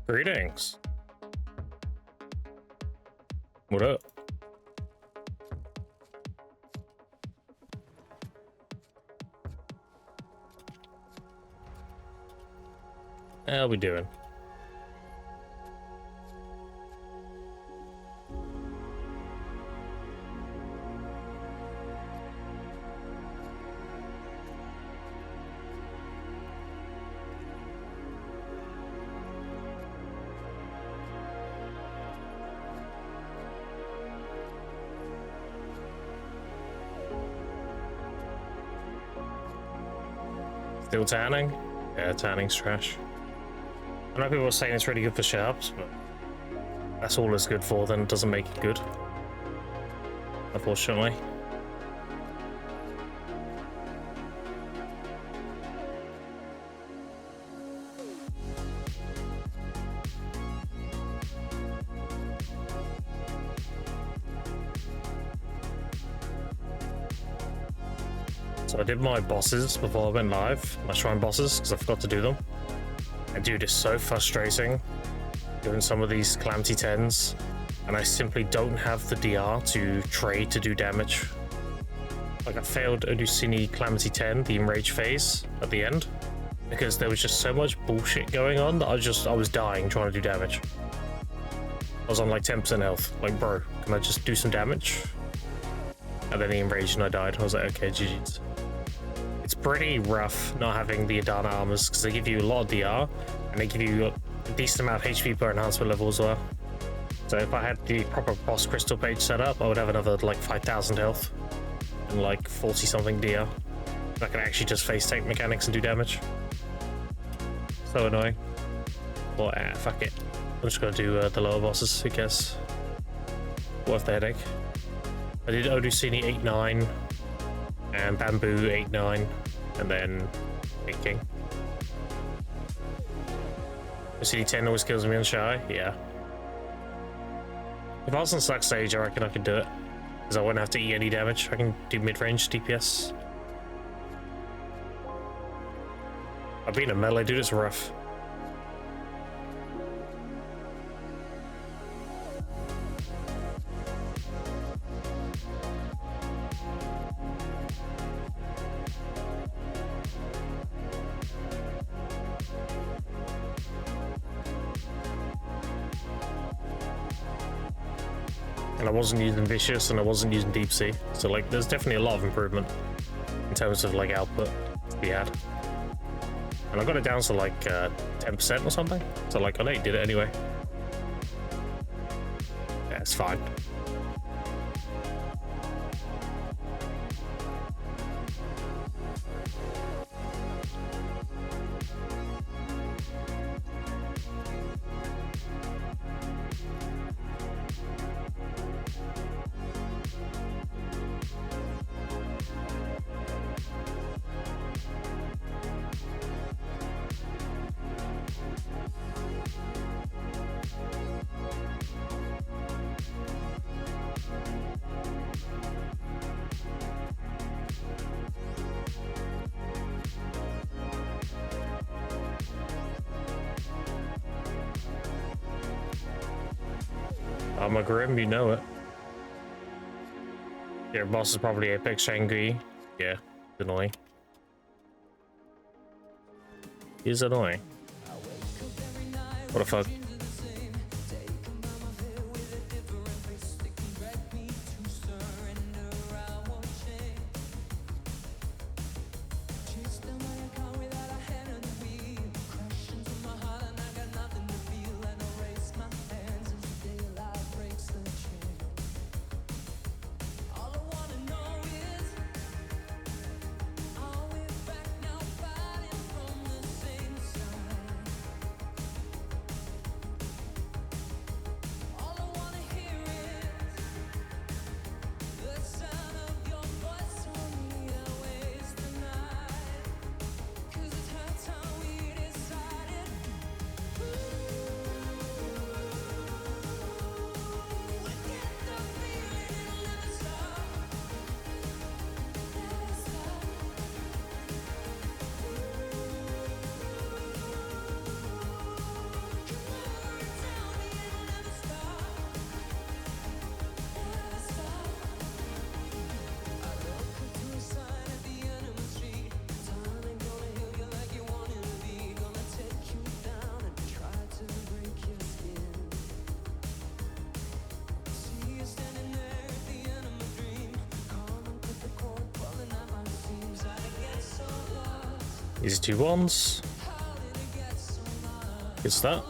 Greetings. What up? How we doing? Still tanning? Yeah, tanning's trash. I know people are saying it's really good for sharps, but that's all it's good for, then it doesn't make it good. Unfortunately. So I did my bosses before I went live, my shrine bosses, because I forgot to do them. And dude, it's so frustrating doing some of these Calamity 10s, and I simply don't have the DR to trade to do damage. Like I failed Odusini Calamity 10, the Enrage phase, at the end, because there was just so much bullshit going on that I was dying trying to do damage. I was on like 10% health, like bro, can I just do some damage? And then he enraged and I died. I was like, okay, GG's. It's pretty rough not having the Adana armors because they give you a lot of DR and they give you a decent amount of HP per enhancement level as well. So if I had the proper boss crystal page set up, I would have another like 5,000 health and like 40 something DR. I can actually just face tank mechanics and do damage. So annoying. But fuck it. I'm just gonna do the lower bosses, I guess. Worth the headache. I did Odusini 8-9 and Bamboo 8-9 and then Big King. Odusini 10 always kills me on Shy, yeah. If I was on Suck Stage, I reckon I could do it. Because I wouldn't have to eat any damage. I can do mid-range DPS. I've been a melee dude, it's rough. And I wasn't using Vicious and I wasn't using Deep Sea. So like there's definitely a lot of improvement in terms of like output to be had. And I got it down to like 10% or something. So like I know you did it anyway. Yeah, it's fine. I'm a Grim, you know it. Your boss is probably Apex Shangri. Yeah, it's annoying. He's annoying. What the fuck? Easy 2 1s. Good start.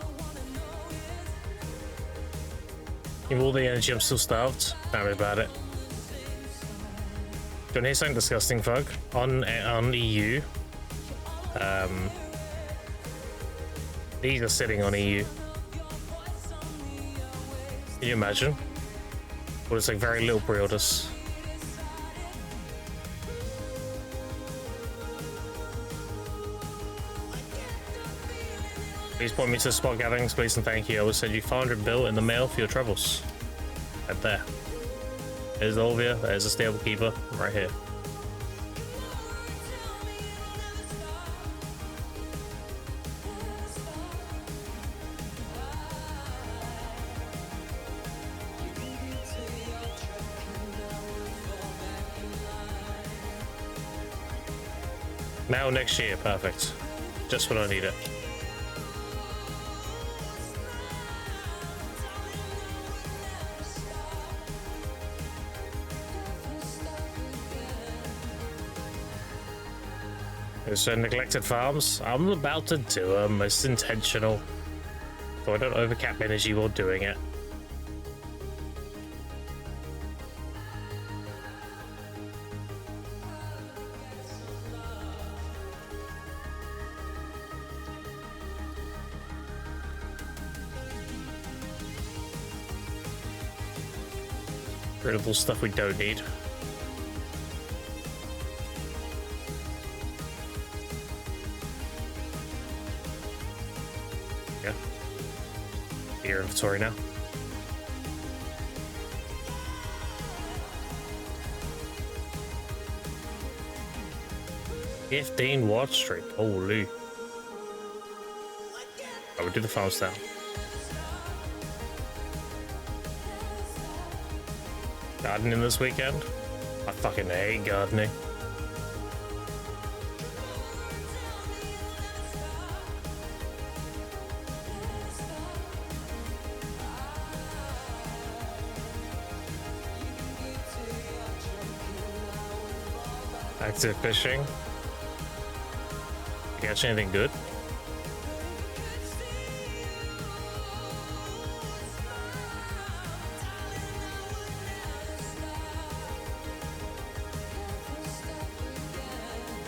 Give all the energy, I'm still starved. Don't worry about it. Do you want to hear something disgusting, Fug? On EU, these are sitting on EU. Can you imagine? Well, it's like very little pre-orders. Please point me to the spot gatherings, please, and thank you. I will send you 500 bill in the mail for your travels. Right there. There's Olvia, there's a stable keeper, right here. Now next year, perfect. Just when I need it. So neglected farms, I'm about to do them. It's intentional, so I don't overcap energy while doing it. Rid of all stuff we don't need. Yeah. Your inventory now. $15 watch streak. Holy. I would do the farms now. Gardening this weekend? I fucking hate gardening. Active fishing. You catch anything good?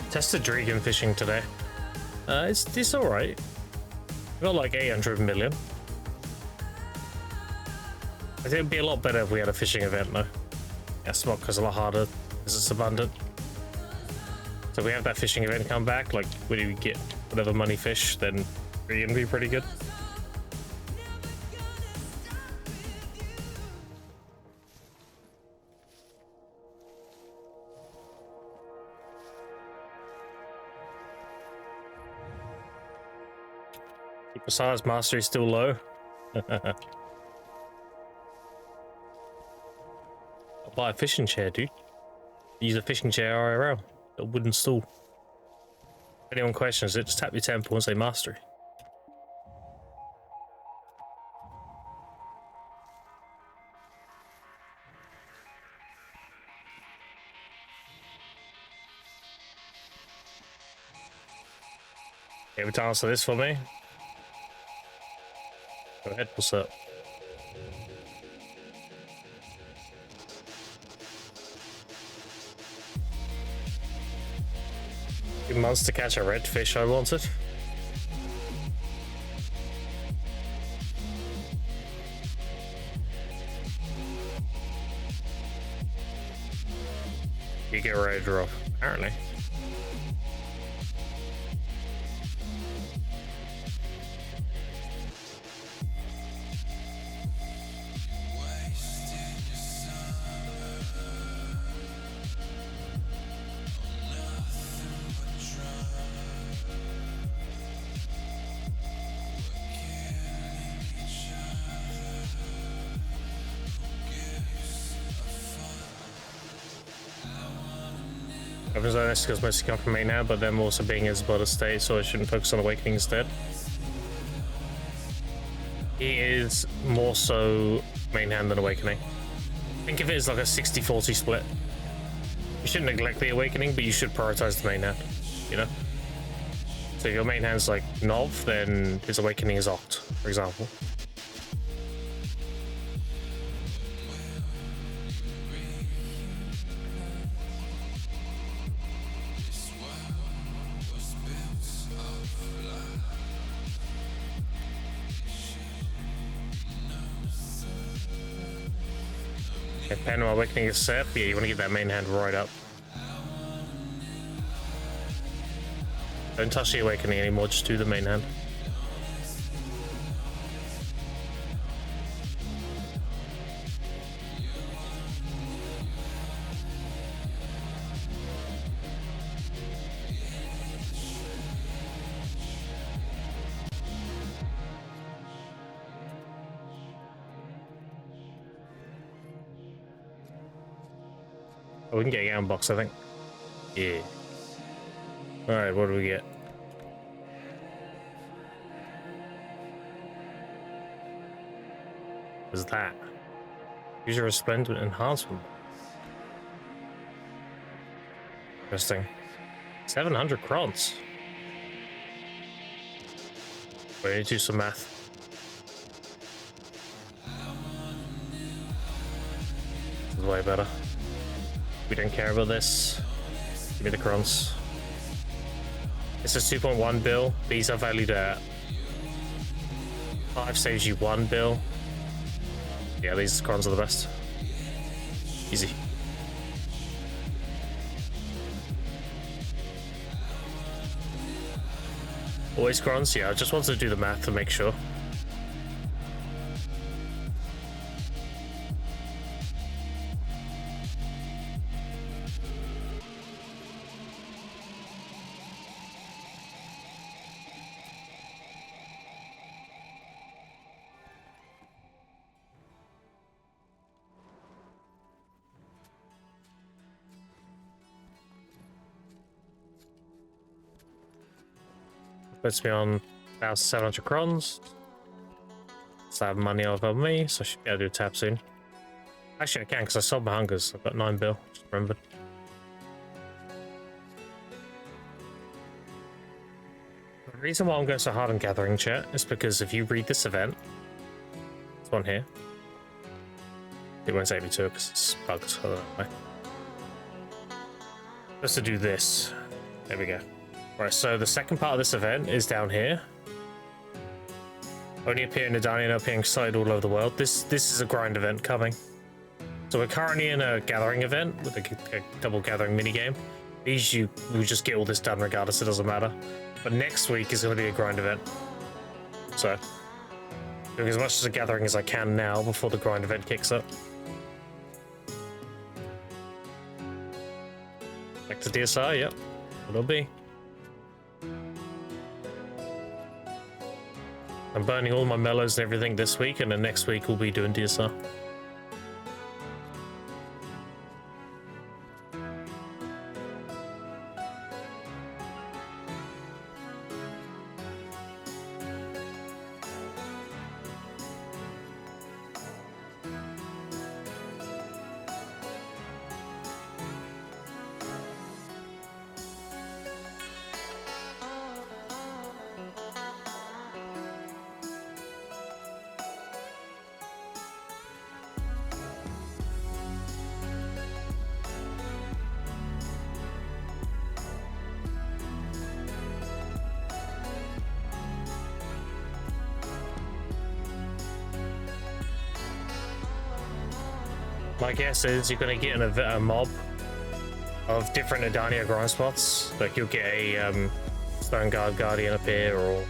Tested Dragon fishing today. It's all right. Got like 800 million. I think it'd be a lot better if we had a fishing event though. Yeah, Smok is a lot harder because it's abundant. So if we have that fishing event come back, like when we get whatever money fish, then it's gonna be pretty good. Besides, mastery is still low. I'll buy a fishing chair, dude. Use a fishing chair IRL, a wooden stool. If anyone questions it, just tap your temple and say mastery. Able to answer this for me? Go ahead, what's up? Few months to catch a redfish I wanted. You get ready to drop, apparently. Opens on this because mostly come from main hand, but them also being his bottom state, so I shouldn't focus on awakening instead. He is more so main hand than awakening. Think of it as like a 60-40 split. You shouldn't neglect the awakening, but you should prioritize the main hand, you know? So if your main hand's like Nov, then his awakening is Oct, for example. If Pen Awakening is set, yeah, you want to get that main hand right up. Don't touch the Awakening anymore, just do the main hand. Oh, we can get a Gam box, I think. Yeah. Alright, what do we get? What's that? Use your Resplendent Enhancement. Interesting. 700 crons. We need to do some math. This is way better. We don't care about this. Give me the crons. This is 2.1 bill. These are valued at 5, saves you 1 bill. Yeah, these crons are the best. Easy. Always crons? Yeah, I just wanted to do the math to make sure. Puts me on 1,700 crons. So I have money over me, so I should be able to do a tap soon. Actually, I can because I sold my hungers. I've got 9 bill. Just remembered. The reason why I'm going so hard on gathering, chat, is because if you read this event, this one here, it won't save me to it because it's bugged. I don't know. Just to do this. There we go. Right, so the second part of this event is down here. Only appear in Adania and appearing sighted all over the world. This is a grind event coming. So we're currently in a gathering event with a double gathering minigame. These we just get all this done regardless, it doesn't matter. But next week is going to be a grind event. So doing as much as a gathering as I can now before the grind event kicks up. Back to DSR, yep. It'll be. I'm burning all my mellows and everything this week, and then next week we'll be doing DSR. My guess is you're going to get a mob of different Adania grind spots. Like you'll get a Stone Guard Guardian appear, or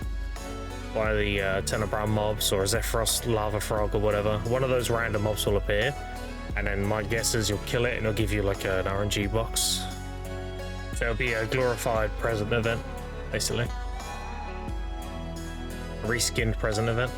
one of the Tenebran mobs, or a Zephyros Lava Frog, or whatever. One of those random mobs will appear, and then my guess is you'll kill it and it'll give you like an RNG box. So it'll be a glorified present event, basically. A reskinned present event.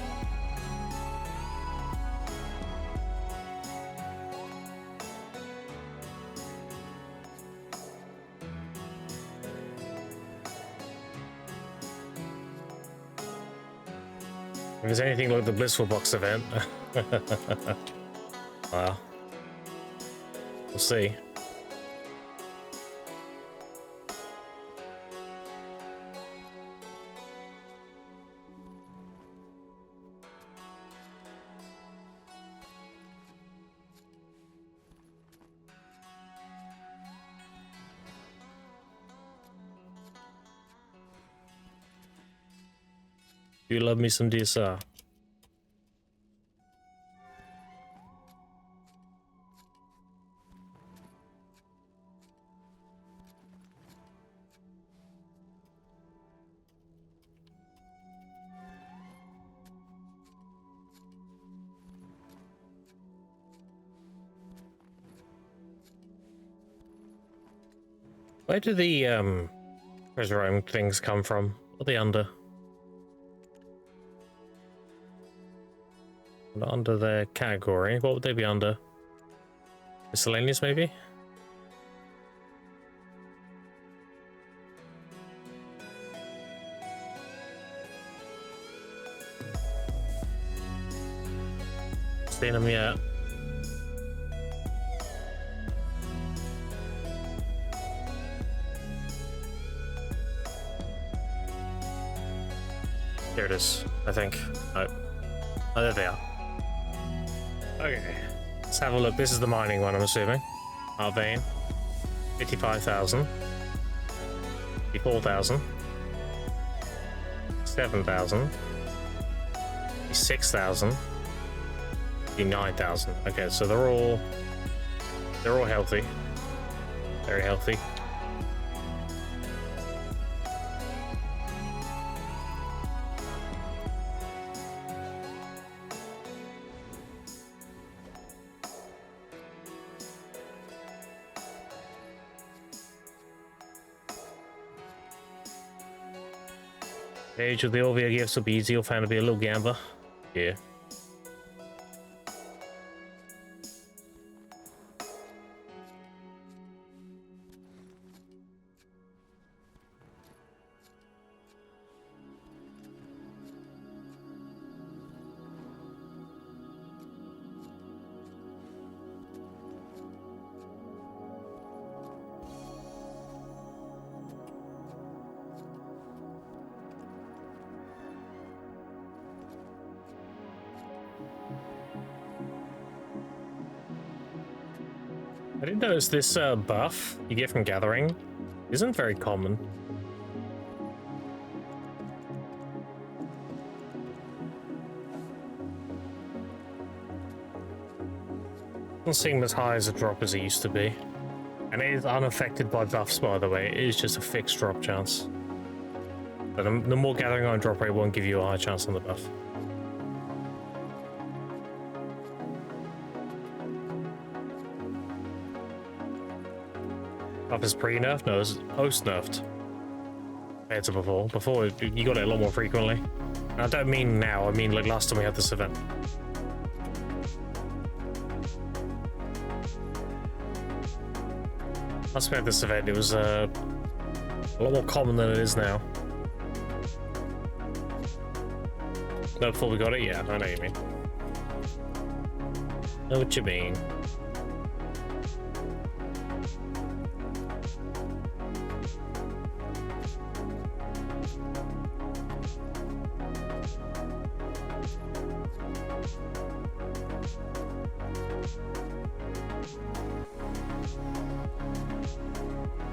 If there's anything like the Blissful Box event, well, we'll see. You love me some DSR. Where do the treasure room things come from? What are they under? Not under their category. What would they be under? Miscellaneous, maybe? Seen them yet? Here it is, I think. Oh, there they are. Okay, let's have a look. This is the mining one, I'm assuming. Our vein. 55,000. 54,000. 7,000. 6,000. 9,000. Okay, so they're all healthy. Very healthy. Age of the OVA gifts will be easy. You'll find to be a little gambler. Yeah. I didn't notice this buff you get from gathering isn't very common. Doesn't seem as high as a drop as it used to be. And it is unaffected by buffs, by the way. It is just a fixed drop chance. But the more gathering on drop rate won't give you a high chance on the buff. Buff is pre-nerfed? No, it's post-nerfed. Compared to before. Before, you got it a lot more frequently. And I don't mean now, I mean like last time we had this event. Last time we had this event, it was a lot more common than it is now. No, before we got it? Yeah, I know what you mean. Know what you mean.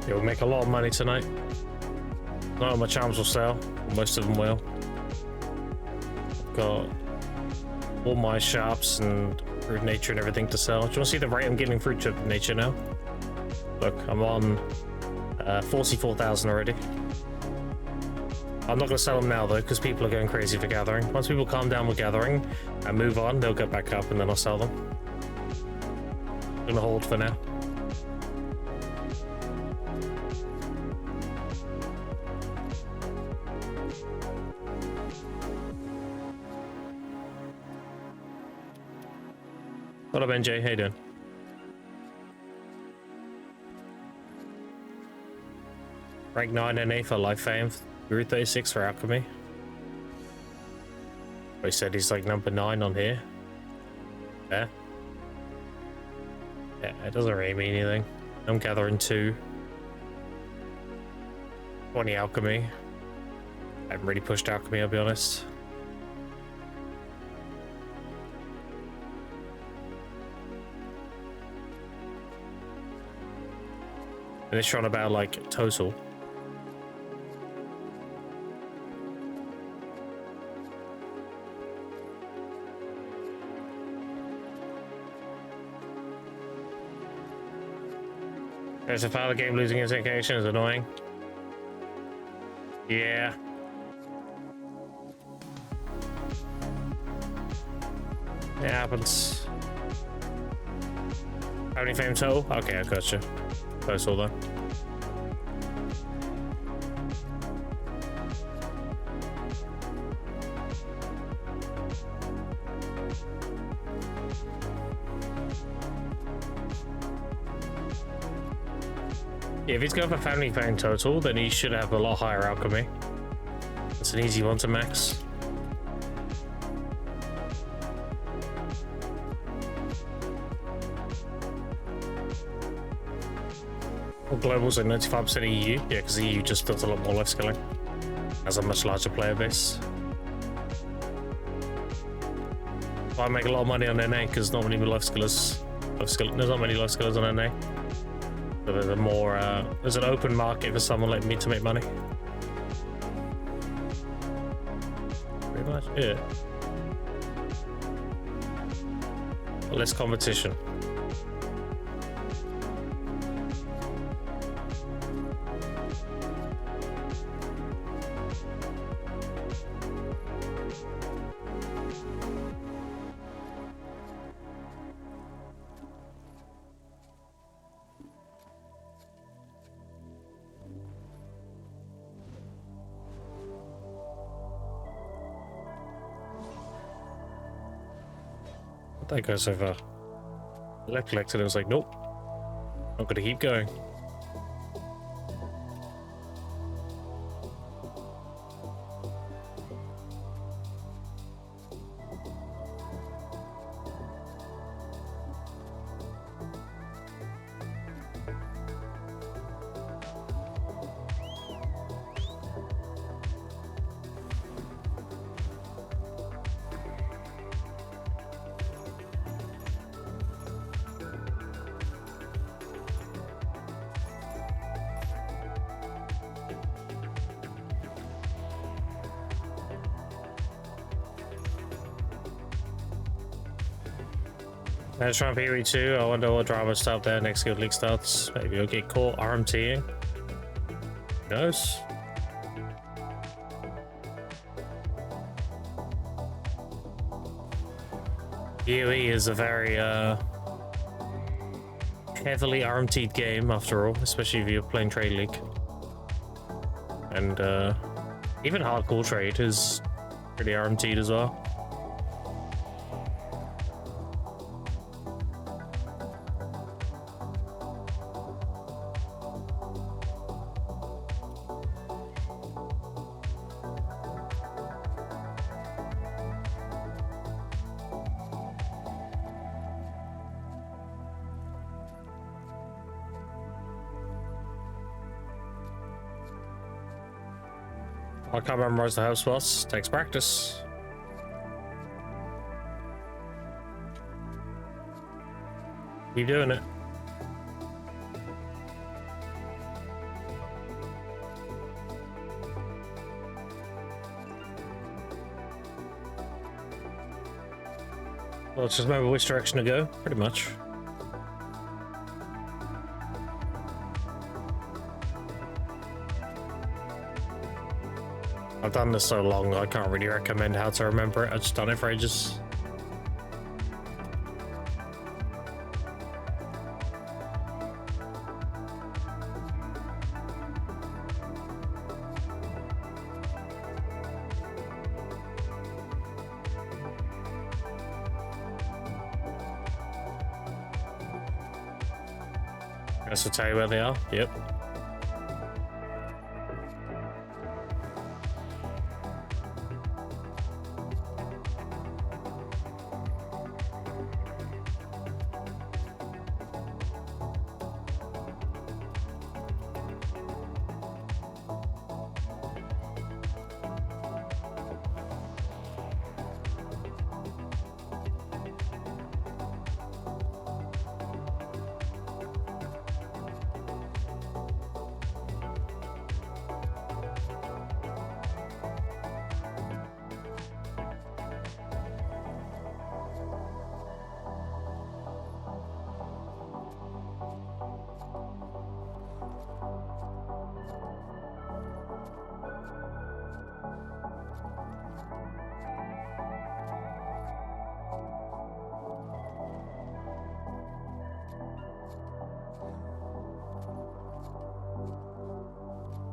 You'll make a lot of money tonight. None of my charms will sell. Most of them will. I've got all my shops and fruit nature and everything to sell. Do you want to see the rate I'm getting fruit nature now? Look, I'm on 44,000 already. I'm not going to sell them now though, because people are going crazy for gathering. Once people calm down with gathering and move on, they'll get back up and then I'll sell them. I'm going to hold for now. What up, NJ? How you doing? Rank 9 NA for Life Fame. Route 36 for Alchemy. He said he's like number 9 on here. Yeah. Yeah, it doesn't really mean anything. I'm gathering 2. 20 Alchemy. I haven't really pushed Alchemy, I'll be honest. And it's on about like total. There's a file of game losing its indication is annoying. Yeah. It happens. How many frames total? Okay, I gotcha. Close all though. Yeah, if he's going for family frame total, then he should have a lot higher alchemy. It's an easy one to max. Well, global's like 95% EU. Yeah, because EU just does a lot more life skilling. Has a much larger player base. I make a lot of money on NA because not many life skillers. There's not many life skillers on NA. So there's a more there's an open market for someone like me to make money. Pretty much it. Less competition. That goes so far. I collected it, was like, nope. I'm gonna keep going. Let's try and Pee-wee 2. I wonder what drama start there next Guild League starts. Maybe you'll get caught RMTing. Who knows? PoE is a very heavily RMT'd game after all, especially if you're playing Trade League. And even Hardcore Trade is pretty RMT'd as well. I can't memorize the house spots. Takes practice. Keep doing it. Well, just remember which direction to go, pretty much. I've done this so long, I can't really recommend how to remember it. I've just done it for ages. Guess I'll tell you where they are. Yep.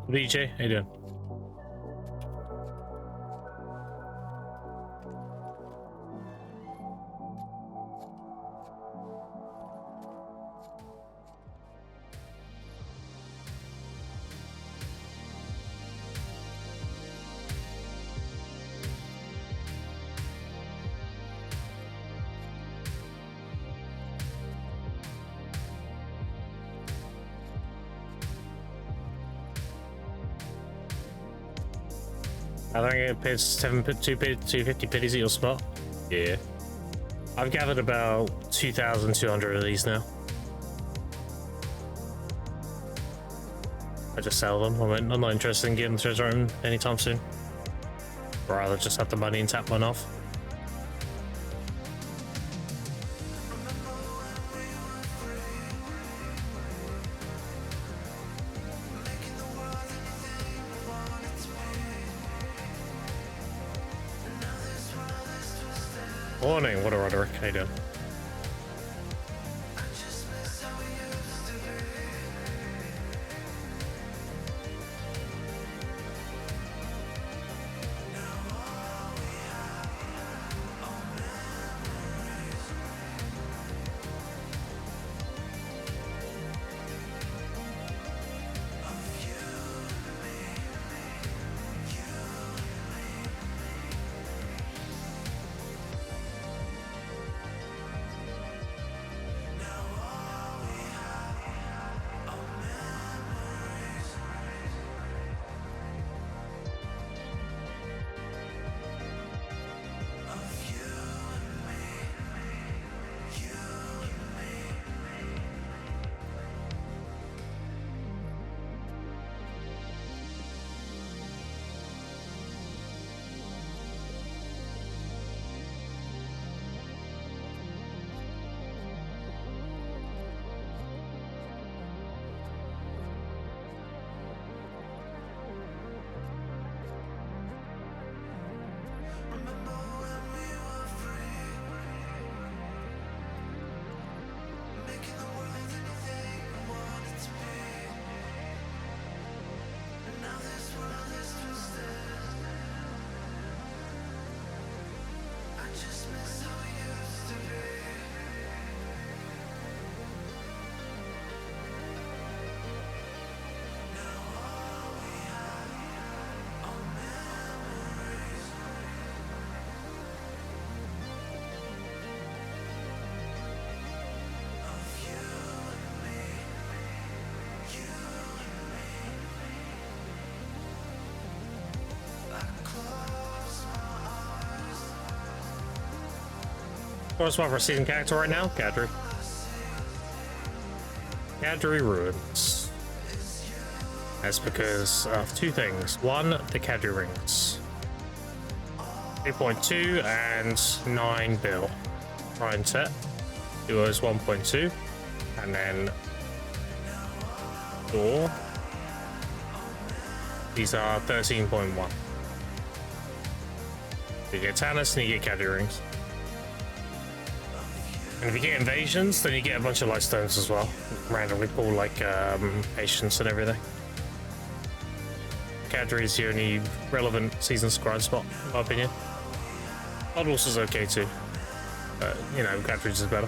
BJ, how you doing? I think it pays 250 pitties at your spot. Yeah. I've gathered about 2,200 of these now. I just sell them. I'm not interested in getting treasure item anytime soon. I'd rather just have the money and tap one off. Morning, what a Roderick, how you doing? What's my season character right now? Kadri. Kadri Ruins. That's because of two things. One, the Kadri rings. 3.2 and 9 bill. Prime set. Duos 1.2. And then door. These are 13.1. You get Tannis and you get Kadri rings. And if you get invasions, then you get a bunch of light stones as well. Randomly pull like patience and everything. Kadri is the only relevant season scribe spot, in my opinion. Blood Wolves is okay too, but you know, Kadri's is better.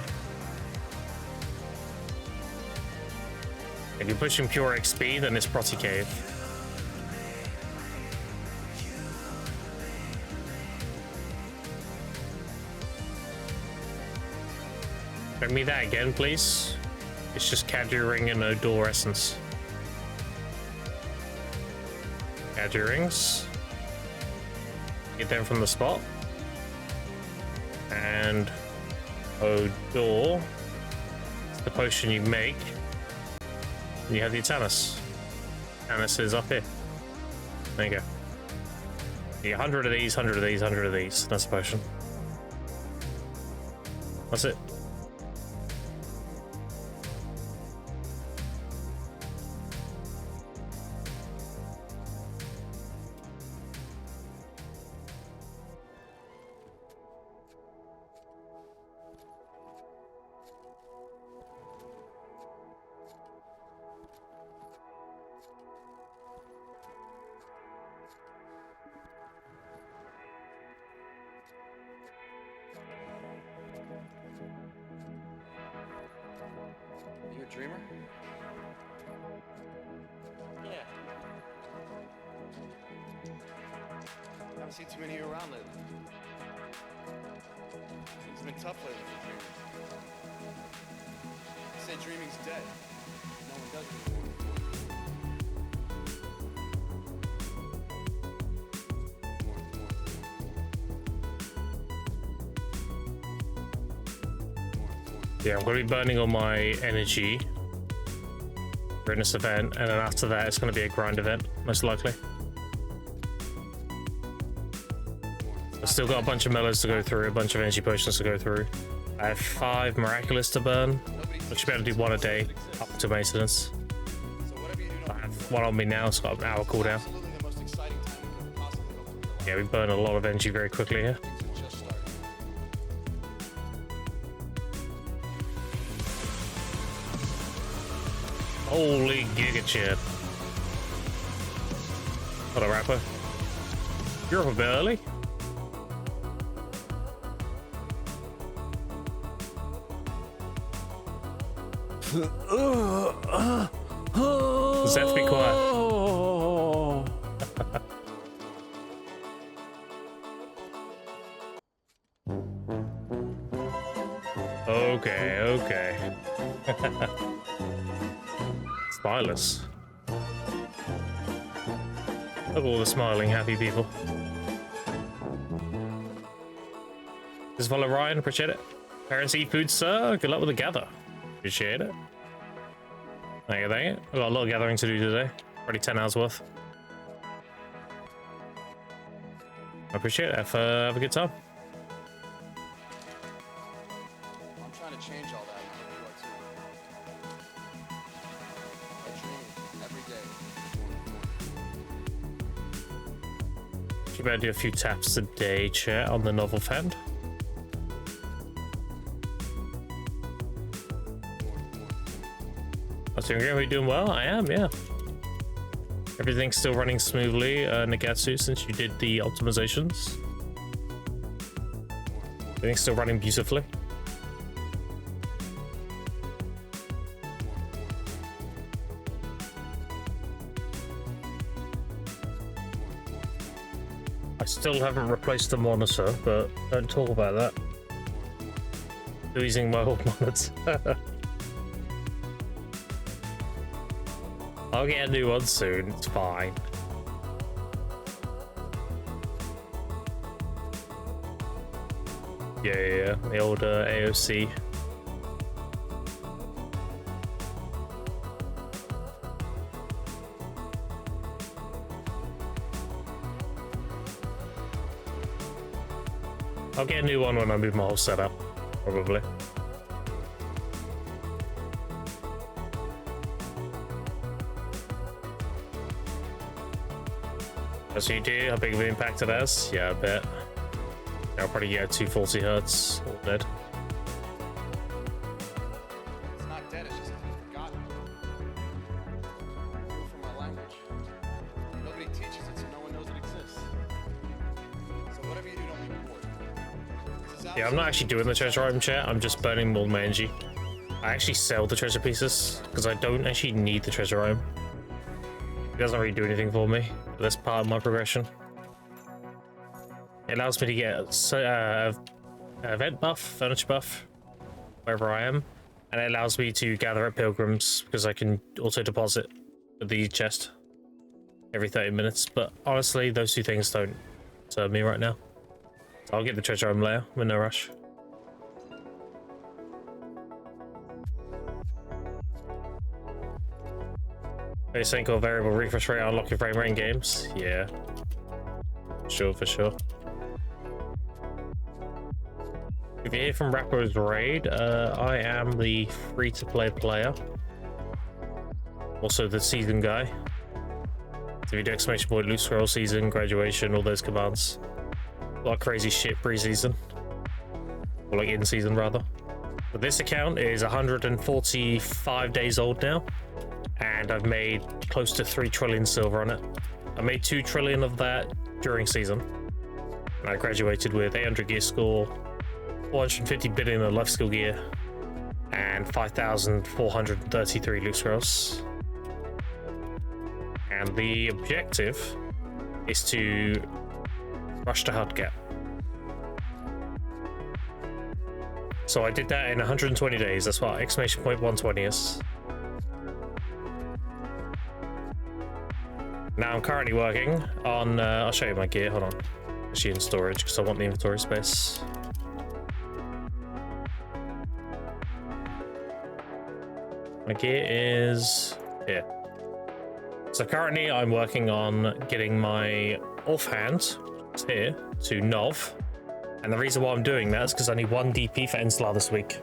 If you're pushing pure XP, then it's Protty Cave. Bring me that again, please. It's just Kadri ring and no door essence. Kadri rings. Get them from the spot. And door. It's the potion you make. And you have the Tannis. Tannis is up here. There you go. You get 100 of these, 100 of these, 100 of these. That's the potion. That's it. Dreamer? Yeah. Haven't seen too many of you around lately. It's been tough lately for dreamers. They say dreaming's dead. No one does it anymore. Yeah, I'm going to be burning all my energy during this event, and then after that it's going to be a grind event, most likely. I've still got a bunch of mellows to go through, a bunch of energy potions to go through. I have 5 miraculous to burn. I should be able to do 1 a day up to maintenance. I have 1 on me now, it's got an hour cooldown. Yeah, we burn a lot of energy very quickly here. Holy giga chip. What a rapper. You're up a bit early. Zeph, be quiet. Okay. Smilers. Look at all the smiling, happy people. Just follow Ryan, appreciate it. Parents eat food, sir. Good luck with the gather. Appreciate it. Thank you. I've got a lot of gathering to do today. Already 10 hours worth. I appreciate it. Have a good time. I'm trying to change all that. I dream every day. You better do a few taps a day, chat, on the novel fend. Are you doing well? I am, yeah. Everything's still running smoothly, Nagatsu, since you did the optimizations. Everything's still running beautifully. I still haven't replaced the monitor, but don't talk about that. Still using my old monitor. I'll get a new one soon, it's fine. Yeah, the old AOC. I'll get a new one when I move my whole setup, probably. As you do, how big of an impact it has? Yeah, I bet. I'll probably get 240 hertz all dead. It's not dead, it's just forgotten. From my language. Nobody teaches it, so no one knows it exists. So whatever you do, don't be bored. Yeah, I'm not actually doing the treasure item chat, I'm just burning more of my energy. I actually sell the treasure pieces, because I don't actually need the treasure item. It doesn't really do anything for me. That's part of my progression. It allows me to get event buff, furniture buff, wherever I am, and it allows me to gather at pilgrims because I can auto deposit the chest every 30 minutes. But honestly, those two things don't serve me right now. So I'll get the treasure item later. I'm in no rush. There's something called variable refresh rate unlock your frame rate in games. Yeah. Sure, for sure. If you're here from Rapper's Raid, I am the free-to-play player. Also the season guy. So if you do exclamation point, loot scroll season, graduation, all those commands. A lot of crazy shit pre-season. Or like in-season, rather. But this account is 145 days old now. And I've made close to 3 trillion silver on it. I made 2 trillion of that during season. And I graduated with 800 gear score, 450 billion of life skill gear, and 5,433 loot scrolls. And the objective is to rush to Hardcap. So I did that in 120 days. That's what exclamation point 120 is. Now I'm currently working on, I'll show you my gear, hold on. Actually in storage, because I want the inventory space. My gear is here. So currently I'm working on getting my offhand, it's here, to Nov. And the reason why I'm doing that is because I need 1 DP for Enslar this week.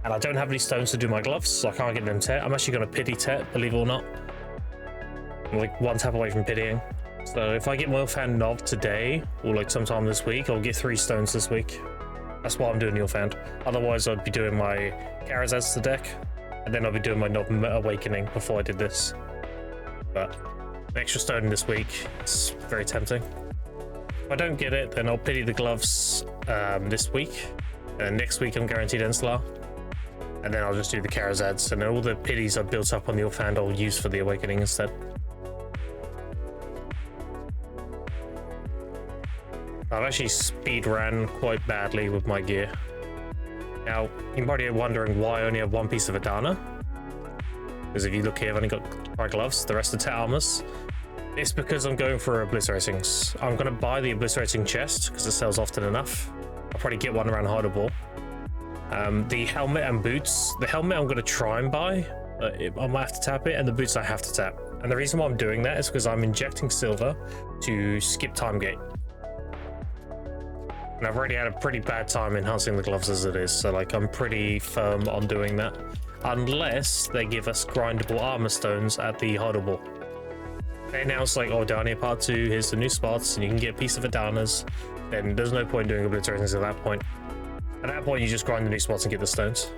And I don't have any stones to do my gloves, so I can't get them tet. I'm actually going to pity tet, believe it or not. I'm like 1 tap away from pitying. So if I get my offhand Nov today, or like sometime this week, I'll get 3 stones this week. That's why I'm doing the offhand. Otherwise I'd be doing my Karazaz to deck, and then I'll be doing my Nov Awakening before I did this. But an extra stone this week, it's very tempting. If I don't get it, then I'll pity the gloves this week. And next week I'm guaranteed Enslar. And then I'll just do the Karazads, and then all the pities I've built up on the offhand I'll use for the Awakening instead. I've actually speed ran quite badly with my gear. Now, you're probably wondering why I only have 1 piece of Adana. Because if you look here, I've only got 5 gloves, the rest are tet armors. It's because I'm going for obliteratings. I'm going to buy the obliterating chest because it sells often enough. I'll probably get one around Hardable. The helmet and boots. The helmet I'm going to try and buy. I might have to tap it, and the boots I have to tap. And the reason why I'm doing that is because I'm injecting silver to skip time gate. And I've already had a pretty bad time enhancing the gloves as it is, so like I'm pretty firm on doing that. Unless they give us grindable armor stones at the Hardable. They announce like, oh, Adania Part 2, here's the new spots, and you can get a piece of Adanas. Then there's no point doing obliterations at that point. At that point, you just grind the new spots and get the stones.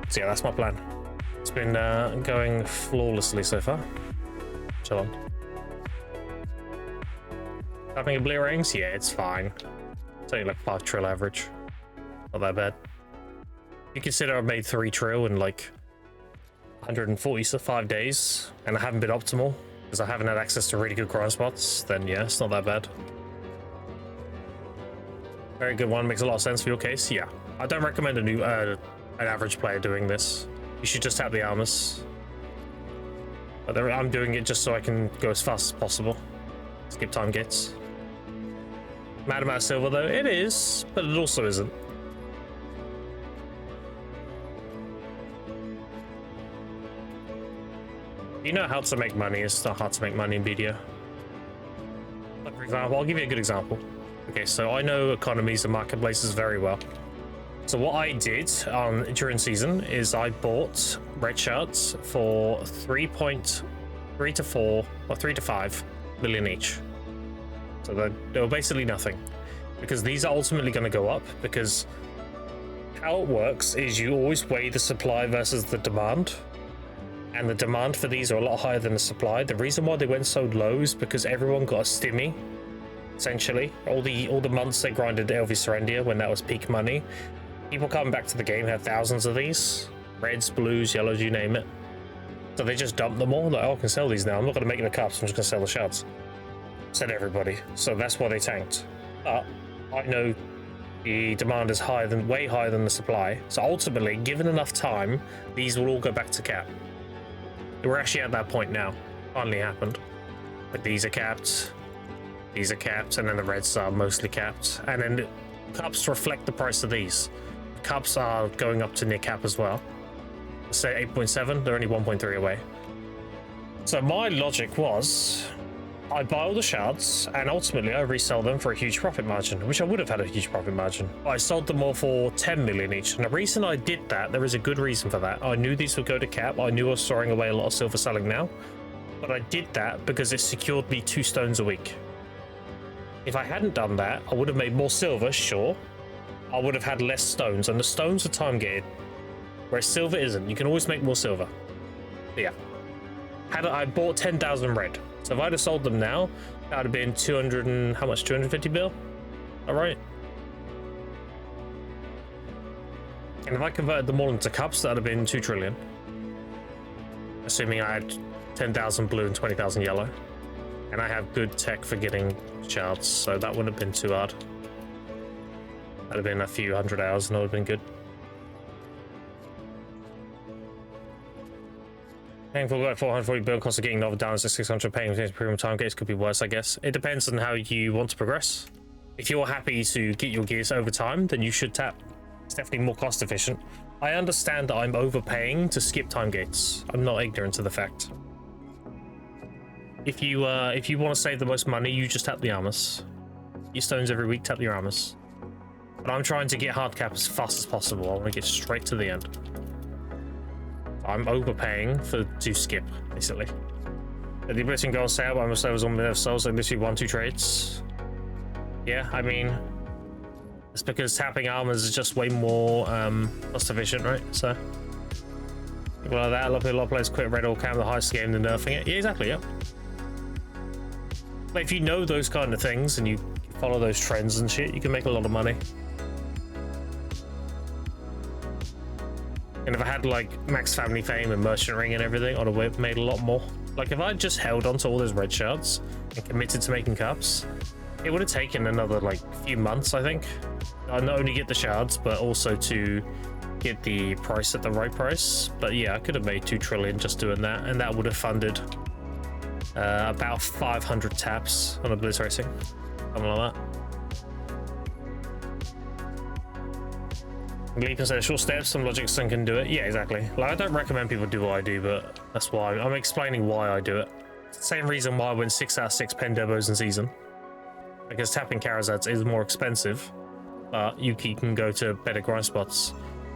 So yeah, that's my plan. It's been going flawlessly so far. Chill on. Having obliterations? Yeah, it's fine. It's only like 5 trill average. Not that bad. You consider I've made 3 trill in like 145 days, and I haven't been optimal because I haven't had access to really good grind spots, then yeah, it's not that bad. Very good one, makes a lot of sense for your case. Yeah, I don't recommend a new an average player doing this. You should just tap the armors. But I'm doing it just so I can go as fast as possible. Skip time gates. Mad amount of silver though, it is, but it also isn't. You know how to make money, it's not hard to make money in BDO. Like for example, I'll give you a good example. Okay, so I know economies and marketplaces very well. So what I did during season is I bought red shirts for 3.3 to 4 or 3 to 5 million each. So they were basically nothing, because these are ultimately going to go up, because how it works is you always weigh the supply versus the demand. And the demand for these are a lot higher than the supply. The reason why they went so low is because everyone got a stimmy, essentially. All the months they grinded Elvis Serendia when that was peak money. People coming back to the game had thousands of these. Reds, blues, yellows, you name it. So they just dumped them all. Like, oh, I can sell these now. I'm not going to make the cups. I'm just going to sell the shards. Said everybody. So that's why they tanked. But I know the demand is way higher than the supply. So ultimately, given enough time, these will all go back to cap. We're actually at that point now. Finally happened. Like these are capped, and then the reds are mostly capped. And then the cups reflect the price of these. The cups are going up to near cap as well. Let's say 8.7, they're only 1.3 away. So my logic was, I buy all the shards, and ultimately I resell them for a huge profit margin, which I would have had a huge profit margin. I sold them all for 10 million each, and the reason I did that, there is a good reason for that. I knew these would go to cap, I knew I was storing away a lot of silver selling now, but I did that because it secured me 2 stones a week. If I hadn't done that, I would have made more silver, sure. I would have had less stones, and the stones are time gated, whereas silver isn't. You can always make more silver. But yeah. Had I bought 10,000 red, so if I'd have sold them now, that would have been 200 and how much? 250 bill? All right. And if I converted them all into cups, that would have been 2 trillion. Assuming I had 10,000 blue and 20,000 yellow. And I have good tech for getting shards, so that wouldn't have been too hard. That'd have been a few 100 hours and it would have been good. Paying for like 440 build cost of getting another down to 600, paying for premium time gates could be worse, I guess. It depends on how you want to progress. If you're happy to get your gears over time, then you should tap. It's definitely more cost efficient. I understand that I'm overpaying to skip time gates. I'm not ignorant to the fact. If you want to save the most money, you just tap the armors. Your stones every week, tap your armors. But I'm trying to get Hardcap as fast as possible. I want to get straight to the end. I'm overpaying to skip, basically. The ability goal set up, I must say, was on the souls, like literally 1-2 trades. Yeah, I mean, it's because tapping armors is just way more cost efficient, right? So, well, that a lot of players quit red or cam the highest game than nerfing it. Yeah, exactly. Yeah. But if you know those kind of things and you follow those trends and shit, you can make a lot of money. And if I had like max family fame and merchant ring and everything, I'd have made a lot more. Like if I just held on to all those red shards and committed to making cups, it would have taken another like few months, I think. I'd not only get the shards, but also to get the price at the right price. But yeah, I could have made 2 trillion just doing that, and that would have funded about 500 taps on a Blitz Racing, something like that. Leap instead of short steps, some logic son can do it. Yeah, exactly. Like, I don't recommend people do what I do, but that's why I'm explaining why I do it. It's the same reason why I went 6 out of 6 pen debos in season. Because tapping Karazads is more expensive, but you can go to better grind spots.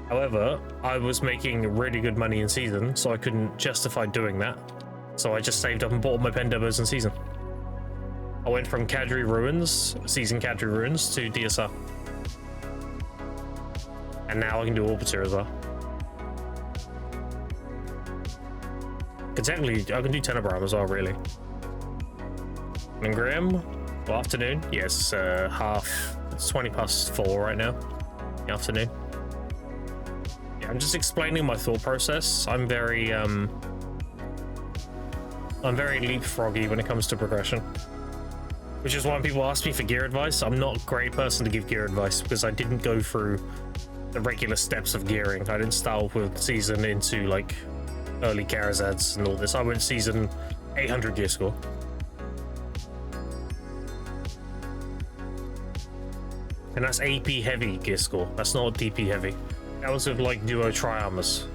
However, I was making really good money in season, so I couldn't justify doing that. So I just saved up and bought my pen debos in season. I went from Cadre Ruins, season Cadre Ruins, to DSR. And now I can do Orbiter as well. Technically, I can do Tenebrum as well, really. And Grim, well, afternoon. Yes, it's 20 past 4 right now. In the afternoon. Yeah, I'm just explaining my thought process. I'm very leapfroggy when it comes to progression. Which is why when people ask me for gear advice, I'm not a great person to give gear advice because I didn't go through the regular steps of gearing. I didn't start with season into like early Karazads and all this. I went season 800 gear score. And that's AP heavy gear score. That's not DP heavy. That was with like duo tri-armors.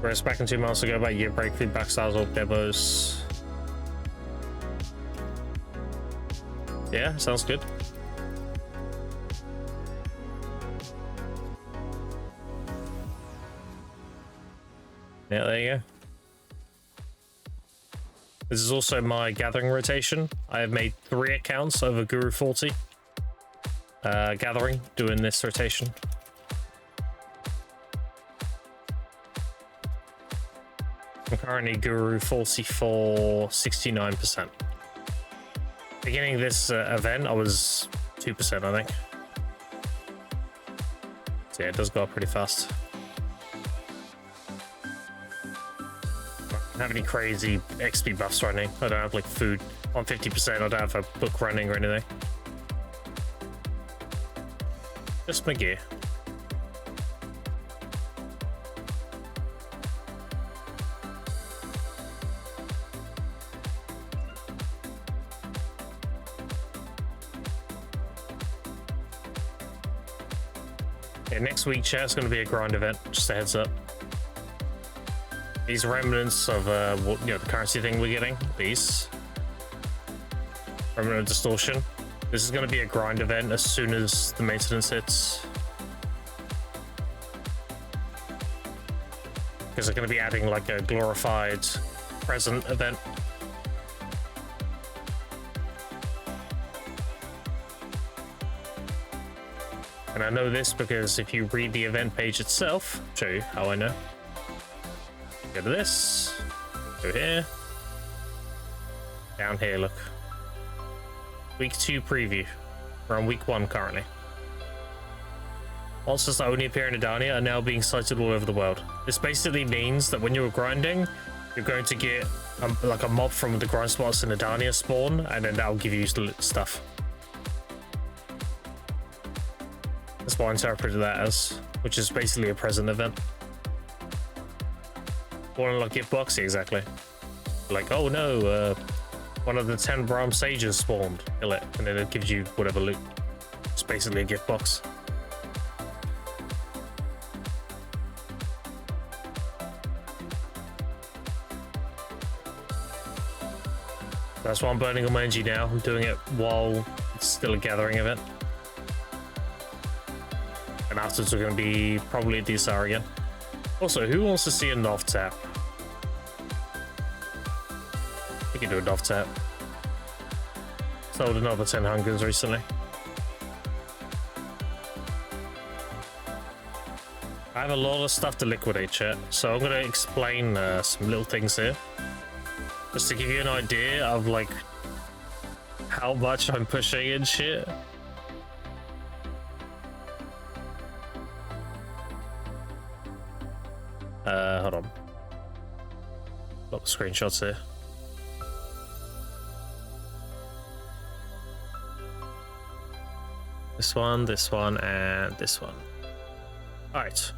Whereas back in 2 months ago, about year break, feedback styles or demos. Yeah, sounds good. Yeah, there you go. This is also my gathering rotation. I have made 3 accounts over Guru 40. Gathering, doing this rotation. I'm currently Guru 44, 69%. Beginning of this event, I was 2%, I think. So yeah, it does go up pretty fast. I don't have any crazy XP buffs running. I don't have like food on 50%. I don't have a book running or anything. Just my gear. Yeah, next week, chat, it's going to be a grind event. Just a heads up. These remnants of the currency thing we're getting. These remnant of distortion. This is going to be a grind event as soon as the maintenance hits. Because they're going to be adding like a glorified present event. And I know this because if you read the event page itself, I'll show you how I know. Go to this, go here. Down here, look. Week 2 preview. We're on week 1 currently. Monsters that only appear in Adania are now being sighted all over the world. This basically means that when you're grinding, you're going to get like a mob from the grind spots in Adania spawn, and then that'll give you stuff. That's what I interpreted that as, which is basically a present event. One like gift box, yeah, exactly. Like, oh no, one of the 10 Brahm sages spawned. Kill it, and then it gives you whatever loot. It's basically a gift box. That's why I'm burning all my energy now. I'm doing it while it's still a gathering event. And afterwards we're going to be probably a DSR again. Also, who wants to see a Nov tap? We can do a Nov tap. Sold another 10 hungers recently. I have a lot of stuff to liquidate, chat, so I'm going to explain some little things here. Just to give you an idea of like how much I'm pushing and shit. Hold on. Got the screenshots here. This one, and this one. Alright.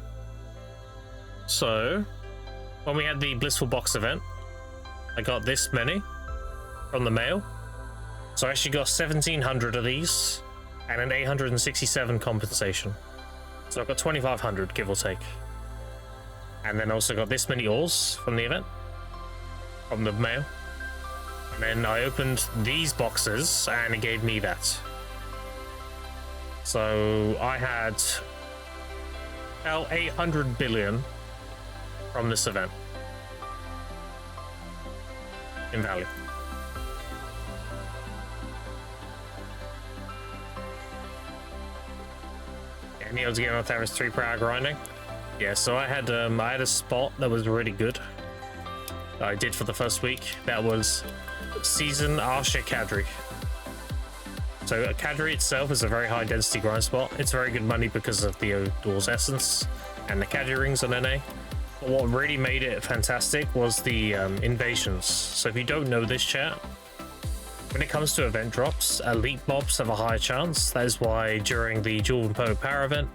So, when we had the Blissful Box event, I got this many from the mail. So I actually got 1,700 of these and an 867 compensation. So I've got 2,500, give or take. And then also got this many ores from the event, from the mail. And then I opened these boxes and it gave me that. So I had about 800 billion from this event. In value. Yeah, Neil's getting on Theris 3 per hour grinding. Yeah, so I had a spot that was really good that I did for the first week. That was Season Arsha Kadri. So Kadri itself is a very high density grind spot. It's very good money because of the Outdoors Essence and the Kadri rings on NA. But what really made it fantastic was the invasions. So if you don't know this, chat, when it comes to event drops, elite mobs have a higher chance. That is why during the Jewel and Poe Power event,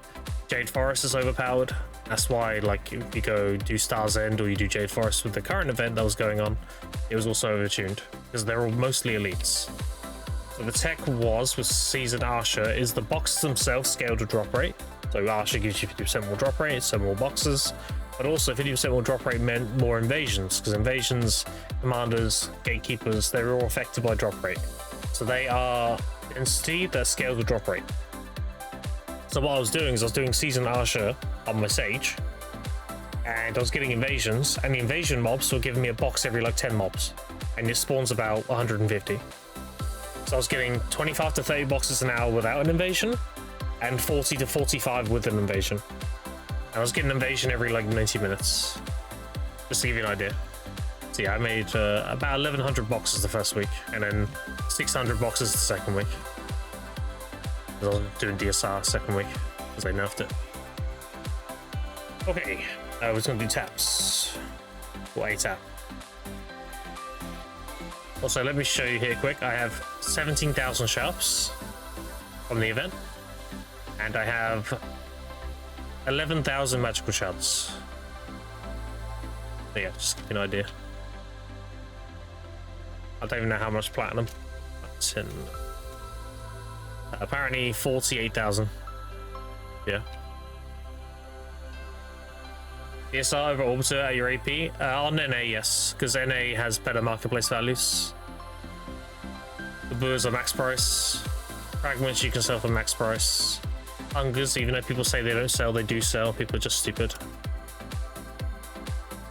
Jade Forest is overpowered. That's why, like, if you go do Star's End or you do Jade Forest with the current event that was going on, it was also overtuned because they're all mostly elites. So the tech was with Season Arsha is the boxes themselves scale to drop rate. So Arsha gives you 50% more drop rate, so more boxes. But also 50% more drop rate meant more invasions, because invasions, commanders, gatekeepers, they're all affected by drop rate. So they are density that scales with drop rate. So what I was doing is I was doing Season Arsha on my Sage, and I was getting invasions, and the invasion mobs were giving me a box every like 10 mobs, and it spawns about 150. So I was getting 25 to 30 boxes an hour without an invasion, and 40 to 45 with an invasion. I was getting an invasion every like 90 minutes, just to give you an idea. So yeah, I made about 1,100 boxes the first week, and then 600 boxes the second week. I was doing DSR second week, because they nerfed it. Okay, I was going to do taps. Or a tap. Also, let me show you here quick. I have 17,000 sharps from the event, and I have 11,000 magical shards. So yeah, just give you an idea. I don't even know how much platinum. That's in apparently 48,000. Yeah. DSR over Orbiter at your AP? On NA, yes, because NA has better marketplace values. The Boers are max price. Fragments you can sell for max price. Hungers, even though people say they don't sell, they do sell. People are just stupid.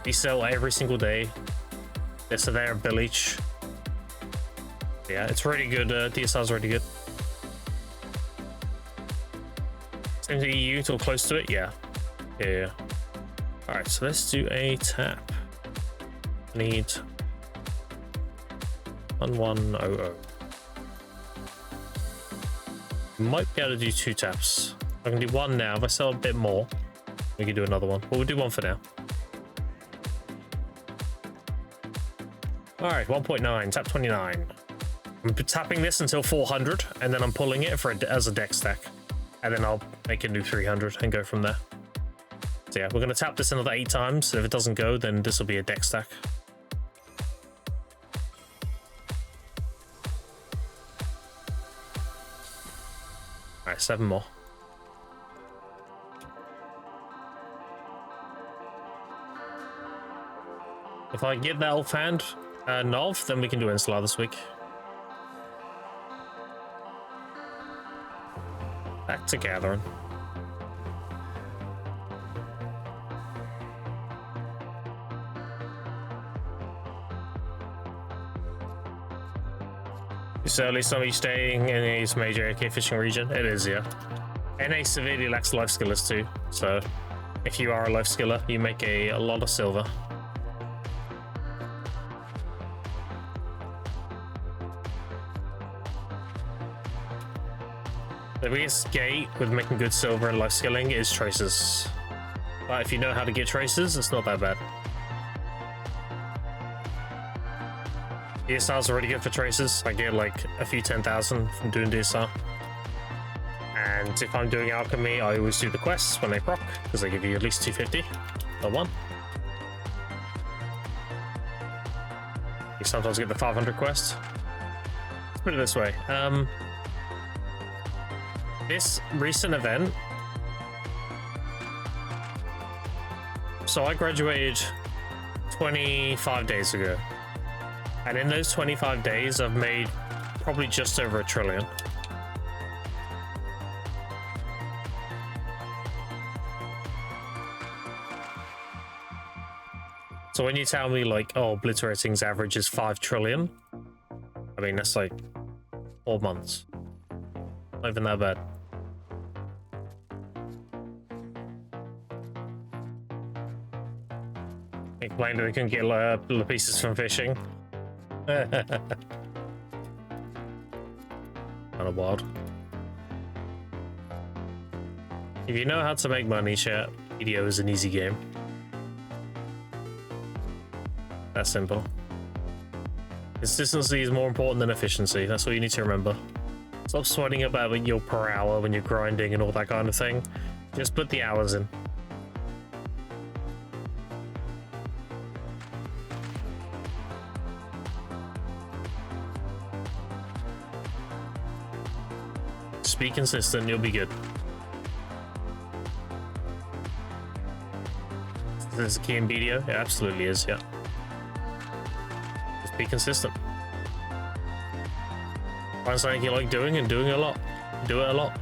They sell every single day. So they're a bill each. Yeah, it's really good. DSR's really good. Same to EU, till close to it. Yeah. Yeah. Alright, so let's do a tap. Need 1100. Might be able to do 2 taps. I can do 1 now. If I sell a bit more, we can do another one. But we'll do 1 for now. All right, 1.9, tap 29. I'm tapping this until 400, and then I'm pulling it as a deck stack. And then I'll make a new 300 and go from there. So yeah, we're going to tap this another 8 times. So if it doesn't go, then this will be a deck stack. All right, 7 more. If I get that offhand Nov, then we can do Insular this week. Back to gathering. So at least somebody staying in his major AK fishing region? It is, yeah. NA severely lacks life skillers too, so if you are a life skiller, you make a lot of silver. The biggest gate with making good silver and life skilling is traces. But if you know how to get traces, it's not that bad. DSR's already good for traces. I get like a few 10,000 from doing DSR. And if I'm doing alchemy, I always do the quests when they proc, because they give you at least 250 for 1. You sometimes get the 500 quest. Let's put it this way. This recent event, so I graduated 25 days ago, and in those 25 days I've made probably just over $1 trillion. So when you tell me like, oh, Obliterating's average is 5 trillion, I mean that's like 4 months. Not even that bad. Explained that they couldn't get little pieces from fishing. Kind of wild. If you know how to make money, chat, video is an easy game. That's simple. Consistency is more important than efficiency. That's what you need to remember. Stop sweating about your per hour when you're grinding and all that kind of thing. Just put the hours in. Just be consistent, you'll be good. Is this a key in video? It absolutely is, yeah. Just be consistent. Find something you like doing and doing it a lot. Do it a lot.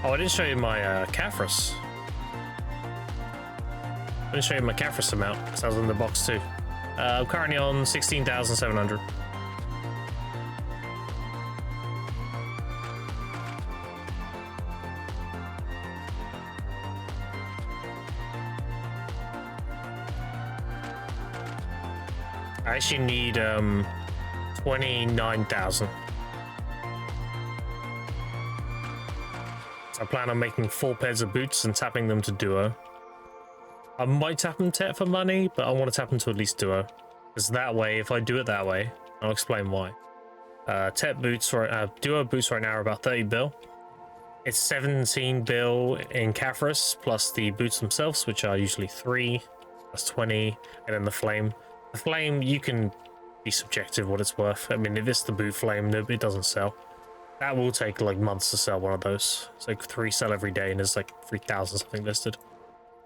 Oh, I didn't show you my Caphras. I didn't show you my Caphras amount because I was in the box too. I'm currently on 16,700. I actually need 29,000. So I plan on making 4 pairs of boots and tapping them to duo. I might tap them Tet for money, but I want to tap them to at least duo. Because that way, if I do it that way, I'll explain why. Tet boots, duo boots right now are about 30 bill. It's 17 bill in Caphras, plus the boots themselves, which are usually 3, that's 20, and then the flame. The flame, you can be subjective what it's worth. I mean, if it's the boot flame, it doesn't sell. That will take like months to sell one of those. It's like 3 sell every day, and there's like 3,000 something listed.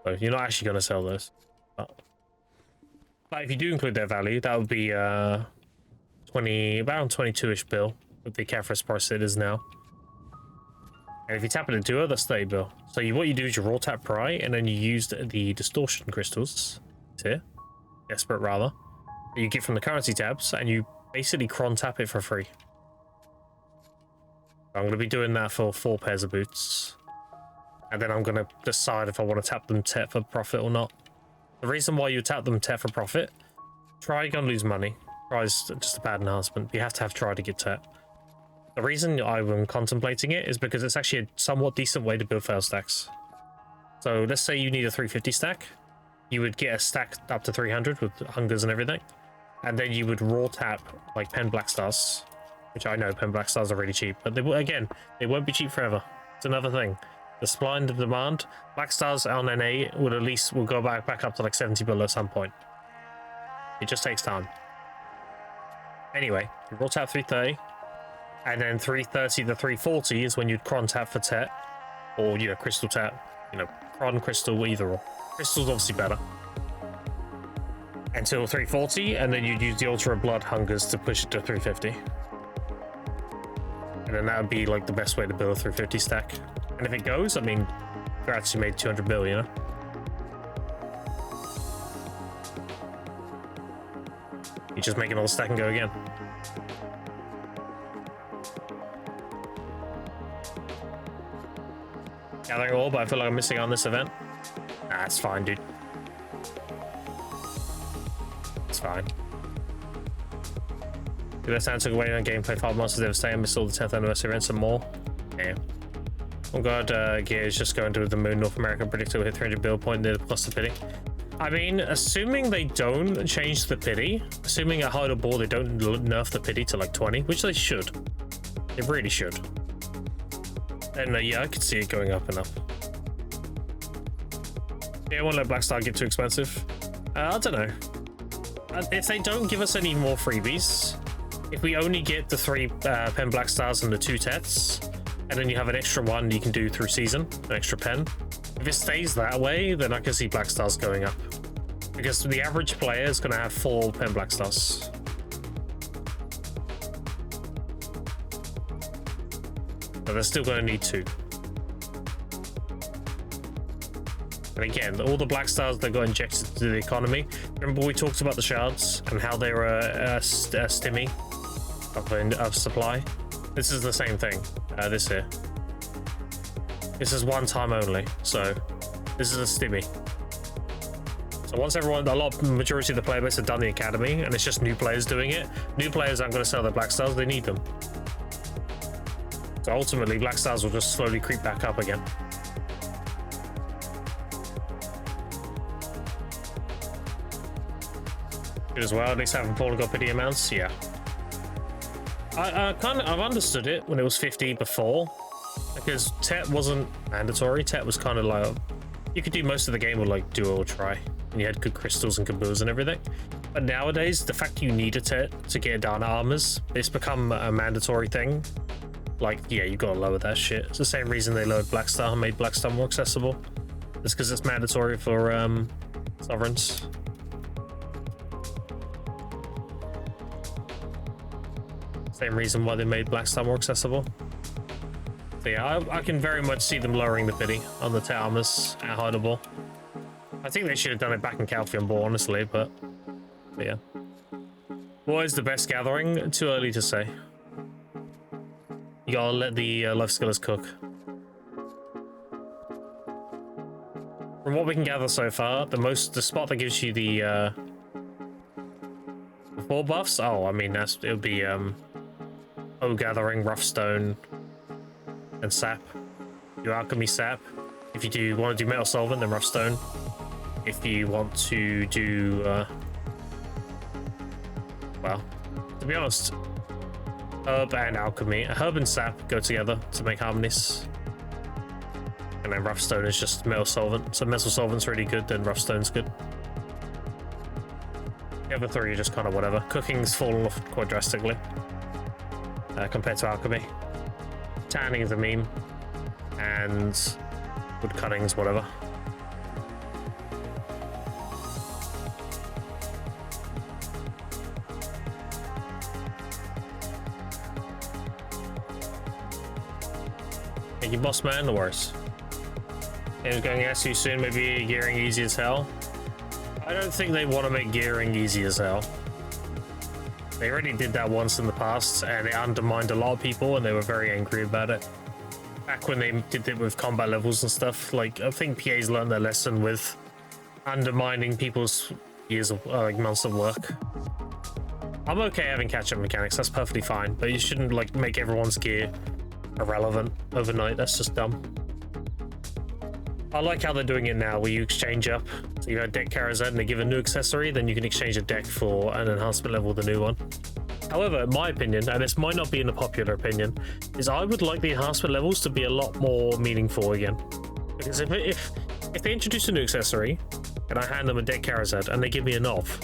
So you're not actually going to sell those. But if you do include their value, that would be around 22-ish bill with the Caphras price it is now. And if you tap it into duo, that's 30 bill. So what you do is you raw tap pry, and then you use the distortion crystals here. Desperate rather, that you get from the currency tabs, and you basically cron tap it for free. I'm going to be doing that for 4 pairs of boots. And then I'm going to decide if I want to tap them TET for profit or not. The reason why you tap them TET for profit, try you're going to lose money. Try's just a bad enhancement. You have to have try to get TET. The reason I'm contemplating it is because it's actually a somewhat decent way to build fail stacks. So let's say you need a 350 stack. You would get a stack up to 300 with hungers and everything. And then you would raw tap like pen black stars, which I know pen black stars are really cheap, but they won't be cheap forever. It's another thing. The supply and the demand, black stars on NA will go back up to like 70 below at some point. It just takes time. Anyway, you raw tap 330, and then 330 to 340 is when you'd cron tap for TET, or crystal tap, cron, crystal, either or. Crystal's obviously better. Until 340, and then you'd use the Ultra Blood Hungers to push it to 350. And then that would be like the best way to build a 350 stack. And if it goes, I mean, you're actually made 200 mil, you know? You just make another stack and go again. Gathering all, but I feel like I'm missing on this event. Nah, it's fine, dude. It's fine. The best time took away on gameplay 5 months of Devastating. I missed all the 10th anniversary events and more. Yeah. Oh god, Gear is just going to the moon. North American predictor will hit 300 build point near the plus the pity. I mean, assuming they don't change the pity, assuming at harder ball they don't nerf the pity to like 20, which they should. They really should. Then yeah, I could see it going up enough. Yeah, I won't let Blackstar get too expensive. I don't know. If they don't give us any more freebies, if we only get the 3 pen Blackstars and the 2 TETs, and then you have an extra one you can do through season, an extra pen. If it stays that way, then I can see Blackstars going up. Because the average player is going to have 4 pen Blackstars. But they're still going to need 2. And again, all the black stars that got injected to the economy. Remember we talked about the shards and how they were a stimmy of supply? This is the same thing. This here. This is one time only, so this is a stimmy. So once majority of the player base have done the academy, and it's just new players doing it, new players aren't going to sell their black stars, they need them. So ultimately, black stars will just slowly creep back up again. Good as well, at least having Paul got pity amounts, yeah. I've understood it when it was 50 before, because TET wasn't mandatory. TET was kind of like, you could do most of the game with like duo or try, and you had good crystals and kaboos and everything. But nowadays, the fact you need a TET to get down armors, it's become a mandatory thing. Like, yeah, you gotta lower that shit. It's the same reason they lowered Blackstar and made Blackstar more accessible. It's because it's mandatory for sovereigns. Same reason why they made Blackstar more accessible. So yeah, I can very much see them lowering the pity on the TET armors at Hideable. I think they should have done it back in Calphion Ball, honestly, but yeah. What is the best gathering? Too early to say. You gotta let the life skillers cook. From what we can gather so far, the spot that gives you the 4 buffs. Oh, I mean it'll be O gathering, rough stone, and sap. Your alchemy sap. If you want to do metal solvent, then rough stone. If you want to do well, to be honest, herb and alchemy. Herb and sap go together to make harmonies. And then rough stone is just metal solvent. So metal solvent's really good, then rough stone's good. The other 3 are just kind of whatever. Cooking's fallen off quite drastically compared to alchemy. Tanning is a meme. And wood cutting's whatever. Thank you, boss man, no worries. Game's going SU soon, maybe gearing easy as hell. I don't think they want to make gearing easy as hell. They already did that once in the past, and it undermined a lot of people, and they were very angry about it. Back when they did it with combat levels and stuff, like, I think PA's learned their lesson with undermining people's years of, like, months of work. I'm okay having catch-up mechanics, that's perfectly fine, but you shouldn't, like, make everyone's gear irrelevant overnight. That's just dumb. I like how they're doing it now, where you exchange up. So you have deck carriers and they give a new accessory, then you can exchange a deck for an enhancement level with a new one. However, in my opinion, and this might not be in a popular opinion, is I would like the enhancement levels to be a lot more meaningful again. Because if they introduce a new accessory, and I hand them a deck carrier set, and they give me a Nov,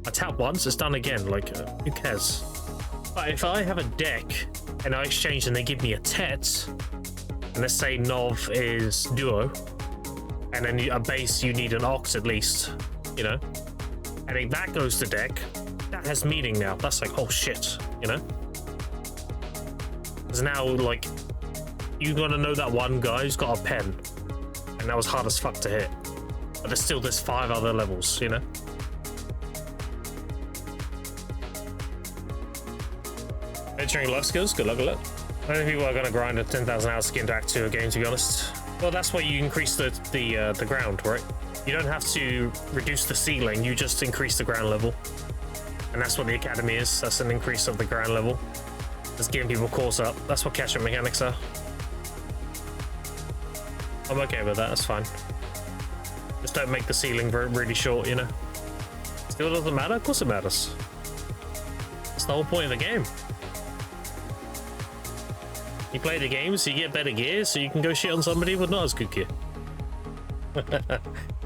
I tap once, it's done again, like, who cares? But if I have a deck, and I exchange and they give me a Tet, and let's say Nov is Duo, and then a base you need an Ox at least, you know? And if that goes to deck, that has meaning now. That's like, oh shit, you know? Because now, like, you gotta know that one guy who's got a pen, and that was hard as fuck to hit. But there's 5 other levels, you know? Entering life skills, good luck with it. I don't think people are gonna grind a 10,000 hours to get into Act 2 again, to be honest. Well, that's why you increase the ground, right? You don't have to reduce the ceiling, you just increase the ground level. And that's what the academy is, that's an increase of the ground level. Just getting people caught up. That's what catch-up mechanics are. I'm okay with that, that's fine. Just don't make the ceiling really short, you know? Still doesn't matter? Of course it matters. That's the whole point of the game. You play the game so you get better gear, so you can go shit on somebody with not as good gear.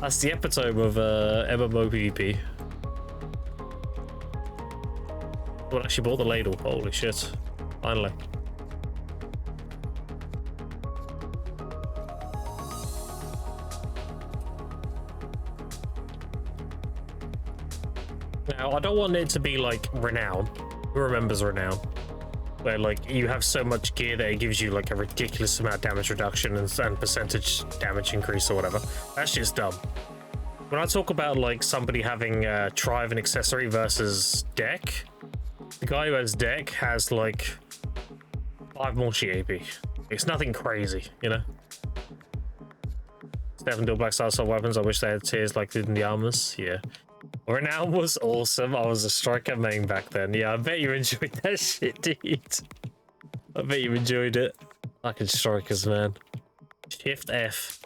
That's the epitome of MMO PvP. Well, actually bought the ladle. Holy shit. Finally. Now, I don't want it to be like Renown. Who remembers Renown? Where, like, you have so much gear that it gives you, like, a ridiculous amount of damage reduction and percentage damage increase or whatever. That's just dumb. When I talk about, like, somebody having Trive and accessory versus deck, the guy who has deck has, like, 5 more sheet AP. It's nothing crazy, you know? Stefan Dual Black Star Assault weapons. I wish they had tiers like did in the armors. Yeah. Renown was awesome. I was a striker main back then. Yeah, I bet you enjoyed that shit, dude. I bet you enjoyed it. Fucking strikers, man. Shift F.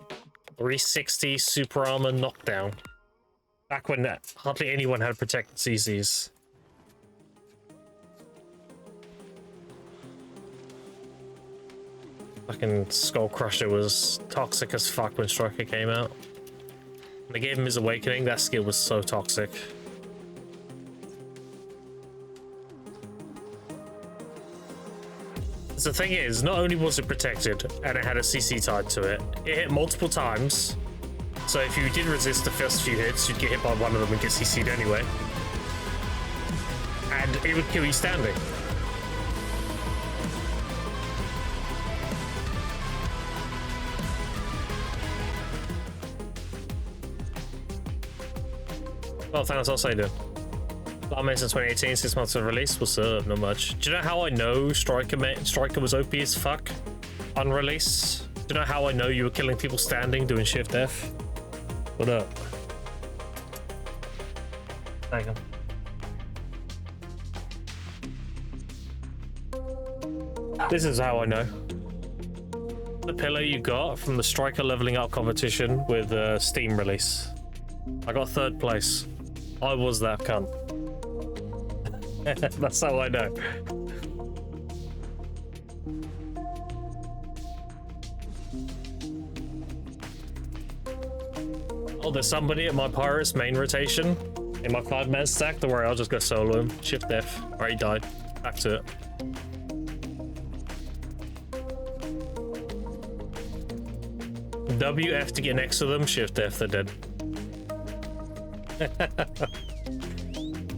360 super armor knockdown. Back when hardly anyone had protected CCs. Fucking Skull Crusher was toxic as fuck when Striker came out. When they gave him his awakening, that skill was so toxic. The thing is, not only was it protected and it had a CC tied to it, it hit multiple times. So if you did resist the first few hits, you'd get hit by one of them and get CC'd anyway. And it would kill you standing. Well, Thanos, I'll say do. Last since 2018, 6 months of release. What's up? Not much. Do you know how I know Striker was OP as fuck on release? Do you know how I know you were killing people standing doing Shift F? What up? Thank him. This is how I know. The pillar you got from the Striker leveling up competition with Steam release. I got 3rd place. I was that cunt. That's how I know. Oh, there's somebody at my Pirates main rotation in my 5-man stack. Don't worry, I'll just go solo him. Shift F. Alright, he died. Back to it. WF to get next to them. Shift F, they're dead.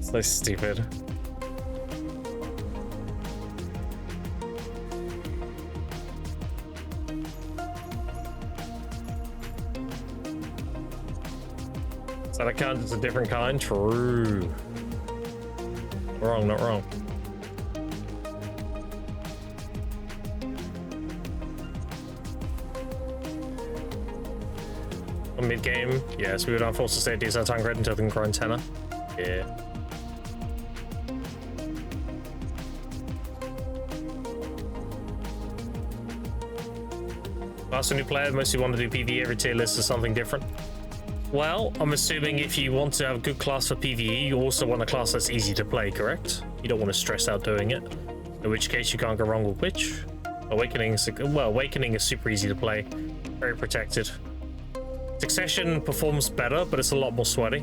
So stupid. Is that a kind? It's a different kind? True. Wrong, not wrong. On mid game, yes, we would not forced to stay DSL tank red until they can grind tenor. Yeah. Last new player, mostly want to do PvE every tier list or something different. Well, I'm assuming if you want to have a good class for PvE, you also want a class that's easy to play, correct? You don't want to stress out doing it. In which case, you can't go wrong with Witch. Awakening is super easy to play, very protected. Succession performs better, but it's a lot more sweaty.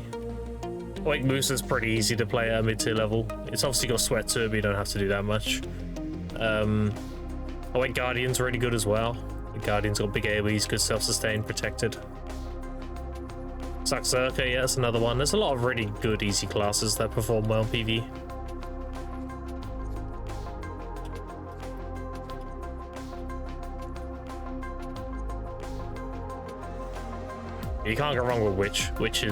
Awake Moose is pretty easy to play at a mid-tier level. It's obviously got sweat to it, but you don't have to do that much. Awake Guardian's really good as well. The Guardian's got big AoEs, good self-sustain, protected. Saxerka, yeah, that's another one. There's a lot of really good easy classes that perform well in PvE. You can't go wrong with Witch. Witch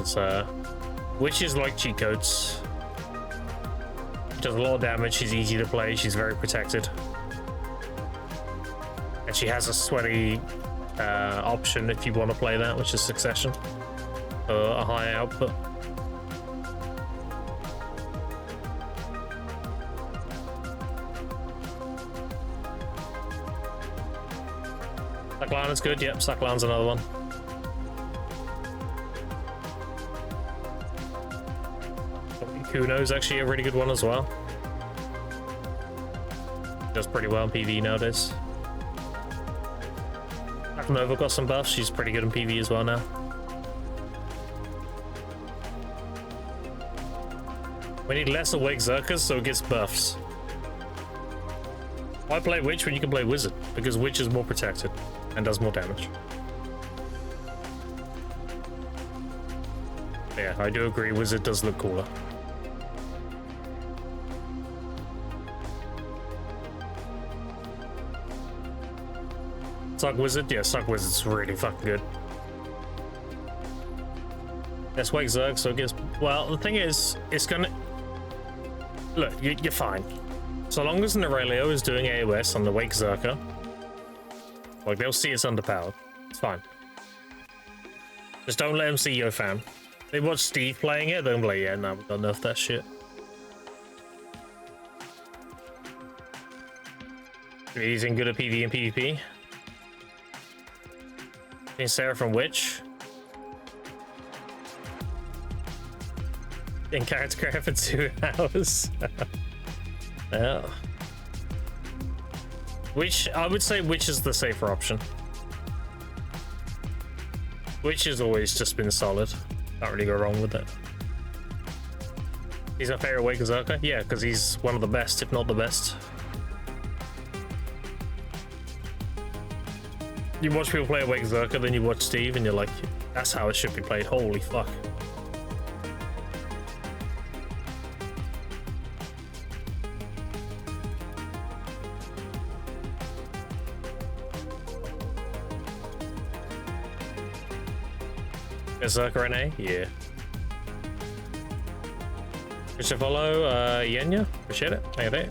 is like cheat codes. She does a lot of damage, she's easy to play, she's very protected. And she has a sweaty option if you want to play that, which is Succession. A high output. Sacklan is good, yep, Sacklan's another one. Kuno's actually a really good one as well. Does pretty well in PvE nowadays. Nova got some buffs, she's pretty good in PvE as well now. We need less Awake Zerkas so it gets buffs. Why play Witch when you can play Wizard? Because Witch is more protected and does more damage. Yeah, I do agree, Wizard does look cooler. Suck Wizard? Yeah, Suck Wizard's really fucking good. Let's wake Zerg so it gets... Well, the thing is, it's gonna... Look, you're fine. So long as Norelio is doing AOS on the Wake Zerker, like, they'll see it's underpowered. It's fine. Just don't let them see your fan. They watch Steve playing it, they'll be like, yeah, no, we don't nerf that shit. He's in good at PvE and PvP. Sarah from Witch. In character craft for 2 hours. Yeah. Witch, I would say Witch is the safer option. Witch has always just been solid. Can't really go wrong with it. He's my favorite Wake Zerka? Yeah, because he's one of the best, if not the best. You watch people play Awake Zerka, then you watch Steve, and you're like, that's how it should be played. Holy fuck. Zerka NA? Yeah. Appreciate follow, Yenya. Appreciate it. Hey there.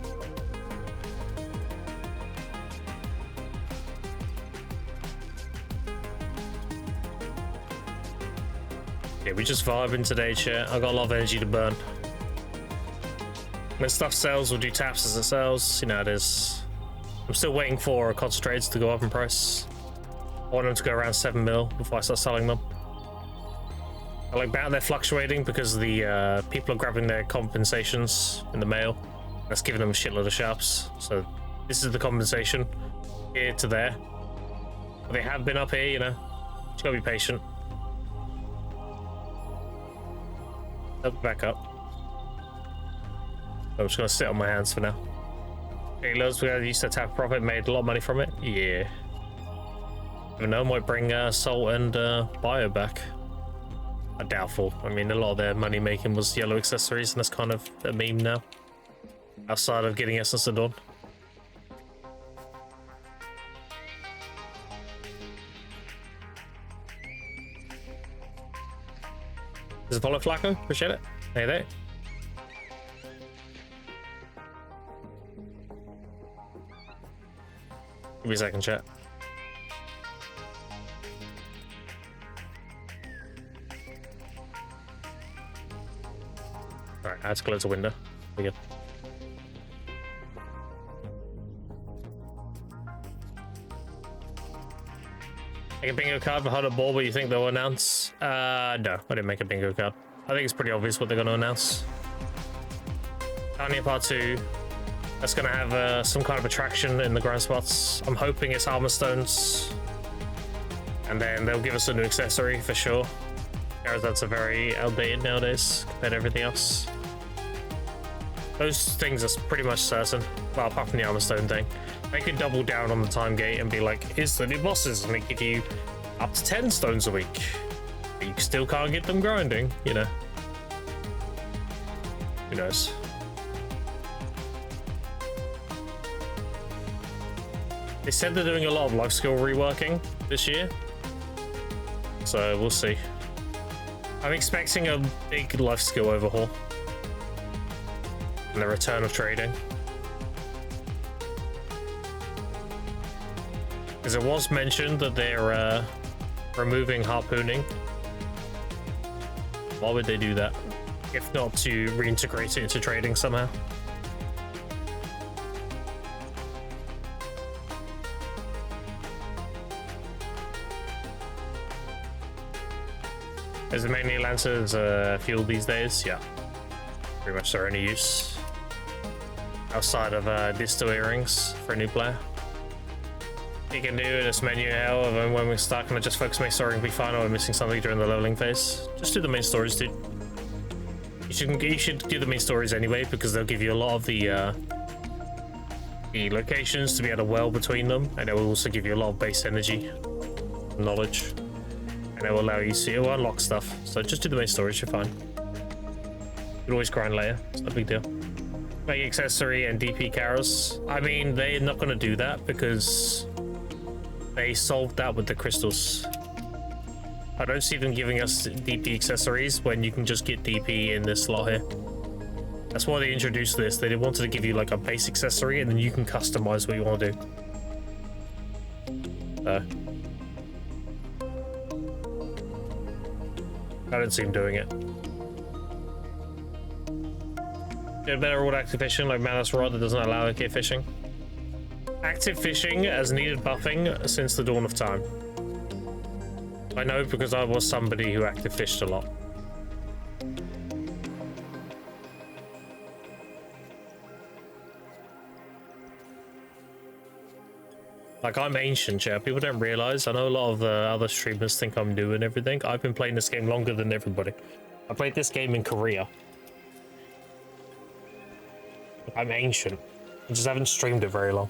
Yeah, we just vibing today, chat. I got a lot of energy to burn. When stuff sells, we'll do taps as it sells. You know how it is. I'm still waiting for concentrates to go up in price. I want them to go around 7 mil before I start selling them. I like that they're fluctuating because the people are grabbing their compensations in the mail. That's giving them a shitload of sharps. So this is the compensation here to there. But they have been up here, you know. Just gotta be patient. Up, back up. I'm just gonna sit on my hands for now. Halos, we used to tap profit, made a lot of money from it. Yeah. I don't know, might bring Salt and Bio back. Doubtful. I mean, a lot of their money making was yellow accessories, and that's kind of a meme now. Outside of getting Essence of Dawn. Does it follow Flacco? Appreciate it. Hey there. Give me a second, chat. Alright, I had to close the window. We're good. Make a bingo card for Hardcap Ball, but you think they'll announce? No, I didn't make a bingo card. I think it's pretty obvious what they're going to announce. Narnia Part 2. That's going to have some kind of attraction in the ground spots. I'm hoping it's armor stones. And then they'll give us a new accessory for sure. That's a very outdated nowadays compared to everything else. Those things are pretty much certain. Well, apart from the armor stone thing. They could double down on the time gate and be like, here's the new bosses, and they give you up to 10 stones a week. But you still can't get them grinding, you know. Who knows? They said they're doing a lot of life skill reworking this year. So we'll see. I'm expecting a big life skill overhaul. And the return of trading. Because it was mentioned that they're removing harpooning. Why would they do that? If not to reintegrate it into trading somehow. Is it mainly Lancer's fuel these days? Yeah. Pretty much their only use. Outside of distal earrings for a new player. You can do this menu, however, when we're stuck, and I just focus my story and be fine, or I'm missing something during the leveling phase. Just do the main stories, dude. You should do the main stories anyway, because they'll give you a lot of the locations to be able to well between them, and it will also give you a lot of base energy, knowledge, and it will allow you to unlock stuff. So just do the main stories, you're fine. You can always grind later, it's no big deal. Make accessory and DP carrots. I mean, they're not going to do that because they solved that with the crystals. I don't see them giving us DP accessories when you can just get DP in this slot here. That's why they introduced this. They wanted to give you like a base accessory and then you can customize what you want to do. I don't see them doing it. Get better with active fishing like Manus Rod that doesn't allow AK fishing. Active fishing has needed buffing since the dawn of time. I know because I was somebody who active fished a lot. Like, I'm ancient, yeah. People don't realize. I know a lot of other streamers think I'm new and everything. I've been playing this game longer than everybody. I played this game in Korea. I'm ancient. I just haven't streamed it very long.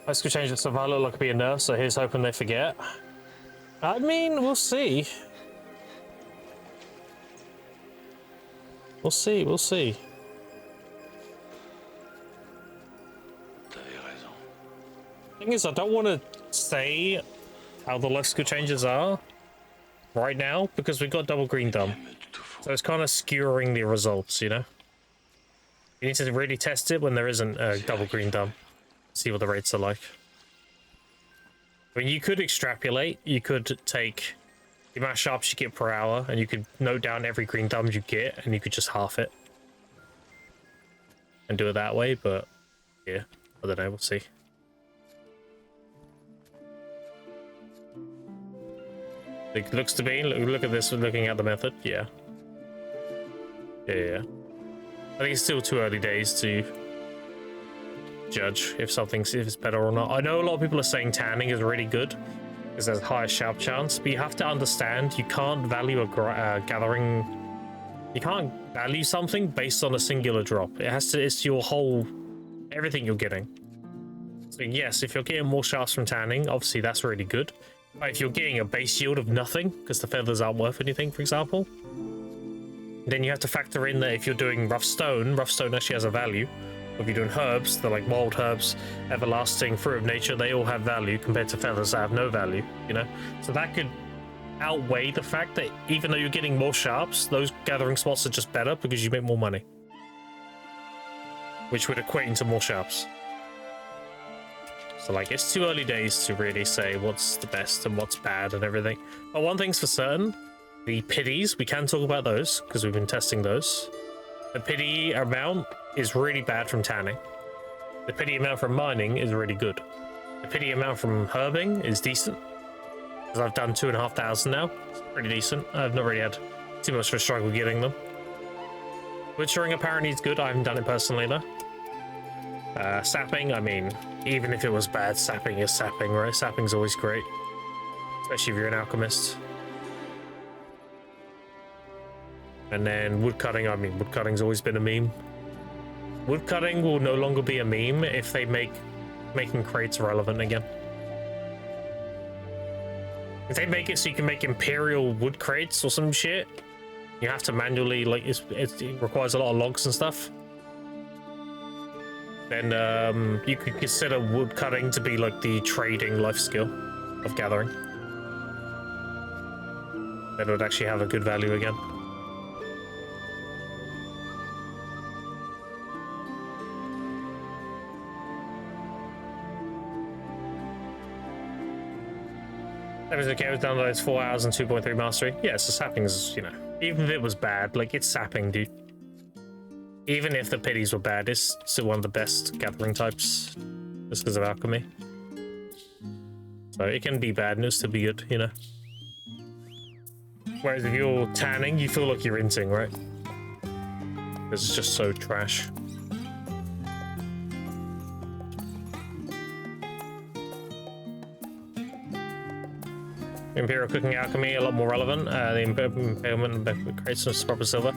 I could change it so I look like be a nurse, so here's hoping they forget. I mean, we'll see. We'll see, we'll see. Thing is, I don't want to say how the life skill changes are right now because we've got double green done. So it's kind of skewering the results, you know? You need to really test it when there isn't a double green done. See what the rates are like. I mean, you could extrapolate. You could take the amount of sharps you get per hour, and you could note down every green thumbs you get, and you could just half it. And do it that way, but yeah, I don't know, we'll see. It looks to be, look at this, looking at the method, yeah. Yeah. I think it's still too early days to judge if it's better or not. I know a lot of people are saying tanning is really good because there's a higher sharp chance, but you have to understand you can't value a gathering. You can't value something based on a singular drop. It has to. It's your whole, everything you're getting. So yes, if you're getting more sharps from tanning, obviously that's really good. But if you're getting a base yield of nothing because the feathers aren't worth anything, for example. Then you have to factor in that if you're doing rough stone actually has a value. If you're doing herbs, they're like wild herbs, everlasting, fruit of nature, they all have value compared to feathers that have no value, you know? So that could outweigh the fact that even though you're getting more sharps, those gathering spots are just better because you make more money. Which would equate into more sharps. So like, it's too early days to really say what's the best and what's bad and everything. But one thing's for certain, The pities, we can talk about those because we've been testing those. The pity amount is really bad from tanning. The pity amount from mining is really good. The pity amount from herbing is decent, because I've done 2,500 now. It's pretty decent. I've not really had too much of a struggle getting them. Witchering apparently is good. I haven't done it personally though. Sapping, I mean, even if it was bad, sapping is sapping, right? Sapping's always great, especially if you're an alchemist. And then woodcutting, I mean, woodcutting's always been a meme. Woodcutting will no longer be a meme if they make making crates relevant again. If they make it so you can make imperial wood crates or some shit, you have to manually, like, it requires a lot of logs and stuff. Then you could consider woodcutting to be like the trading life skill of gathering. Then it would actually have a good value again. Everything okay with downloads 4 hours and 2.3 mastery. Yeah, so sapping's, you know, even if it was bad, like, it's sapping, dude. Even if the pities were bad, it's still one of the best gathering types just because of alchemy. So it can be bad and it'll still be good, you know. Whereas if you're tanning, you feel like you're inting, right? Because it's just so trash. Imperial cooking alchemy, a lot more relevant. The impalement creates some proper silver.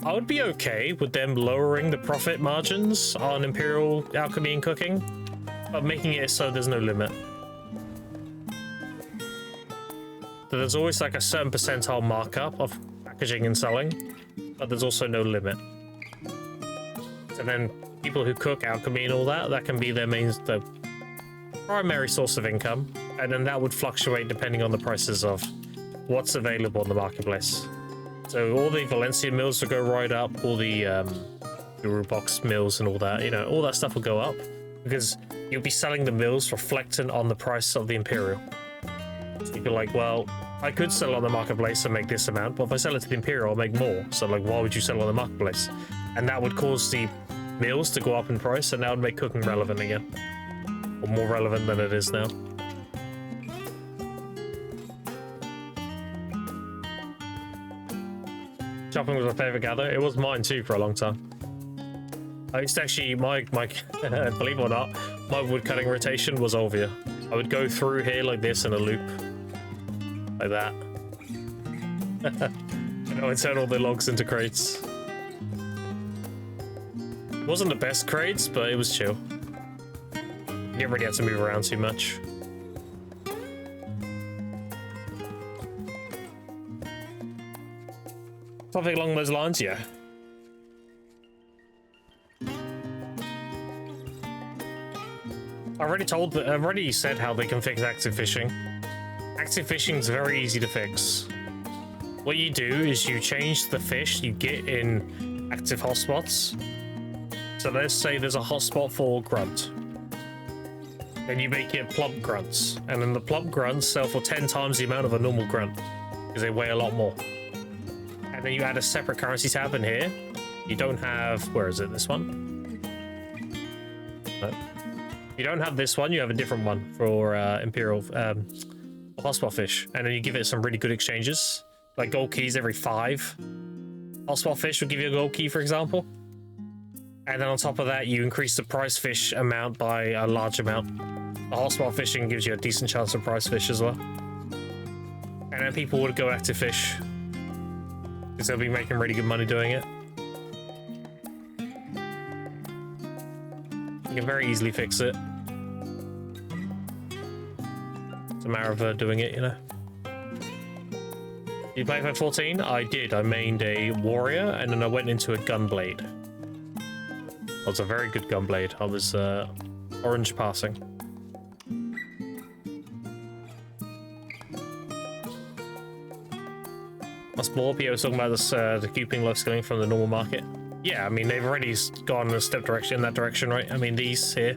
I would be okay with them lowering the profit margins on Imperial alchemy and cooking, but making it so there's no limit. So there's always like a certain percentile markup of packaging and selling, but there's also no limit. And then people who cook alchemy and all that, that can be their the primary source of income, and then that would fluctuate depending on the prices of what's available in the marketplace. So all the Valencia mills will go right up, all the Box mills and all that, you know, all that stuff will go up because you'll be selling the mills reflecting on the price of the Imperial. So you'd be like, well, I could sell on the marketplace and make this amount, but if I sell it to the Imperial, I'll make more. So like, why would you sell on the marketplace? And that would cause the mills to go up in price, and that would make cooking relevant again. Or more relevant than it is now. Chopping was my favorite gather. It was mine too for a long time. I used to actually, my believe it or not, my woodcutting rotation was Olvia. I would go through here like this in a loop. Like that. And I would turn all the logs into crates. It wasn't the best crates, but it was chill. You didn't really have to move around too much. Something along those lines, yeah. I've already said how they can fix active fishing. Active fishing is very easy to fix. What you do is you change the fish you get in active hotspots. So let's say there's a hotspot for grunt. Then you make it plump grunts, and then the plump grunts sell for 10 times the amount of a normal grunt because they weigh a lot more. And then you add a separate currency tab in here. You don't have, where is it, this one? No. You don't have this one, you have a different one for Imperial hotspot fish. And then you give it some really good exchanges, like gold keys every 5. Hotspot fish will give you a gold key, for example. And then on top of that, you increase the prize fish amount by a large amount. The hotspot fishing gives you a decent chance of prize fish as well. And then people would go active fish, because they'll be making really good money doing it. You can very easily fix it. It's a matter of doing it, you know. You play for 14? I did. I mained a warrior, and then I went into a gunblade. That was a very good gunblade. I was orange passing. Morpio was talking about this, the cuping life skilling from the normal market. Yeah, I mean, they've already gone a step in that direction, right? I mean, these here.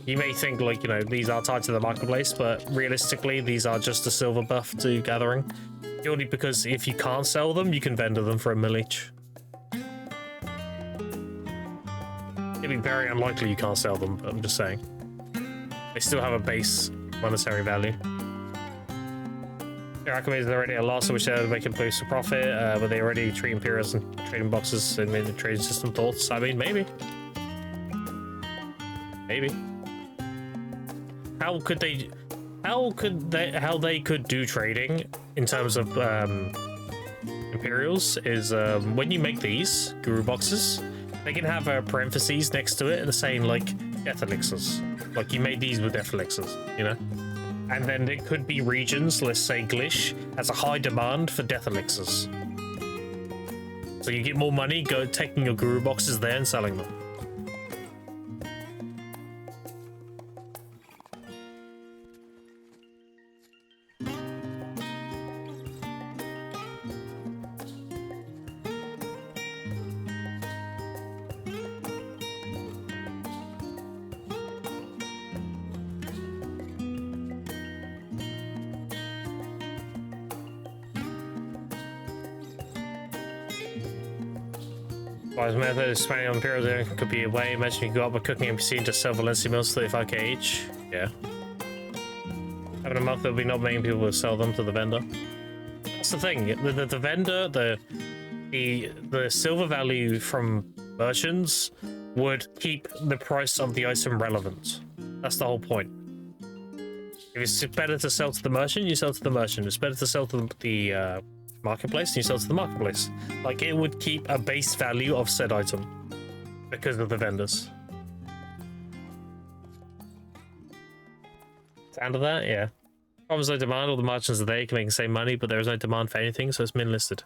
You may think, like, you know, these are tied to the marketplace, but realistically, these are just a silver buff to gathering. Purely because if you can't sell them, you can vendor them for 1 mil each. It'd be very unlikely you can't sell them, but I'm just saying. They still have a base monetary value. Their acclimates are already at a loss, which they're making boost for profit, but they already treat Imperials and trading boxes in the trading system. Thoughts? I mean, maybe. Maybe. How they could do trading in terms of Imperials is when you make these Guru boxes, they can have parentheses next to it saying like Death Elixirs. Like you made these with Death Elixirs, you know? And then it could be regions, let's say Glish, has a high demand for Death Elixirs. So you get more money taking your Guru boxes there and selling them. Wise method is spending on Imperial there could be a way. Imagine you go up a cooking NPC and just sell Valencia mills 35k each. Yeah. Having a month there'll be not many people will sell them to the vendor. That's the thing. The vendor, the silver value from merchants would keep the price of the item relevant. That's the whole point. If it's better to sell to the merchant, you sell to the merchant. It's better to sell to the marketplace, and you sell to the marketplace. Like, it would keep a base value of said item because of the vendors. Sound of that? Yeah. Problems no demand, all the margins are there, you can make the same money, but there is no demand for anything, so it's min listed.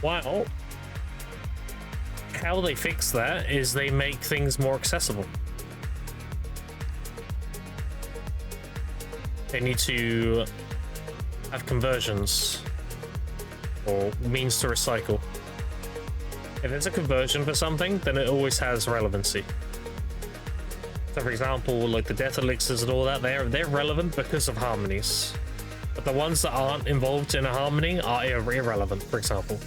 Well, how they fix that is they make things more accessible. They need to have conversions or means to recycle. If there's a conversion for something, then it always has relevancy. So for example, like the Death Elixirs and all that, they're relevant because of harmonies. But the ones that aren't involved in a harmony are irrelevant, for example.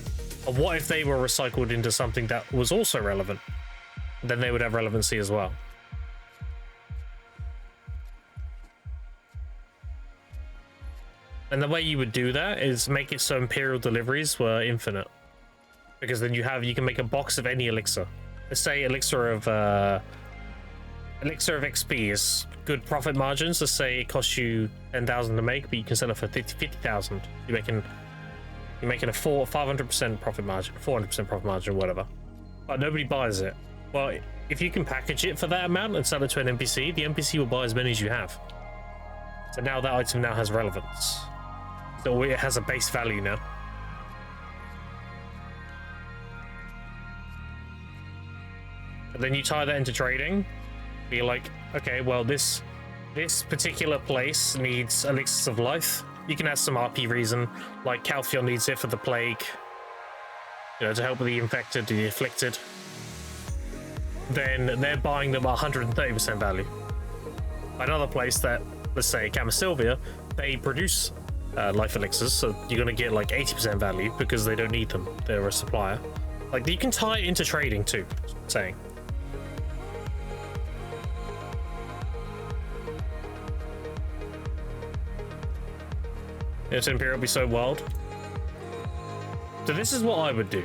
Or what if they were recycled into something that was also relevant? Then they would have relevancy as well. And the way you would do that is make it so Imperial deliveries were infinite. Because then you can make a box of any elixir. Let's say elixir of XP is good profit margins. Let's say it costs you 10,000 to make, but you can sell it for 50,000. You're making a 500% profit margin, 400% profit margin, whatever. But nobody buys it. Well, if you can package it for that amount and sell it to an NPC, the NPC will buy as many as you have. So now that item now has relevance. So it has a base value now. And then you tie that into trading. Be like, okay, well this particular place needs elixirs of life. You can add some RP reason, like Calphion needs it for the plague, you know, to help with the infected, the afflicted. Then they're buying them 130% value. Another place that, let's say Camasilvia, they produce life elixirs, so you're gonna get like 80% value because they don't need them. They're a supplier. Like, you can tie it into trading too. I'm saying. It's Imperial be so wild. So this is what I would do.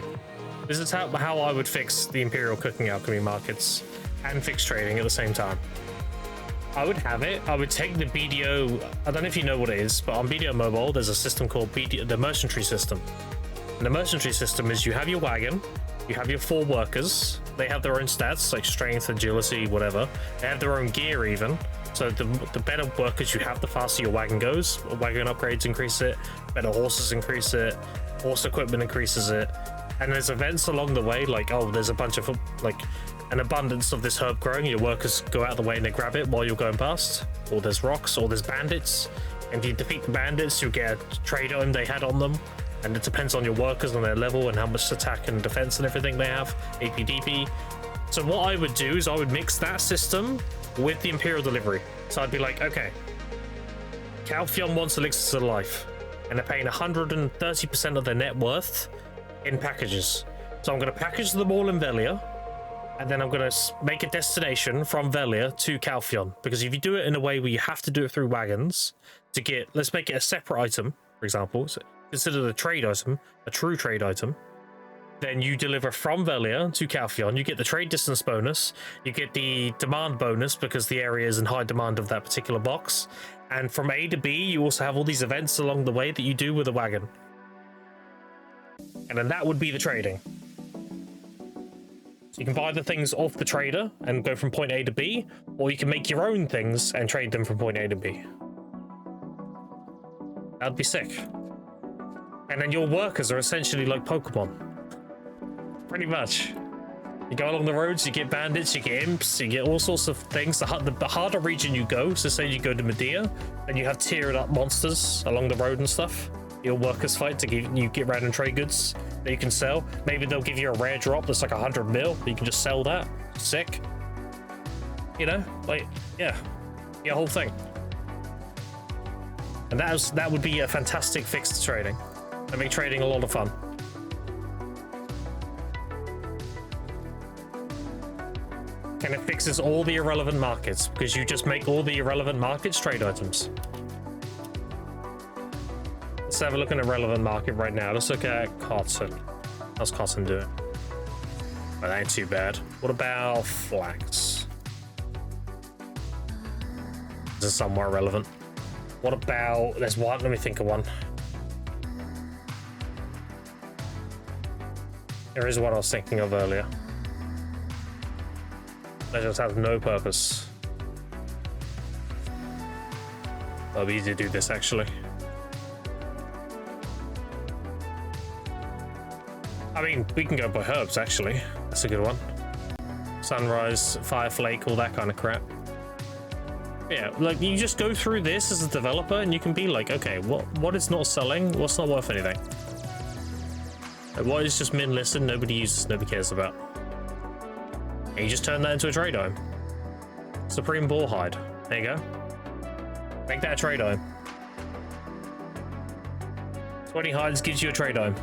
This is how I would fix the Imperial cooking alchemy markets and fix trading at the same time. I would have it. I would take the BDO. I don't know if you know what it is, but on BDO Mobile, there's a system called the merchantry system. And the merchantry system is you have your wagon, you have your 4 workers. They have their own stats like strength, agility, whatever. They have their own gear even. So the better workers you have, the faster your wagon goes. Wagon upgrades increase it. Better horses increase it. Horse equipment increases it. And there's events along the way, like, oh, there's a bunch of, like, an abundance of this herb growing. Your workers go out of the way and they grab it while you're going past. Or there's rocks, or there's bandits. And if you defeat the bandits, you get a trade item they had on them. And it depends on your workers and their level and how much attack and defense and everything they have. AP, DP. So what I would do is I would mix that system with the Imperial delivery. So I'd be like, okay, Calphion wants elixirs of life, and they're paying 130% of their net worth in packages. So I'm going to package them all in Velia, and then I'm going to make a destination from Velia to Calphion. Because if you do it in a way where you have to do it through wagons to get, let's make it a separate item, for example. So consider the trade item a true trade item. Then you deliver from Velia to Calphion. You get the trade distance bonus. You get the demand bonus because the area is in high demand of that particular box. And from A to B, you also have all these events along the way that you do with a wagon. And then that would be the trading. So you can buy the things off the trader and go from point A to B, or you can make your own things and trade them from point A to B. That'd be sick. And then your workers are essentially like Pokemon. Pretty much. You go along the roads, you get bandits, you get imps, you get all sorts of things. The harder region you go, so say you go to Medea, and you have tiered up monsters along the road and stuff. Your workers fight to give you get random trade goods that you can sell. Maybe they'll give you a rare drop that's like 100 mil, but you can just sell that. Sick. You know, like, yeah, your whole thing. And that would be a fantastic fix to trading. That'd make trading a lot of fun. And it fixes all the irrelevant markets because you just make all the irrelevant markets trade items. Let's have a look at a relevant market right now. Let's look at cotton. How's cotton doing? Well, that ain't too bad. What about flax? This is somewhat relevant. What about, there's one, let me think of one. There is one I was thinking of earlier. That just has no purpose. It'll be easy to do this actually. I mean, we can go by herbs actually. That's a good one. Sunrise, Fireflake, all that kind of crap. Yeah, like you just go through this as a developer and you can be like, okay, what is not selling? What's not worth anything? Like, what is just min listed, nobody uses, nobody cares about? And you just turn that into a trade item. Supreme Boar Hide. There you go. Make that a trade item. 20 hides gives you a trade item.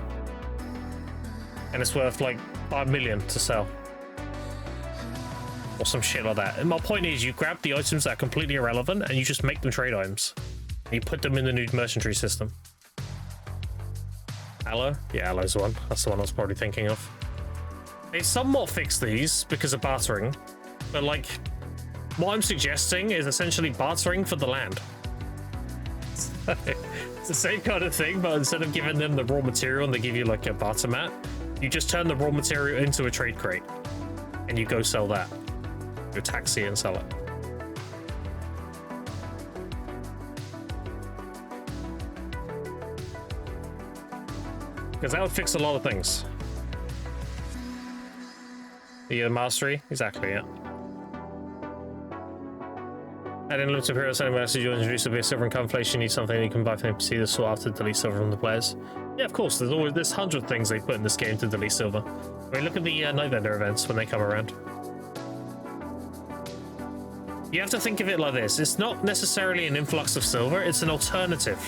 And it's worth like 5 million to sell. Or some shit like that. And my point is, you grab the items that are completely irrelevant and you just make them trade items. And you put them in the new merchantry system. Aloe? Yeah, Aloe's the one. That's the one I was probably thinking of. They somewhat fix these because of bartering, but like, what I'm suggesting is essentially bartering for the land. It's the same kind of thing, but instead of giving them the raw material and they give you like a barter mat, you just turn the raw material into a trade crate and you go sell that. You taxi and sell it. Because that would fix a lot of things. The mastery, exactly, yeah. Add in limits of heroes anywhere, so you introduce a bit of silver and conflation, you need something you can buy from NPC to sort out to delete silver from the players. Yeah, of course, there's 100 things they put in this game to delete silver. I mean, look at the Night Vendor events when they come around. You have to think of it like this. It's not necessarily an influx of silver, it's an alternative.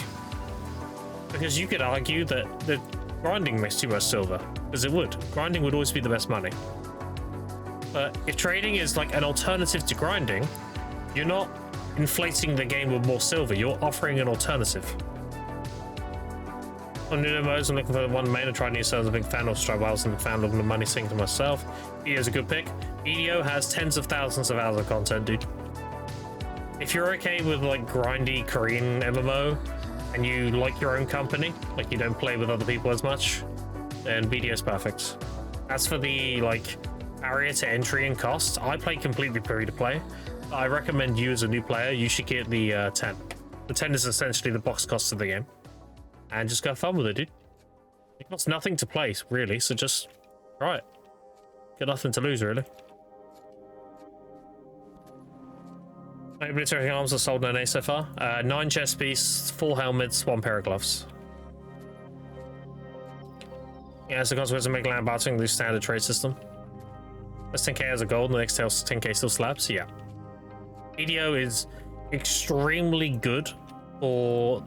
Because you could argue that the grinding makes too much silver, because it would. Grinding would always be the best money. But if trading is like an alternative to grinding, you're not inflating the game with more silver, you're offering an alternative. On new modes, I'm looking for one main and trying new sales. I'm a big fan of Stribals and a fan of the money sink to myself. BDO's a good pick. BDO has tens of thousands of hours of content, dude. If you're okay with like grindy Korean MMO and you like your own company, like you don't play with other people as much, then BDO's perfect. As for the like barrier to entry and cost, I play completely free to play. I recommend you as a new player, you should get the 10. The 10 is essentially the box cost of the game. And just go have fun with it, dude. It costs nothing to play, really, so just try it. Got nothing to lose, really. Military arms are sold no so far. 9 chest pieces, 4 helmets, 1 pair of gloves. Yeah, as a consequence of making land bartering the standard trade system. First 10k as a gold, the next 10k still slaps. Yeah. Video is extremely good for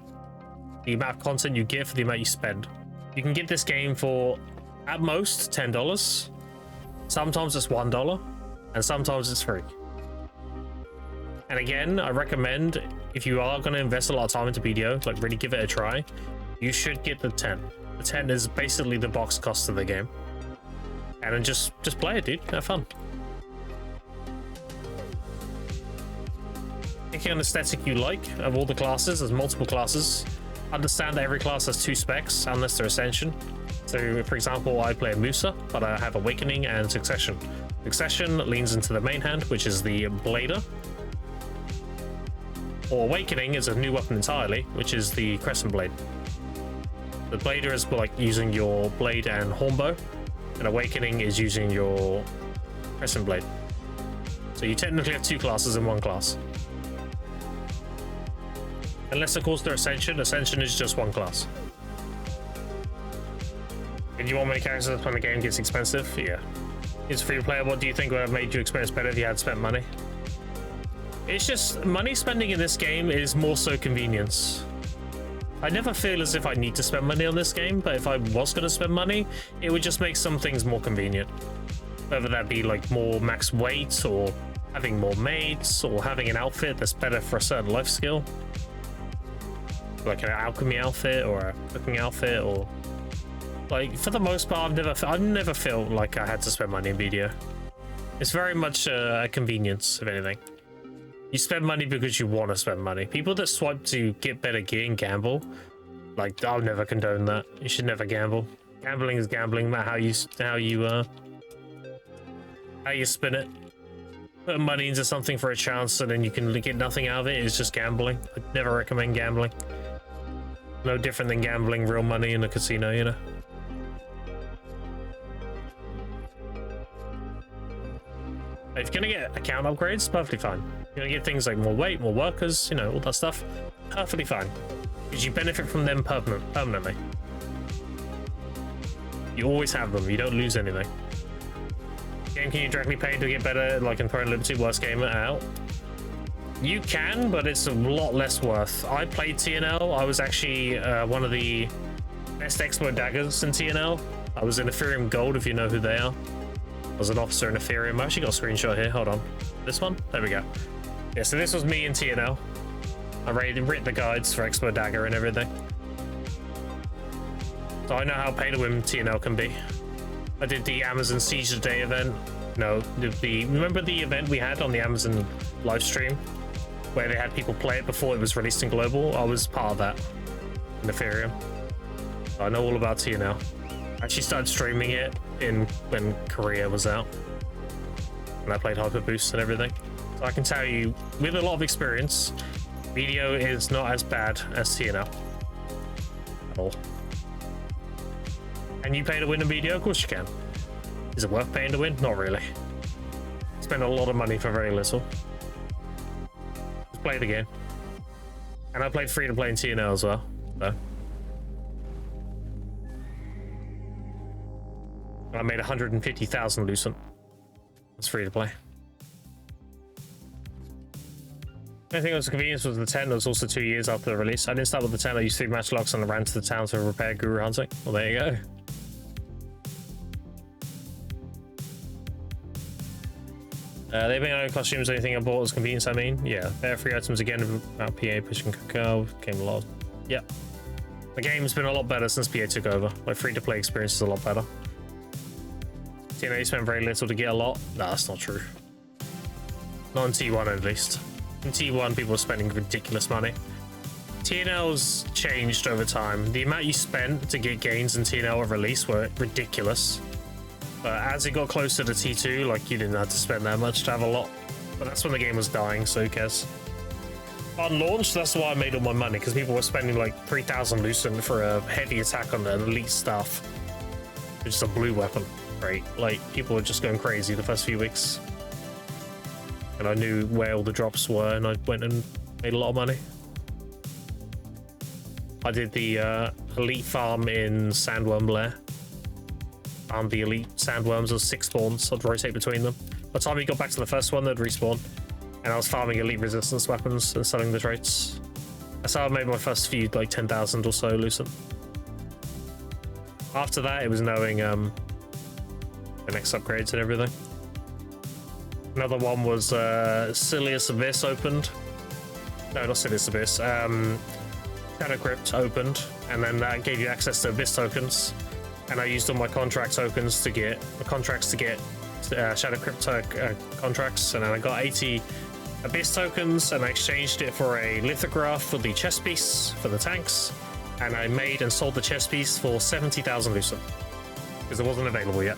the amount of content you get for the amount you spend. You can get this game for at most $10. Sometimes it's $1, and sometimes it's free. And again, I recommend if you are going to invest a lot of time into video, like really give it a try, you should get the 10. The 10 is basically the box cost of the game. And then just play it, dude. Have fun. Picking an aesthetic you like of all the classes, there's multiple classes. Understand that every class has 2 specs unless they're Ascension. So, for example, I play Musa, but I have Awakening and Succession. Succession leans into the main hand, which is the Blader. Or Awakening is a new weapon entirely, which is the Crescent Blade. The Blader is like using your blade and hornbow, and Awakening is using your Crescent Blade. So you technically have 2 classes in one class. Unless, of course, they're Ascension. Ascension is just one class. If you want many characters when the game gets expensive, yeah. It's free to play. What do you think would have made your experience better if you had spent money? It's just money spending in this game is more so convenience. I never feel as if I need to spend money on this game, but if I was going to spend money, it would just make some things more convenient. Whether that be like more max weight, or having more mates, or having an outfit that's better for a certain life skill. Like an alchemy outfit or a cooking outfit, or like for the most part, I've never felt like I had to spend money in video. It's very much a convenience, if anything. You spend money because you want to spend money. People that swipe to get better gear and gamble, like, I'll never condone that. You should never gamble. Gambling is gambling, no matter how you spin it. Putting money into something for a chance and then you can get nothing out of it is just gambling. I'd never recommend gambling. No different than gambling real money in a casino, you know. If you're gonna get account upgrades, perfectly fine. You're gonna get things like more weight, more workers, you know, all that stuff. Perfectly fine. Because you benefit from them permanently. You always have them, you don't lose anything. Game can you directly pay to get better, like in Throne Liberty, worst game out? You can, but it's a lot less worth. I played TNL. I was actually one of the best Expo daggers in TNL. I was in Ethereum Gold, if you know who they are. I was an officer in Ethereum. I actually got a screenshot here. Hold on. This one? There we go. Yeah, so this was me in TNL. I written the guides for Expo Dagger and everything. So I know how pay to win TNL can be. I did the Amazon Siege of the Day event. No, remember the event we had on the Amazon live stream where they had people play it before it was released in global? I was part of that in Ethereum. I know all about TNL. I actually started streaming it when Korea was out, and I played Hyper Boost and everything. So I can tell you, with a lot of experience, video is not as bad as TNL at all. Can you pay to win a video? Of course you can. Is it worth paying to win? Not really. Spend a lot of money for very little. Just play the game. And I played free to play in TNL as well, so. I made 150,000 Lucent. It's free to play. I think it was convenience was the 10. It was also 2 years after the release. I didn't start with the 10. I used 3 matchlocks and I ran to the town to repair Guru hunting. Well, there you go. They being no costumes or anything I bought was convenience, I mean. Yeah, better free items again about PA pushing cacao. Came a lot. Yeah. The game's been a lot better since PA took over. My free-to-play experience is a lot better. TNA spent very little to get a lot. No, that's not true. Not in T1 at least. In T1, people are spending ridiculous money. TNL's changed over time. The amount you spent to get gains in TNL at release were ridiculous. But as it got closer to T2, like, you didn't have to spend that much to have a lot. But that's when the game was dying, so who cares? On launch, that's why I made all my money, because people were spending like 3,000 Lucent for a heavy attack on the elite stuff, which is a blue weapon. Right, like, people were just going crazy the first few weeks. And I knew where all the drops were, and I went and made a lot of money. I did the elite farm in Sandworm Lair. farmed the elite sandworms as 6 spawns. I'd rotate between them. By the time we got back to the first one, they'd respawn. And I was farming elite resistance weapons and selling the traits. That's how I made my first few, like 10,000 or so lucent. After that, it was knowing the next upgrades and everything. Another one was Silius Abyss opened. No, not Silius Abyss. Shadow Crypt opened, and then that gave you access to Abyss tokens. And I used all my contract tokens to get Shadow Crypt contracts, and then I got 80 Abyss tokens, and I exchanged it for a lithograph for the chest piece for the tanks, and I made and sold the chest piece for 70,000 lucent because it wasn't available yet.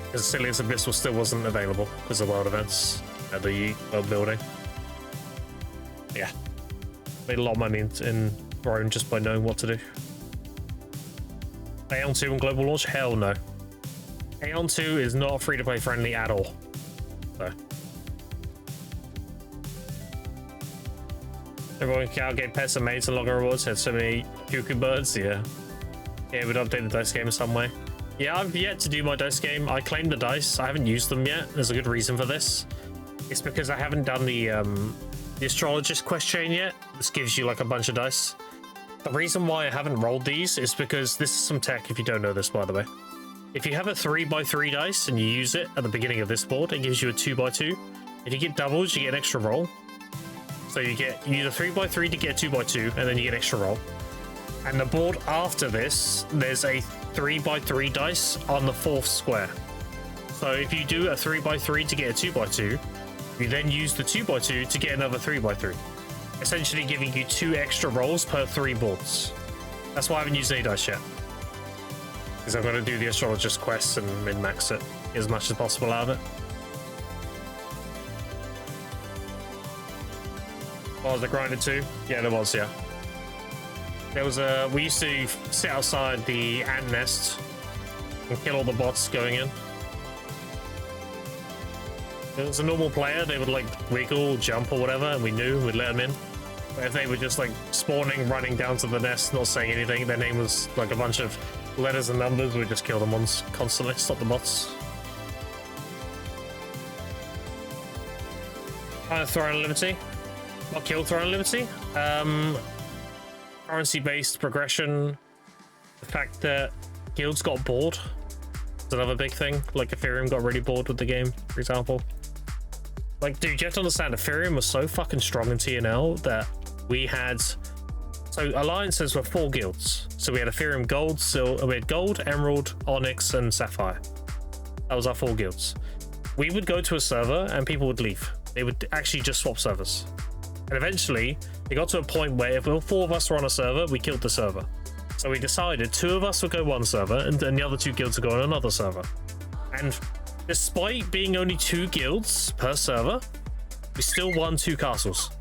Because Silius Abyss still wasn't available because of world events at the world building. Yeah, made a lot of money in Rome just by knowing what to do. Aeon 2 and global launch? Hell no. Aeon 2 is not free-to-play friendly at all. So. Everyone can get pets and mates and logger rewards. Had so many cuckoo birds. Yeah. Yeah, we'd update the dice game in some way. Yeah, I've yet to do my dice game. I claimed the dice. I haven't used them yet. There's a good reason for this. It's because I haven't done the astrologist quest chain yet. This gives you like a bunch of dice. The reason why I haven't rolled these is because this is some tech, if you don't know this, by the way. If you have a 3x3 dice and you use it at the beginning of this board, it gives you a 2x2. If you get doubles, you get an extra roll. So you use a 3x3 to get a 2x2, and then you get extra roll. And the board after this, there's a 3x3 dice on the 4th square. So if you do a 3x3 to get a 2x2, you then use the 2x2 to get another 3x3. Essentially giving you 2 extra rolls per 3 boards. That's why I haven't used any dice yet. Because I'm going to do the astrologist quests and min-max it as much as possible out of it. Oh, was it grinded too? Yeah, there was, yeah. There was a... We used to sit outside the ant nest and kill all the bots going in. If it was a normal player, they would like wiggle, jump or whatever, and we knew we'd let them in. But if they were just like spawning, running down to the nest, not saying anything, their name was like a bunch of letters and numbers, we'd just kill them once constantly, stop the bots. Throne Liberty. Not kill Throne Liberty. Currency-based progression. The fact that guilds got bored is another big thing. Like Ethereum got really bored with the game, for example. Like, dude, you have to understand, Ethereum was so fucking strong in TNL that we had... So alliances were 4 guilds. So we had Ethereum Gold, we had Gold, Emerald, Onyx, and Sapphire. That was our 4 guilds. We would go to a server and people would leave. They would actually just swap servers. And eventually, it got to a point where if all 4 of us were on a server, we killed the server. So we decided 2 of us would go one server and the other 2 guilds would go on another server. And despite being only 2 guilds per server, we still won 2 castles.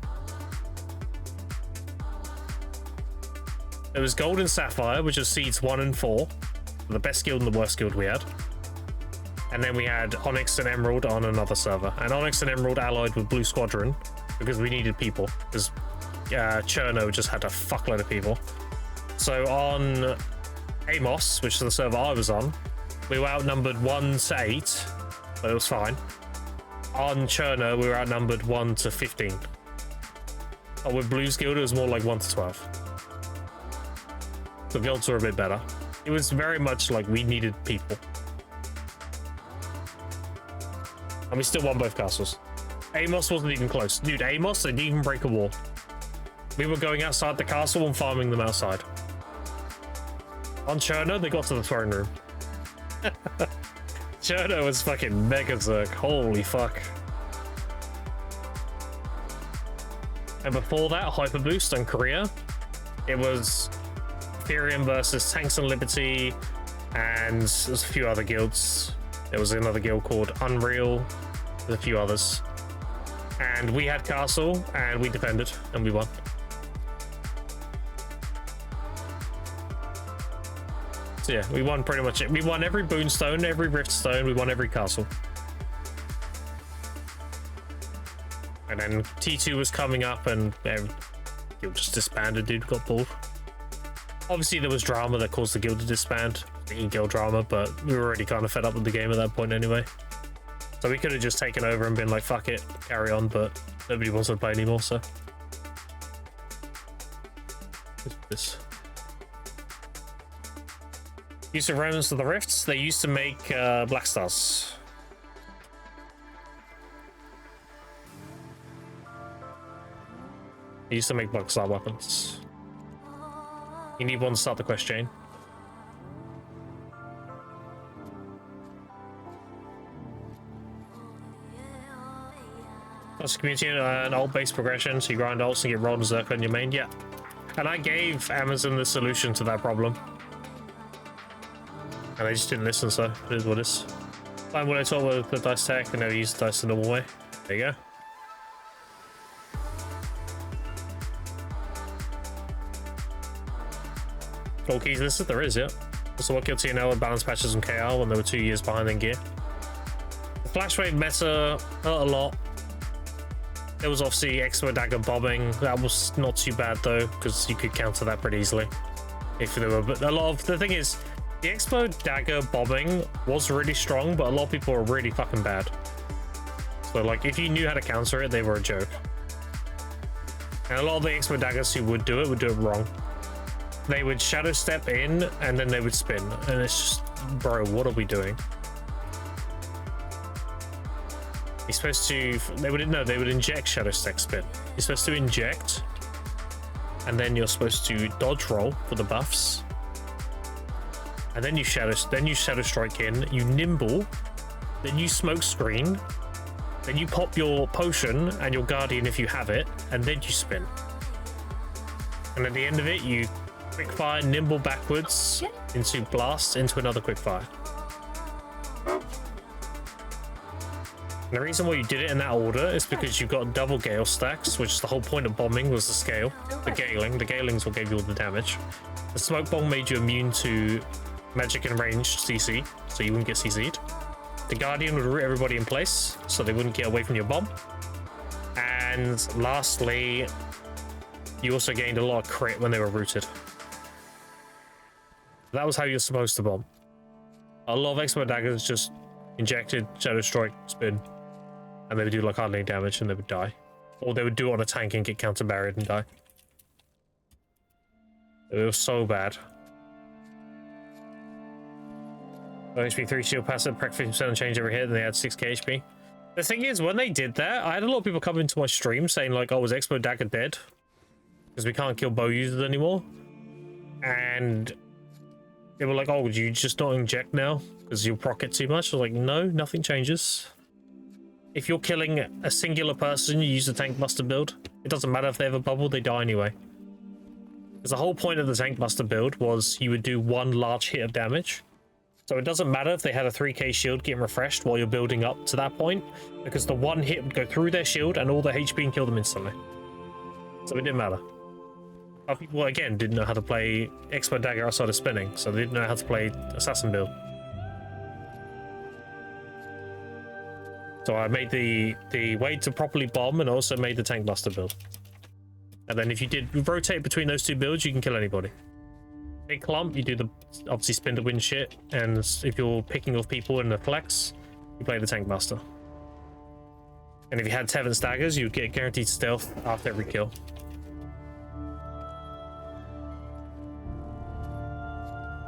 There was Gold and Sapphire, which is seeds 1 and 4, the best guild and the worst guild we had. And then we had Onyx and Emerald on another server. And Onyx and Emerald allied with Blue Squadron because we needed people, because Cherno just had a fuckload of people. So on Amos, which is the server I was on, we were outnumbered 1 to 8, but it was fine. On Cherno, we were outnumbered 1 to 15. But with Blue's Guild, it was more like 1 to 12. The guilds were a bit better. It was very much like we needed people. And we still won both castles. Amos wasn't even close. Dude, Amos, they didn't even break a wall. We were going outside the castle and farming them outside. On Cherno, they got to the throne room. Cherno was fucking mega zerg. Holy fuck. And before that, Hyper Boost on Korea, it was Ethereum versus Tanks and Liberty, and there's a few other guilds. There was another guild called Unreal, there's a few others. And we had castle, and we defended, and we won. So yeah, we won pretty much it. We won every boonstone, every riftstone, we won every castle. And then T2 was coming up, and guild just disbanded, dude, got bored. Obviously there was drama that caused the guild to disband. the e-guild drama, but we were already kind of fed up with the game at that point anyway. So we could have just taken over and been like, fuck it, carry on, but nobody wants to play anymore, so. What's this? Use of Remnants of the Rifts, they used to make Black Stars. They used to make Black Star weapons. You need one to start the quest chain. That's a community an ult based progression, so you grind ults and get rolled as Zerka in your main, yeah. And I gave Amazon the solution to that problem. And they just didn't listen, so it is what it is. Fine, when I talk with the dice tech, I never use the dice the normal way. There you go. Gold keys listed? There is, yeah. Also, what killed TNL with balance patches and KR when they were 2 years behind in gear. The flashblade meta hurt a lot. There was obviously Expo Dagger bombing. That was not too bad though, because you could counter that pretty easily. If there were, but a lot of the thing is, the Expo Dagger bombing was really strong, but a lot of people were really fucking bad. So like, if you knew how to counter it, they were a joke. And a lot of the Expo Daggers who would do it wrong. They would shadow step in and then they would spin, and it's just, bro, what are we doing? You're supposed to, they would inject shadow step spin. You're supposed to inject, and then you're supposed to dodge roll for the buffs, and then you shadow strike in, you nimble, then you smoke screen, then you pop your potion and your guardian if you have it, and then you spin. And at the end of it, you quickfire, nimble backwards into blast, into another quickfire. And the reason why you did it in that order is because you've got double gale stacks, which is the whole point of bombing, was the scale. The galing's what gave you all the damage. The smoke bomb made you immune to magic and ranged CC, so you wouldn't get CC'd. The guardian would root everybody in place, so they wouldn't get away from your bomb. And lastly, you also gained a lot of crit when they were rooted. That was how you're supposed to bomb. A lot of Expo Daggers just injected, shadow strike, spin, and they would do like hardly any damage and they would die. Or they would do it on a tank and get counter barriered and die. It was so bad. HP 3 shield passive, prec 50% and change every hit, and they had 6k HP. The thing is, when they did that, I had a lot of people come into my stream saying like, oh, is Expo Dagger dead? Because we can't kill bow users anymore. And they were like, oh, do you just not inject now because you'll proc it too much? I was like, no, nothing changes. If you're killing a singular person, you use the tank buster build. It doesn't matter if they have a bubble, they die anyway. Because the whole point of the tank buster build was you would do one large hit of damage. So it doesn't matter if they had a 3k shield getting refreshed while you're building up to that point, because the one hit would go through their shield and all their HP and kill them instantly. So it didn't matter. But people, again, didn't know how to play Expo Dagger outside of spinning, so they didn't know how to play Assassin build. So I made the way to properly bomb and also made the tank buster build. And then if you did rotate between those two builds, you can kill anybody. Big clump, you do the obviously spin to win shit, and if you're picking off people in the flex, you play the tank buster. And if you had Tevin staggers, you'd get guaranteed stealth after every kill.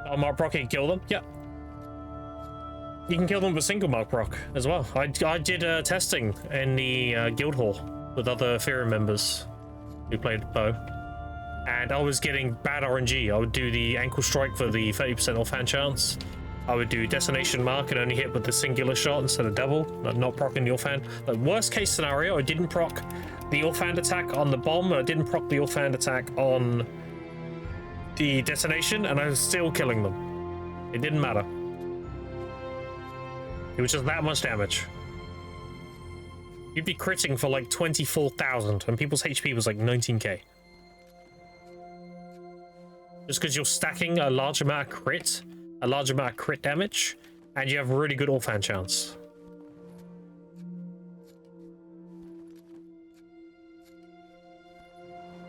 Oh, Mark Brock, you can kill them? Yeah. You can kill them with single Mark Brock as well. I did testing in the guild hall with other Ethereum members who played bow. And I was getting bad RNG. I would do the ankle strike for the 30% offhand chance. I would do destination mark and only hit with the singular shot instead of double, not proccing the offhand. The worst case scenario, I didn't proc the offhand attack on the bomb, and I didn't proc the offhand attack on the destination, and I was still killing them. It didn't matter. It was just that much damage. You'd be critting for like 24,000, and people's HP was like 19k. Just because you're stacking a large amount of crit damage, and you have a really good offhand chance.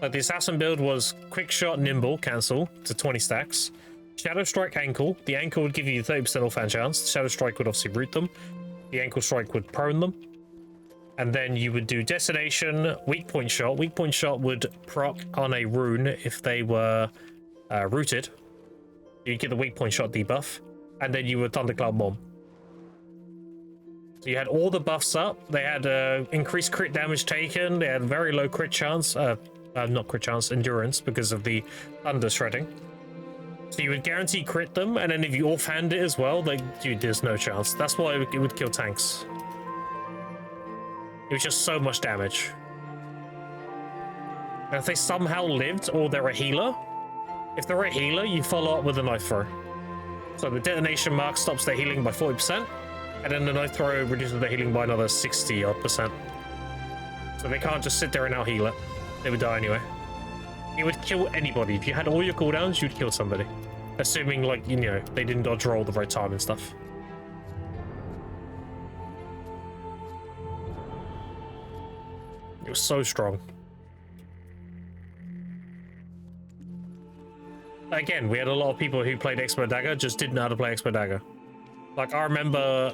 Like the assassin build was quick shot, nimble, cancel to 20 stacks. Shadow Strike ankle. The ankle would give you 30% offhand chance. Shadow Strike would obviously root them. The ankle strike would prone them. And then you would do destination, weak point shot. Weak point shot would proc on a rune if they were rooted. You'd get the weak point shot debuff. And then you would Thundercloud Bomb. So you had all the buffs up. They had increased crit damage taken. They had very low crit chance. Not crit chance, endurance because of the thunder shredding. So you would guarantee crit them, and then if you offhand it as well, like, dude, there's no chance. That's why it would kill tanks. It was just so much damage. And if they somehow lived, or they're a healer, if they're a healer, you follow up with a knife throw. So the detonation mark stops their healing by 40%, and then the knife throw reduces their healing by another 60-odd%. So they can't just sit there and out-heal it. They would die anyway. It would kill anybody. If you had all your cooldowns, you'd kill somebody. Assuming, like, you know, they didn't dodge roll the right time and stuff. It was so strong. Again, we had a lot of people who played Expo Dagger, just didn't know how to play Expo Dagger. Like, I remember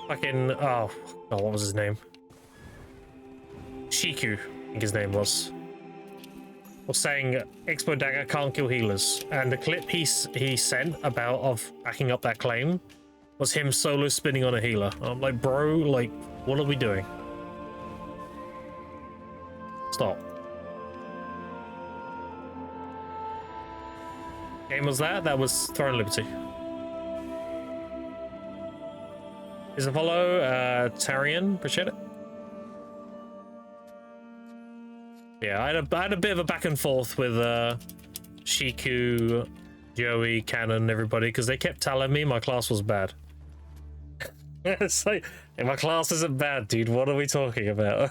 fucking... Oh, what was his name? Shiku, I think his name was saying Expo Dagger can't kill healers, and the clip he sent about of backing up that claim was him solo spinning on a healer. I'm like, bro, like, what are we doing? Stop. Game was that? That was Throne Liberty. Is a follow, Tarian, appreciate it. Yeah, I had a bit of a back and forth with Shiku, Joey, Cannon, everybody, because they kept telling me my class was bad. It's like, hey, my class isn't bad, dude. What are we talking about?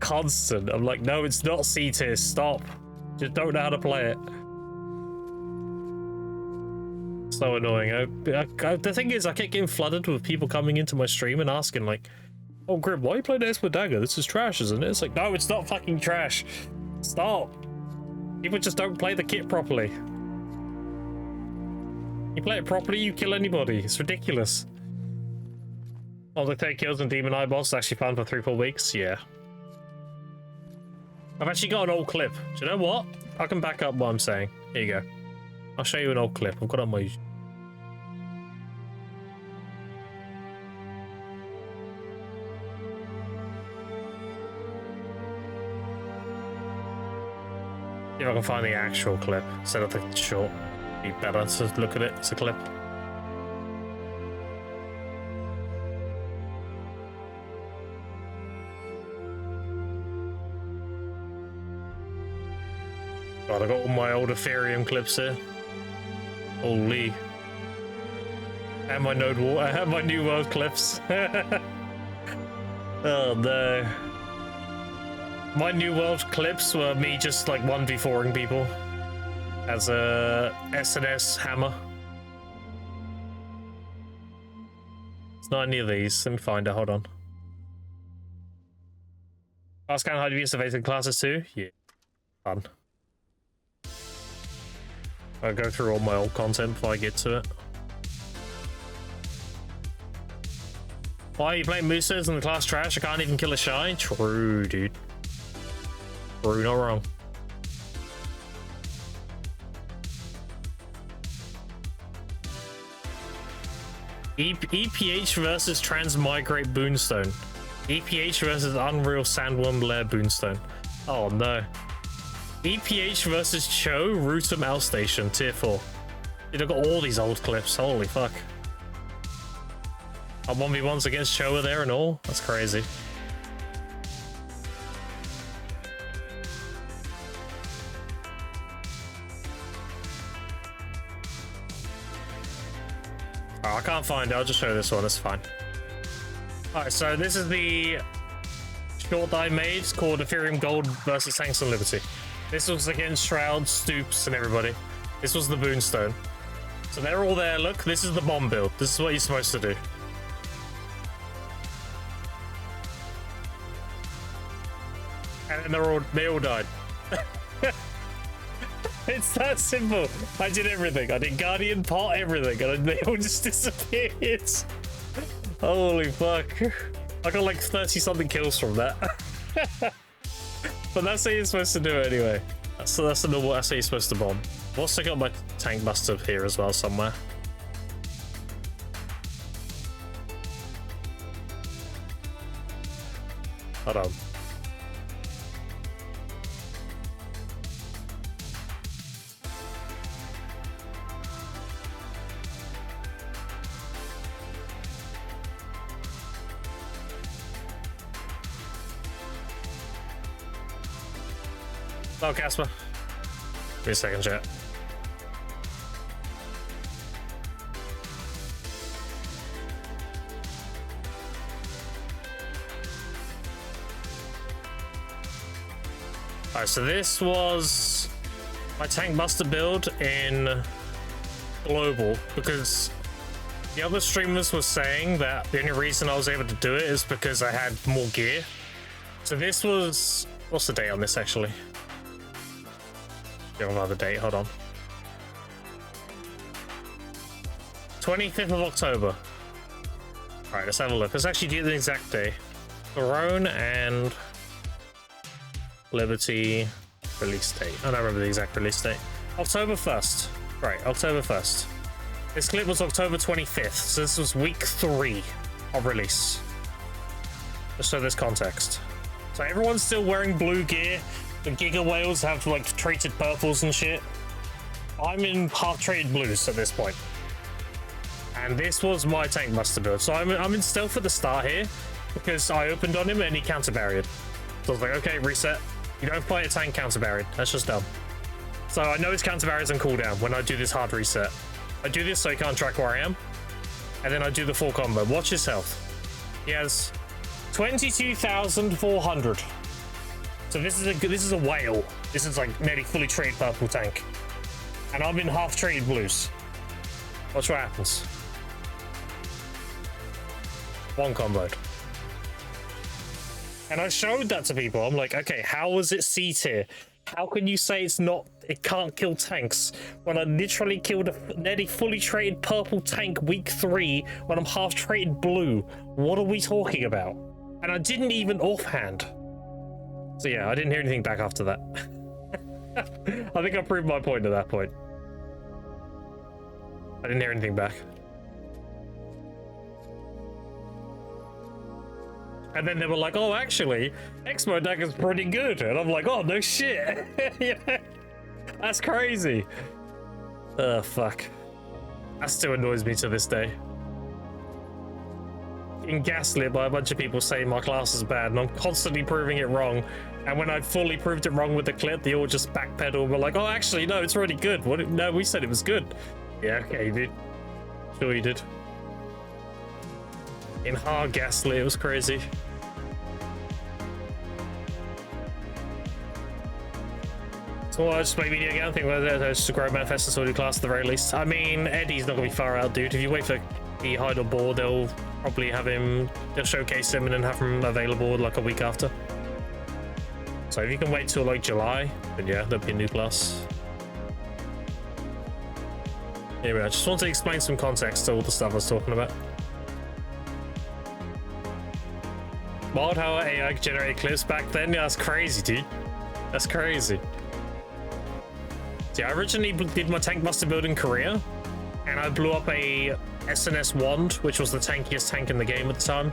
Constant. I'm like, no, it's not C tier. Stop. Just don't know how to play it. So annoying. The thing is, I kept getting flooded with people coming into my stream and asking, like, oh, Grim, why are you playing Expo Dagger? This is trash, isn't it? It's like, no, it's not fucking trash. Stop. People just don't play the kit properly. You play it properly, you kill anybody. It's ridiculous. Oh, the 30 kills and Demon Eye boss actually fun for 3-4 weeks? Yeah. I've actually got an old clip. Do you know what? I can back up what I'm saying. Here you go. I'll show you an old clip. I've got it on my... See if I can find the actual clip instead of the short. Be better to look at it as a clip. God, I got all my old Ethereum clips here. Holy. And my Node War. I have my New World clips. Oh no. My New World clips were me just like 1v4ing people as a SNS hammer. It's not any of these. Let me find it. Hold on. Ask how to use evasive classes too? Yeah. Fun. I'll go through all my old content before I get to it. Why are you playing Mooses in the class trash? I can't even kill a shy? True, dude. True, not wrong. EPH versus Transmigrate Boonstone. EPH versus Unreal Sandworm Lair Boonstone. Oh no. EPH versus Cho Rotom Outstation Tier 4. Dude, I've got all these old clips. Holy fuck. Our 1v1s against Cho are there and all. That's crazy. Oh, I can't find it. I'll just show this one. That's fine. Alright, so this is the short that I made. It's called Ethereum Gold versus Tanks and Liberty. This was against Shroud, Stoops, and everybody. This was the Boonstone. So they're all there. Look, this is the bomb build. This is what you're supposed to do. And they all died. It's that simple. I did everything. I did Guardian, Pot, everything, and they all just disappeared. Holy fuck. I got like 30-something kills from that. But that's how you're supposed to do it anyway. That's the normal, that's how you're supposed to bomb. I've also got my tank buster here as well somewhere. Hold on. Oh, Casper. Give me a second, chat. Alright, so this was my tank buster build in global, because the other streamers were saying that the only reason I was able to do it is because I had more gear. So this was, what's the date on this actually? Don't have the date, hold on. 25th of October. Alright, let's have a look. Let's actually do the exact day. Throne and Liberty release date. I don't remember the exact release date. October 1st. Right, October 1st. This clip was October 25th, so this was week 3 of release. Just so there's context. So everyone's still wearing blue gear. The Giga Whales have like traded purples and shit. I'm in half traded blues at this point. And this was my tank buster build. So I'm in stealth at the start here because I opened on him and he counter barriered. So I was like, okay, reset. You don't fight a tank counter barriered. That's just dumb. So I know his counter barriers on cooldown when I do this hard reset. I do this so he can't track where I am. And then I do the full combo. Watch his health. He has 22,400. So this is a whale. This is like nearly fully traded purple tank. And I'm in half traded blues. Watch what happens. One comboed. And I showed that to people. I'm like, okay, how was it C tier? How can you say it can't kill tanks when I literally killed a nearly fully traded purple tank week 3 when I'm half traded blue? What are we talking about? And I didn't even offhand. So yeah, I didn't hear anything back after that. I think I proved my point at that point. I didn't hear anything back. And then they were like, oh, actually, Expo deck is pretty good. And I'm like, oh, no shit. Yeah, that's crazy. Oh, fuck. That still annoys me to this day. Getting gaslit by a bunch of people saying my class is bad, and I'm constantly proving it wrong. And when I fully proved it wrong with the clip, they all just backpedal and were like, oh, actually, no, it's really good. What? No, we said it was good. Yeah, okay, you did. Sure you did. In hard gaslit, it was crazy. So I just play video again. I think there's just a grow manifest and sorted class at the very least. I mean, Eddie's not gonna be far out, dude. If you wait for the hide or board, they'll probably have him, they'll showcase him and then have him available like a week after. So if you can wait till like July, then yeah, there'll be a new class. Anyway, I just want to explain some context to all the stuff I was talking about. Wild how AI generated clips back then? Yeah, that's crazy, dude. That's crazy. See, I originally did my tank buster build in Korea, and I blew up a SNS wand, which was the tankiest tank in the game at the time.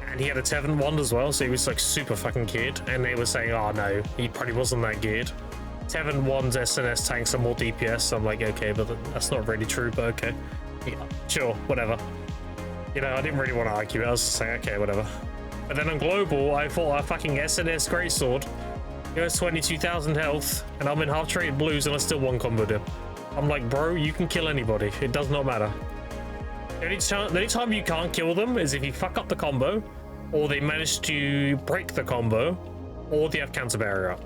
And he had a Tevin wand as well, so he was like super fucking geared. And they were saying, oh no, he probably wasn't that geared. Tevin wand's SNS tanks are more DPS, so I'm like, okay, but that's not really true, but okay. Yeah, sure, whatever. You know, I didn't really want to argue. I was just saying, okay, whatever. But then on global, I fought a fucking SNS greatsword. He has 22,000 health, and I'm in half traded blues, and I still one comboed him. I'm like, bro, you can kill anybody. It does not matter. The only time you can't kill them is if you fuck up the combo, or they manage to break the combo, or they have counter barrier up.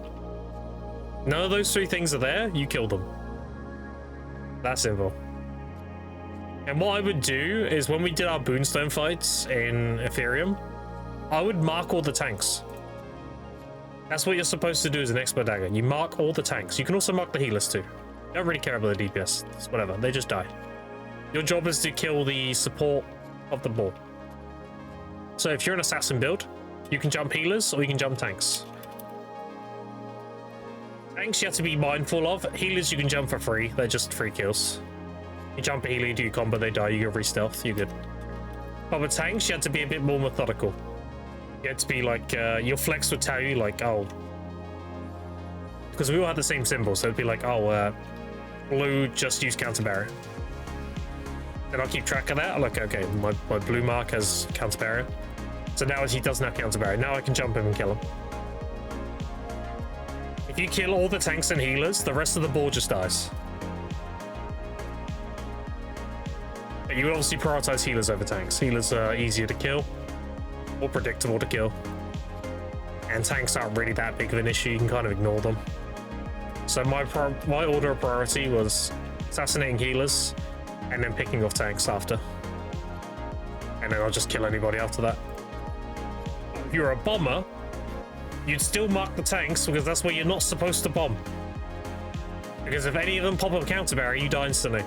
None of those 3 things are there, you kill them. That's simple. And what I would do is when we did our Boonstone fights in Ethereum, I would mark all the tanks. That's what you're supposed to do as an expert dagger. You mark all the tanks. You can also mark the healers too. You don't really care about the DPS. It's whatever. They just die. Your job is to kill the support of the ball. So if you're an assassin build, you can jump healers or you can jump tanks. Tanks you have to be mindful of. Healers you can jump for free. They're just free kills. You jump a healer, you do your combo, they die, you get free stealth, you're good. But with tanks, you have to be a bit more methodical. You have to be like, your flex would tell you like, oh, because we all have the same symbol, so it'd be like, oh, blue just use counter barrier. And I'll keep track of that. I'm like, okay, my blue mark has counter barrier. So now he doesn't have counter barrier. Now I can jump him and kill him. If you kill all the tanks and healers, the rest of the ball just dies. But you would obviously prioritize healers over tanks. Healers are easier to kill, more predictable to kill. And tanks aren't really that big of an issue. You can kind of ignore them. So my order of priority was assassinating healers and then picking off tanks after. And then I'll just kill anybody after that. If you're a bomber, you'd still mark the tanks because that's where you're not supposed to bomb. Because if any of them pop up counter barrier, you die instantly.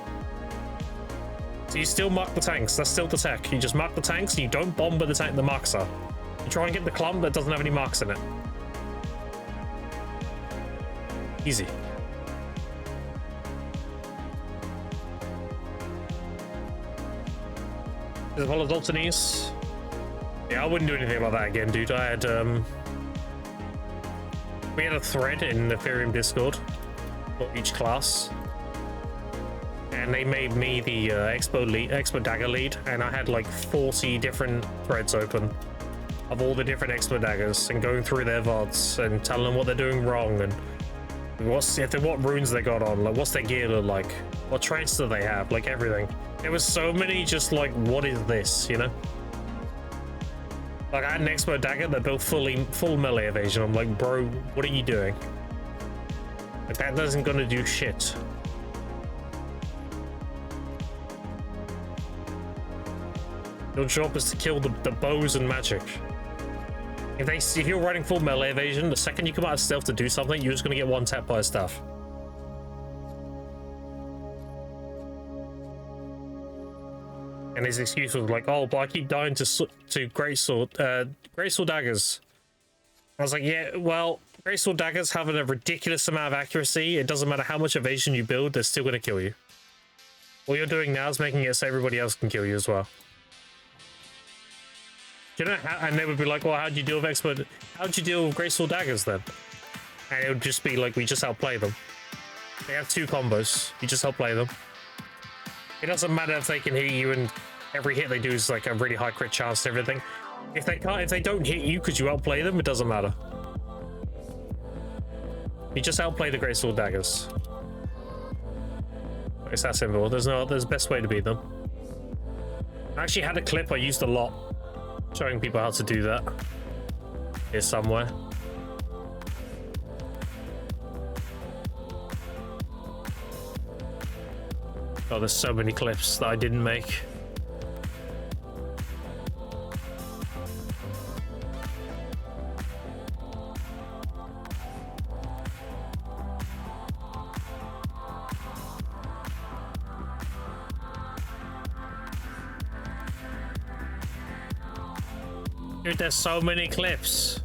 So you still mark the tanks. That's still the tech. You just mark the tanks and you don't bomb where the marks are. You try and get the clump that doesn't have any marks in it. Easy. As well as Altanese. Yeah, I wouldn't do anything about that again, dude. I had we had a thread in the Ethereum Discord for each class, and they made me the Expo Dagger lead, and I had like 40 different threads open of all the different Expo Daggers and going through their VODs and telling them what they're doing wrong and what runes they got on, like what's their gear look like, what traits do they have, like everything. There was so many just like, what is this, you know? Like I had an Expo Dagger that built full melee evasion. I'm like, bro, what are you doing? Like that isn't gonna do shit. Your job is to kill the bows and magic. If you're running full melee evasion, the second you come out of stealth to do something, you're just gonna get one tap by a staff. And his excuse was like, "Oh, but I keep dying to greatsword daggers." I was like, "Yeah, well, greatsword daggers have a ridiculous amount of accuracy. It doesn't matter how much evasion you build; they're still gonna kill you. What you're doing now is making it so everybody else can kill you as well." You know, and they would be like, "Well, how'd you deal with expert? How'd you deal with greatsword daggers then?" And it would just be like, "We just outplay them. They have 2 combos. You just outplay them. It doesn't matter if they can hit you, and every hit they do is like a really high crit chance and everything. If they don't hit you because you outplay them, it doesn't matter. You just outplay the greatsword daggers. It's that simple. There's the best way to beat them. I actually had a clip I used a lot, showing people how to do that. Here somewhere. Oh, there's so many clips that I didn't make. Dude, there's so many clips.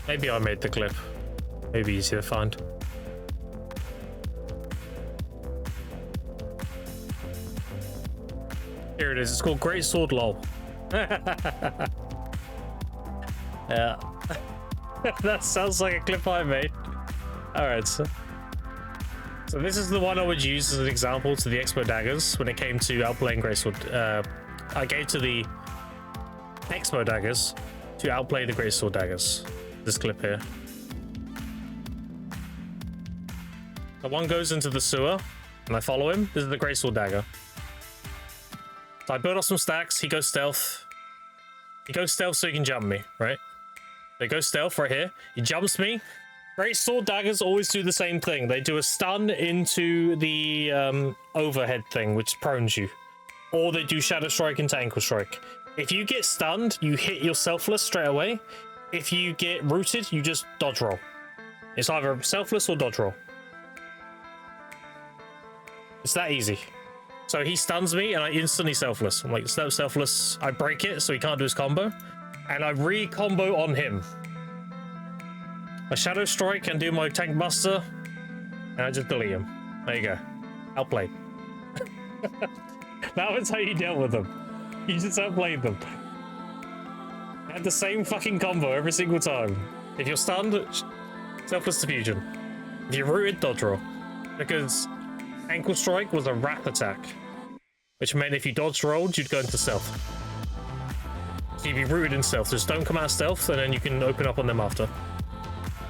Maybe I made the clip. Maybe easy to find. Here it is. It's called Greatsword LOL. Yeah. That sounds like a clip I made. Alright, so this is the one I would use as an example to the Expo Daggers when it came to outplaying Greatsword. I gave to the Expo Daggers to outplay the Greatsword Daggers. This clip here. The one goes into the sewer, and I follow him. This is the Greatsword Dagger. So I build up some stacks. He goes stealth. He goes stealth so he can jump me, right? They go stealth right here. He jumps me. Greatsword Daggers always do the same thing. They do a stun into the overhead thing, which prones you. or they do Shadow Strike into Ankle Strike. If you get stunned, you hit your Selfless straight away. If you get rooted, you just dodge roll. It's either Selfless or dodge roll. It's that easy. So he stuns me and I instantly Selfless. I'm like, Selfless. I break it so he can't do his combo. And I re-combo on him. I Shadow Strike and do my Tank Buster. And I just delete him. There you go. Outplayed. That was how you dealt with them. You just outplayed them. You had the same fucking combo every single time. If you're stunned, Selfless Diffusion. If you're rooted, dodge roll. Because Ankle Strike was a wrap attack. Which meant if you dodge rolled, you'd go into stealth. So you'd be rooted in stealth. Just don't come out of stealth and then you can open up on them after.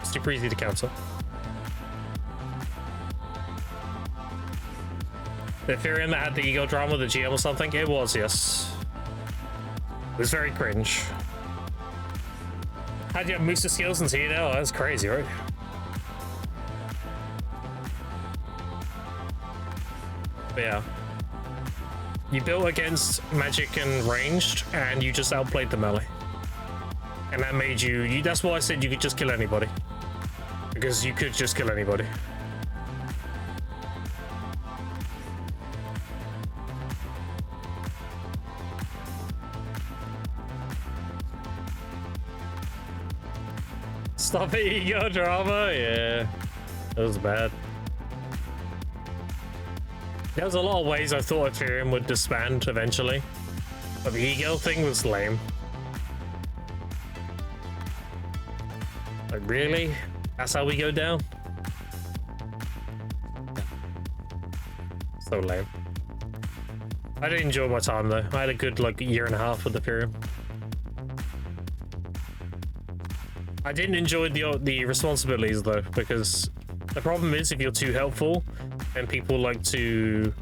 It's super easy to counter. The Ethereum that had the ego drama with the GM or something? It was, yes. It was very cringe. How'd you have Musa skills and TNL? That's crazy, right? But yeah. You built against magic and ranged, and you just outplayed the melee. And that made you that's why I said you could just kill anybody. Because you could just kill anybody. Stop it, ego drama. Yeah, that was bad. There was a lot of ways I thought Ethereum would disband eventually, but the ego thing was lame. Like, really? That's how we go down? So lame. I did enjoy my time though. I had a good like year and a half with Ethereum. I didn't enjoy the responsibilities though, because the problem is if you're too helpful, then people like to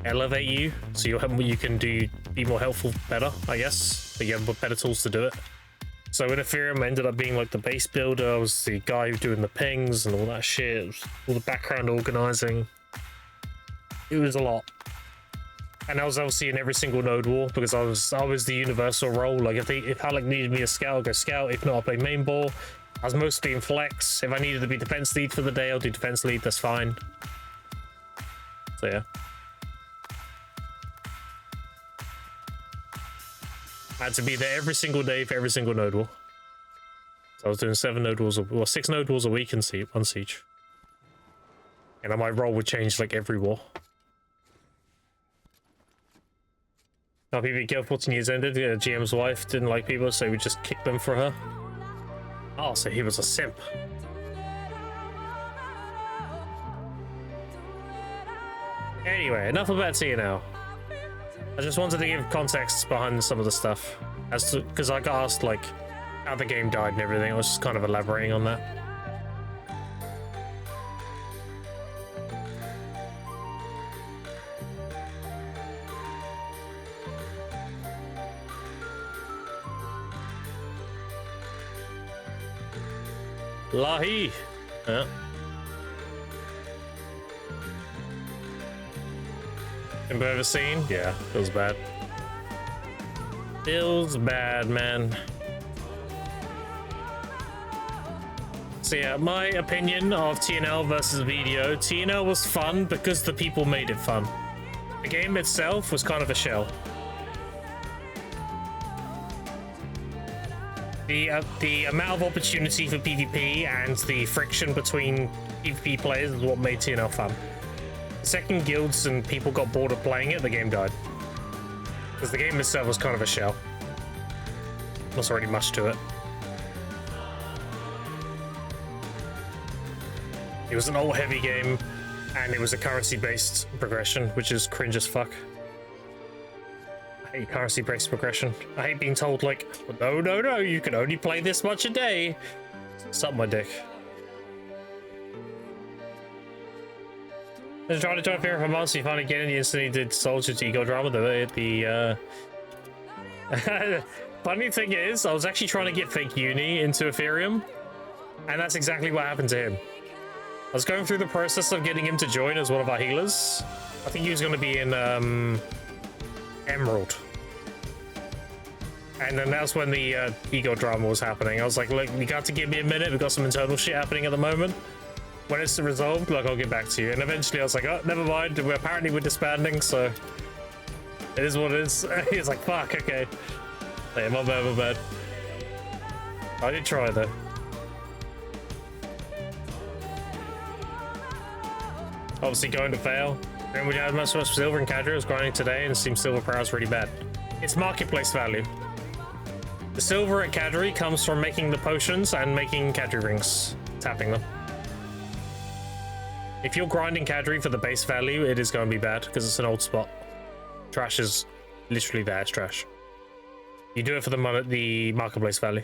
elevate you, so you can be more helpful better, I guess. But you have better tools to do it. So in Ethereum, I ended up being like the base builder. I was the guy doing the pings and all that shit, all the background organizing. It was a lot. And I was obviously in every single node war because I was the universal role. Like if Alec needed me a scout, I'll go scout. If not, I'll play main ball. I was mostly in flex. If I needed to be defense lead for the day, I'll do defense lead. That's fine. So yeah. I had to be there every single day for every single node war. So I was doing 7 node wars, well 6 node wars a week in one siege. And my role would change like every war. Now people get 14 years ended, GM's wife didn't like people, so we just kicked them for her. Oh, so he was a simp. Anyway, enough about TNL. I just wanted to give context behind some of the stuff, as to because I got asked like how the game died and everything. I was just kind of elaborating on that. Lahi. Yeah. Have you ever seen? Yeah, feels bad. Feels bad, man. So yeah, my opinion of TNL versus VDO. TNL was fun because the people made it fun. The game itself was kind of a shell. The amount of opportunity for PvP and the friction between PvP players is what made TNL fun. The second guilds and people got bored of playing it, the game died. Because the game itself was kind of a shell. Not really much to it. It was an old heavy game, and it was a currency-based progression, which is cringe as fuck. I hate currency-based progression. I hate being told, like, no, you can only play this much a day. Suck my dick. I was trying to join Ethereum for months, you finally get in, you instantly did Soldier to Ego Drama. Funny thing is, I was actually trying to get fake uni into Ethereum, and that's exactly what happened to him. I was going through the process of getting him to join as one of our healers. I think he was going to be in Emerald. And then that's when the ego drama was happening. I was like, look, you got to give me a minute. We've got some internal shit happening at the moment. When it's resolved, like, I'll get back to you. And eventually I was like, oh, never mind. Apparently we're disbanding, so it is what it is. He's like, fuck, okay. Yeah, my bad, my bad. I did try, though. Obviously going to fail. And we had much silver and cadre. I was grinding today and it seems silver power is really bad. It's marketplace value. The silver at cadre comes from making the potions and making cadre rings, tapping them. If you're grinding cadre for the base value, it is going to be bad because it's an old spot. Trash is literally there, it's trash. You do it for the marketplace value.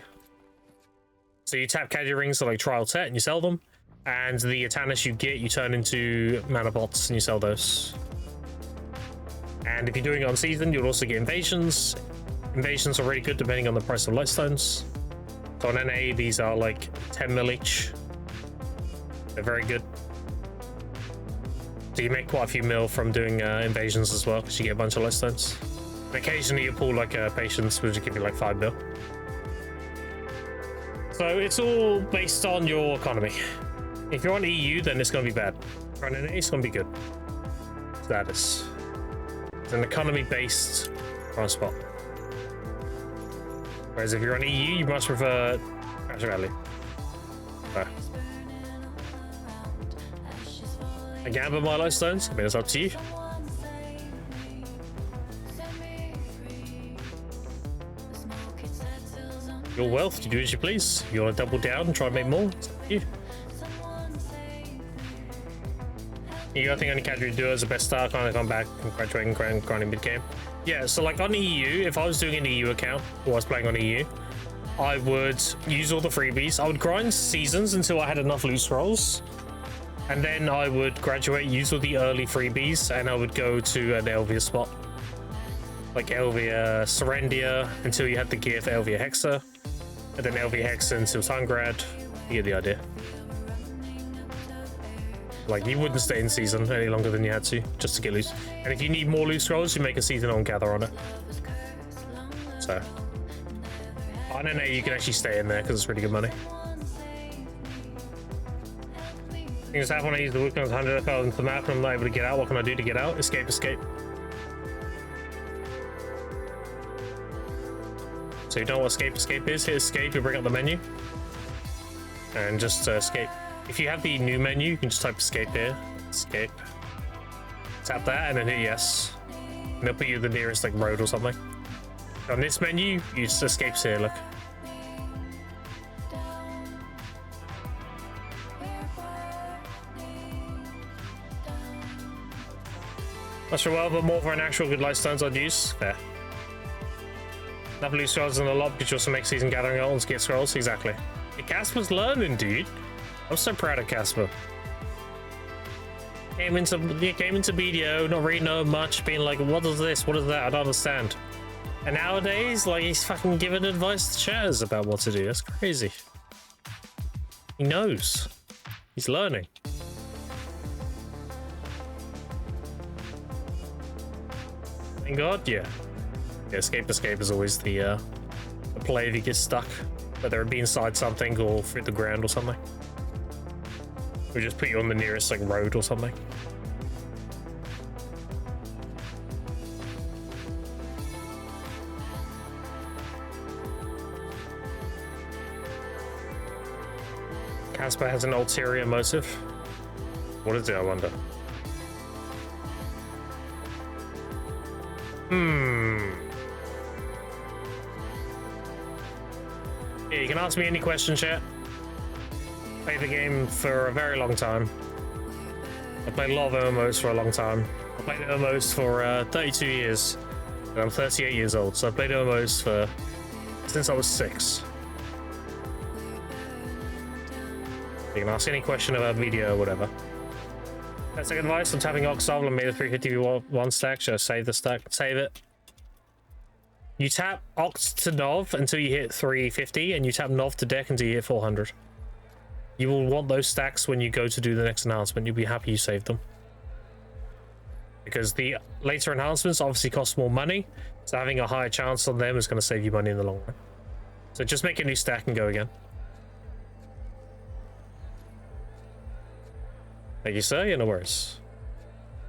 So you tap cadre rings to like trial set and you sell them. And the Atanis you get, you turn into mana pots and you sell those. And if you're doing it on season, you'll also get invasions. Invasions are really good depending on the price of lightstones. So on NA, these are like 10 mil each. They're very good. So you make quite a few mil from doing invasions as well, because you get a bunch of lightstones. And occasionally you pull like a patience, which will give you like 5 mil. So it's all based on your economy. If you're on EU, then it's going to be bad. If you're on NA, it's going to be good. Status. It's an economy-based prime spot. Whereas if you're on EU, you must prefer Crash Rally. So. I gamble my lightstones. I mean, it's up to you. Your wealth, you do as you please. You want to double down and try and make more? It's up to you. I think only cadre do it as a best start, kind of come back and graduating grinding mid game. Yeah, so like on EU, if I was doing an EU account or I was playing on EU, I would use all the freebies. I would grind seasons until I had enough loot scrolls, and then I would graduate, use all the early freebies, and I would go to an Elvia spot, like Elvia Serendia until you had the gear for Elvia Hexa, and then Elvia Hexa until Tungrad. You get the idea. Like, you wouldn't stay in season any longer than you had to, just to get loot. And if you need more loot scrolls, you make a season on gather on it. So, on NA, you can actually stay in there because it's really good money. Things happen when I use the weekend 100, I fell into the map and I'm not able to get out. What can I do to get out? Escape, escape. So you know what escape, escape is? Hit escape, you bring up the menu. And just escape. If you have the new menu, you can just type escape here. Escape. Tap that and then hit yes. And they'll put you the nearest like road or something. On this menu, you just escapes here, look. Not sure well, but more for an actual good lightstones I'd use. Fair. Enough loot scrolls and a lot, but you also make season gathering items, get scrolls. Exactly. Hey, Casper's learning, dude. I'm so proud of Casper. Came into BDO, not really knowing much, being like, what is this? What is that? I don't understand. And nowadays, like, he's fucking giving advice to chatters about what to do. That's crazy. He knows. He's learning. Thank God, yeah. Yeah, escape is always the play if you get stuck. Whether it be inside something or through the ground or something. Or just put you on the nearest like road or something. Casper has an ulterior motive. What is it, I wonder? Yeah, you can ask me any question, chat. Played the game for a very long time. I played a lot of MMOs for a long time. I played MMOs for 32 years. And I'm 38 years old, so I played MMOs since I was 6. You can ask any question about video or whatever. That's like advice. I'm tapping Oxdol and made a 351 stack. Should I save the stack? Save it. You tap Ox to Nov until you hit 350, and you tap Nov to deck until you hit 400. You will want those stacks when you go to do the next announcement. You'll be happy you saved them. because the later enhancements obviously cost more money, so having a higher chance on them is going to save you money in the long run. So just make a new stack and go again. Thank you, sir. Yeah, no worries.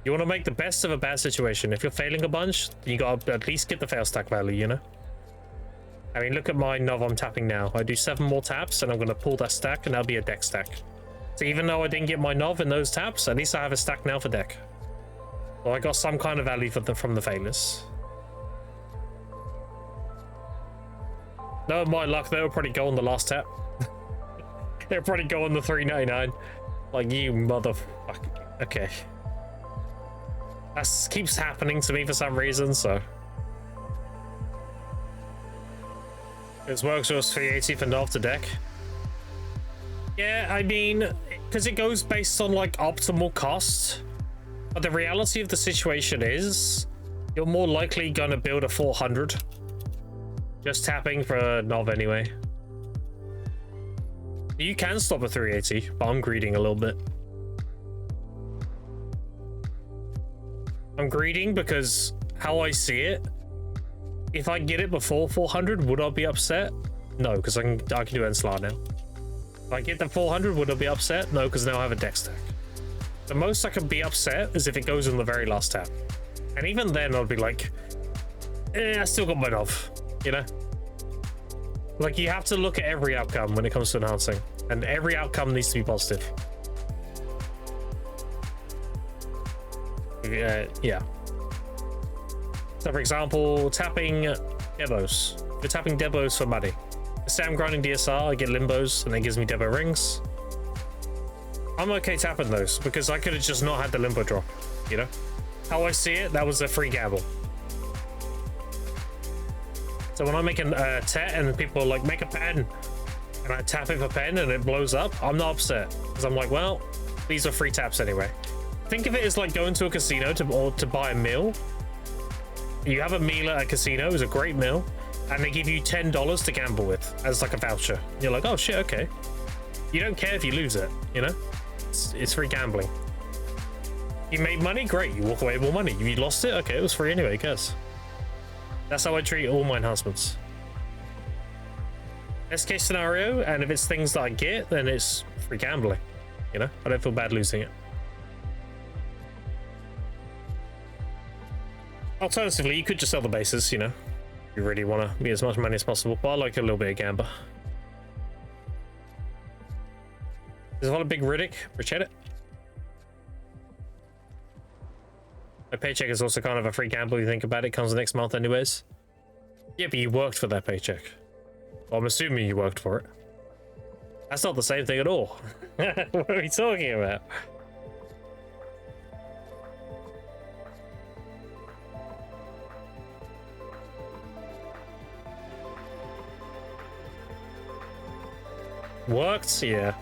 You want to make the best of a bad situation. If you're failing a bunch, you got to at least get the fail stack value, you know? I mean, look at my Nov I'm tapping now. I do 7 more taps, and I'm going to pull that stack, and that'll be a deck stack. So even though I didn't get my Nov in those taps, at least I have a stack now for deck. So I got some kind of value from the failures. No, my luck, they'll probably go on the last tap. They'll probably go on the 399. Like, you motherfucker. Okay. That keeps happening to me for some reason, so. This works with 380 for Nov to deck. Yeah, I mean, because it goes based on, like, optimal cost. But the reality of the situation is, you're more likely going to build a 400. Just tapping for a Nov anyway. You can stop at 380, but I'm greeding a little bit. I'm greeding because how I see it, if I get it before 400, would I be upset? No, because I can do Enslar now. If I get the 400, would I be upset? No, because now I have a deck stack. The most I could be upset is if it goes on the very last tap. And even then, I'd be like, I still got my Nov, you know? Like, you have to look at every outcome when it comes to enhancing. And every outcome needs to be positive. Yeah. So, for example, tapping Debos. If you're tapping Debos for money. Say I'm grinding DSR, I get Limbos, and it gives me Debo rings. I'm okay tapping those, because I could have just not had the Limbo drop, you know? How I see it, that was a free gamble. So when I make a tet and people are like, make a pen, and I tap it for pen and it blows up, I'm not upset. Because I'm like, well, these are free taps anyway. Think of it as like going to a casino to buy a meal. You have a meal at a casino, it's a great meal, and they give you $10 to gamble with as like a voucher. You're like, oh shit, okay. You don't care if you lose it, you know? It's free gambling. You made money, great, you walk away with more money. If you lost it, okay, it was free anyway, I guess. That's how I treat all my enhancements. Best case scenario, and if it's things that I get, then it's free gambling. You know, I don't feel bad losing it. Alternatively, you could just sell the bases, you know. If you really want to get as much money as possible, but I like a little bit of gamba. There's a lot of big Riddick, appreciate it. My paycheck is also kind of a free gamble. You think about it, comes next month anyways. Yeah, but you worked for that paycheck. Well, I'm assuming you worked for it. That's not the same thing at all. What are we talking about? Worked? Yeah.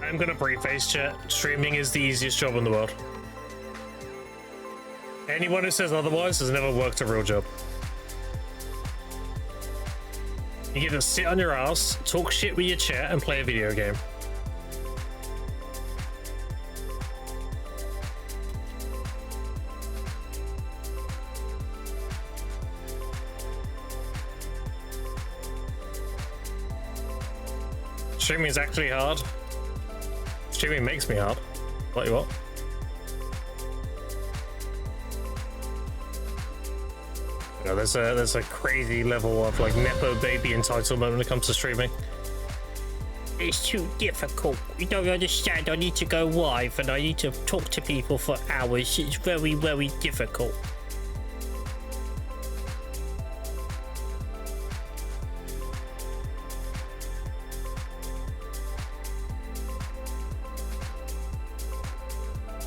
I'm gonna preface chat. Streaming is the easiest job in the world. Anyone who says otherwise has never worked a real job. You get to sit on your ass, talk shit with your chat, and play a video game. Streaming is actually hard. Streaming makes me hard. Tell you what. You know, there's a crazy level of like nepo baby entitlement when it comes to streaming. It's too difficult. You don't understand. I need to go live and I need to talk to people for hours. It's very, very difficult.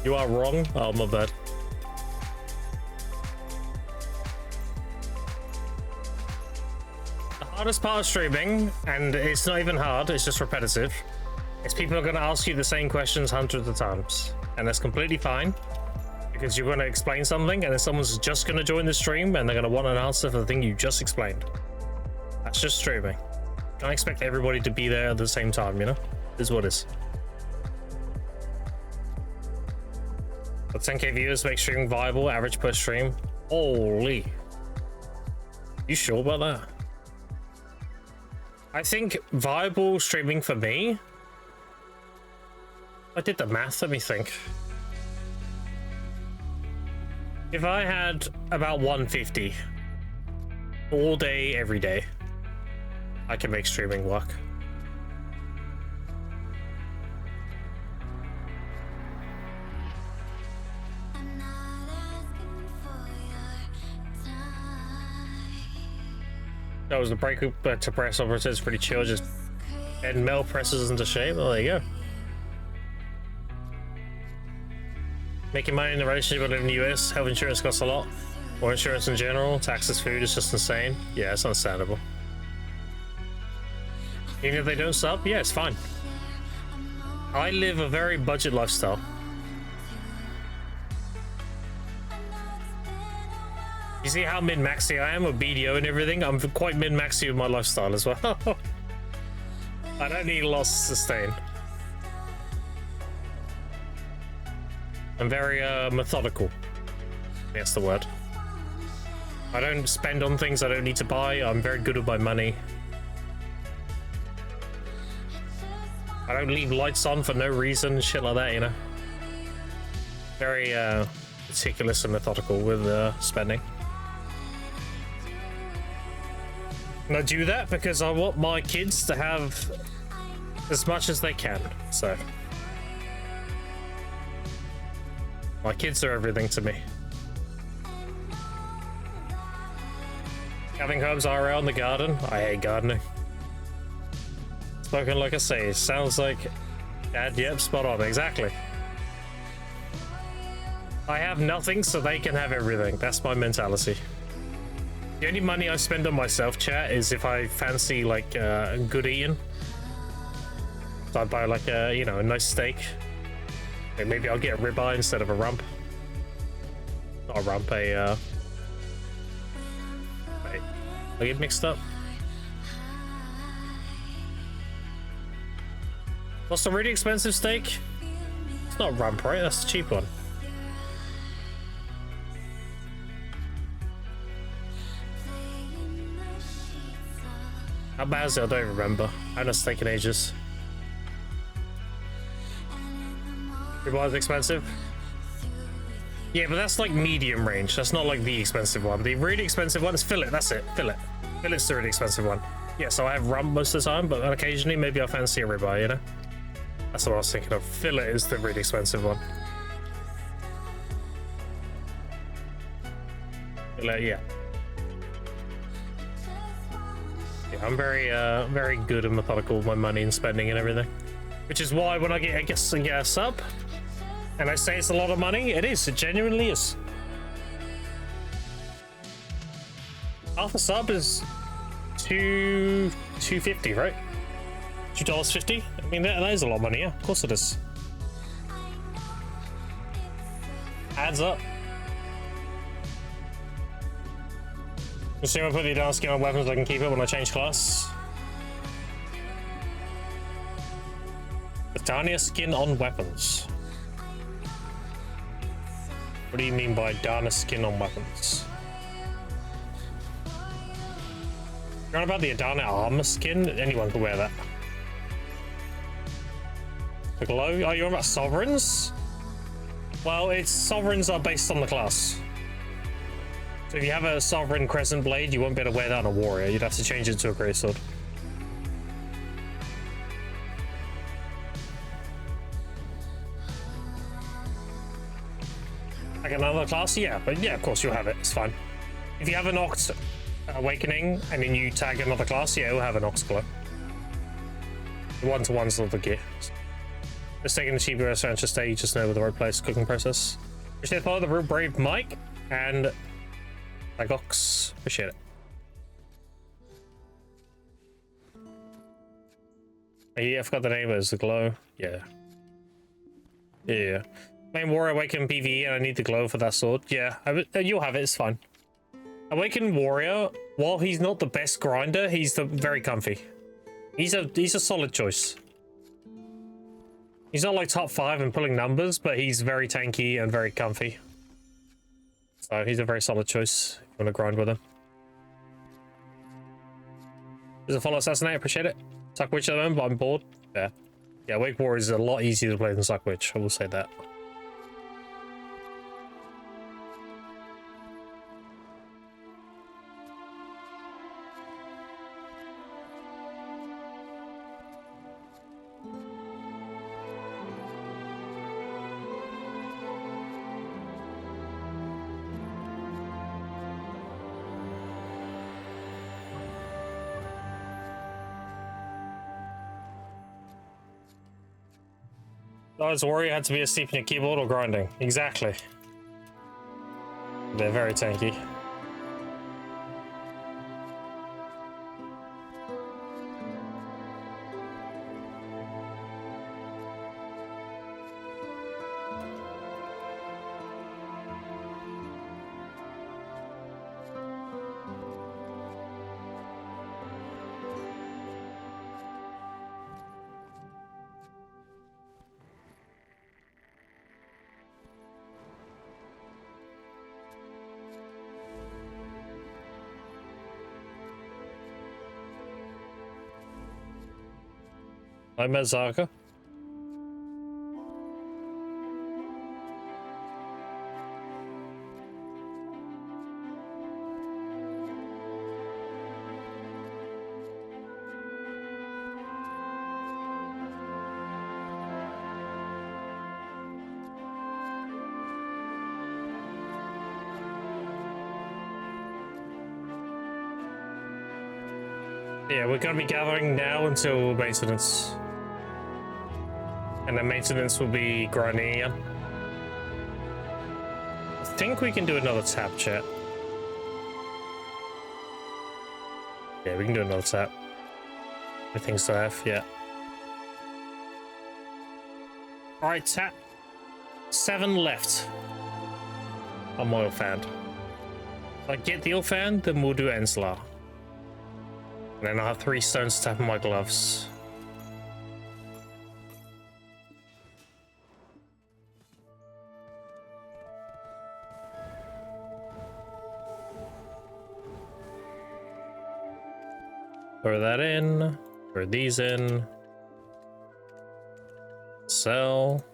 You are wrong. Oh, my bad. The hardest part of streaming, and it's not even hard, it's just repetitive, is people are going to ask you the same questions hundreds of times. And that's completely fine, because you're going to explain something, and then someone's just going to join the stream, and they're going to want an answer for the thing you just explained. That's just streaming. Can't expect everybody to be there at the same time, you know? This is what it is. But 10k viewers make streaming viable, average per stream. Holy. You sure about that? I think viable streaming for me. I did the math, let me think. If I had about 150 all day, every day, I can make streaming work. That was the break to press over. It's pretty chill, just and melt presses into shape. Oh, there you go. Making money in the relationship, but in the US, health insurance costs a lot. Or insurance in general, taxes, food is just insane. Yeah, it's understandable. Even if they don't sub, yeah, it's fine. I live a very budget lifestyle. You see how min-maxy I am with BDO and everything? I'm quite min-maxy with my lifestyle as well. I don't need a lot to sustain. I'm very methodical. That's the word. I don't spend on things I don't need to buy. I'm very good with my money. I don't leave lights on for no reason, shit like that, you know. Very meticulous and methodical with spending. And I do that because I want my kids to have as much as they can, so. My kids are everything to me. Having herbs IRL in the garden? I hate gardening. Spoken like I say, sounds like Dad, yep, spot on, exactly. I have nothing so they can have everything. That's my mentality. The only money I spend on myself, chat, is if I fancy like good eating. So I buy like a, you know, a nice steak. And maybe I'll get a ribeye instead of a rump. Not a rump, a wait, I get mixed up. What's the really expensive steak? It's not rump, right? That's the cheap one. How bad is it? I don't remember. I haven't had a steak in ages. Ribeye is expensive? Yeah, but that's like medium range. That's not like the expensive one. The really expensive one is fillet. That's it. Fillet. Fillet's the really expensive one. Yeah, so I have rump most of the time, but occasionally maybe I fancy a ribeye, you know? That's what I was thinking of. Fillet is the really expensive one. Fillet, yeah. Yeah, I'm very good and methodical with my money and spending and everything. Which is why when I get a sub, and I say it's a lot of money, it is. It genuinely is. Half a sub is $2.50, right? $2.50? I mean, that is a lot of money, yeah. Of course it is. Adds up. Assume I put the advanced skin on weapons, I can keep it when I change class. Dania skin on weapons. What do you mean by Dana skin on weapons? You're on about the Adana armor skin? Anyone can wear that. The glow? Oh, you're on about sovereigns? Well, its sovereigns are based on the class. So if you have a sovereign crescent blade, you won't be able to wear that on a warrior. You'd have to change it to a greatsword. Like another class? Yeah, but yeah, of course you'll have it. It's fine. If you have an Ox Awakening and then you tag another class, yeah, it'll have an Ox Glow. The one-to-one's all the gear. Just taking the cheaper restaurant, just stay, you just know the right place, cooking process. Appreciate the follow, the real brave Mike and Ox. Appreciate it. Oh, yeah, I forgot the name. It was the glow. Yeah. Yeah. Main warrior awaken PvE and I need the glow for that sword. Yeah, you'll have it. It's fine. Awaken warrior, while he's not the best grinder, he's very comfy. He's a solid choice. He's not like top 5 in pulling numbers, but he's very tanky and very comfy. So he's a very solid choice if you want to grind with him. There's a follow assassinate, appreciate it. Suck Witch at the moment, but I'm bored. Yeah. Yeah, Wake War is a lot easier to play than Suck Witch, I will say that. Those warrior had to be asleep in your keyboard or grinding. Exactly. They're very tanky. I met Zaka. Yeah, we're gonna be gathering now until maintenance. And then maintenance will be grinding again. I think we can do another tap, chat. Yeah, we can do another tap. Everything's to have, yeah. Alright, tap. 7 left. On my oil fan. If I get the oil fan, then we'll do Enslar. And then I'll have 3 stones to tap in my gloves. Throw that in, throw these in, sell,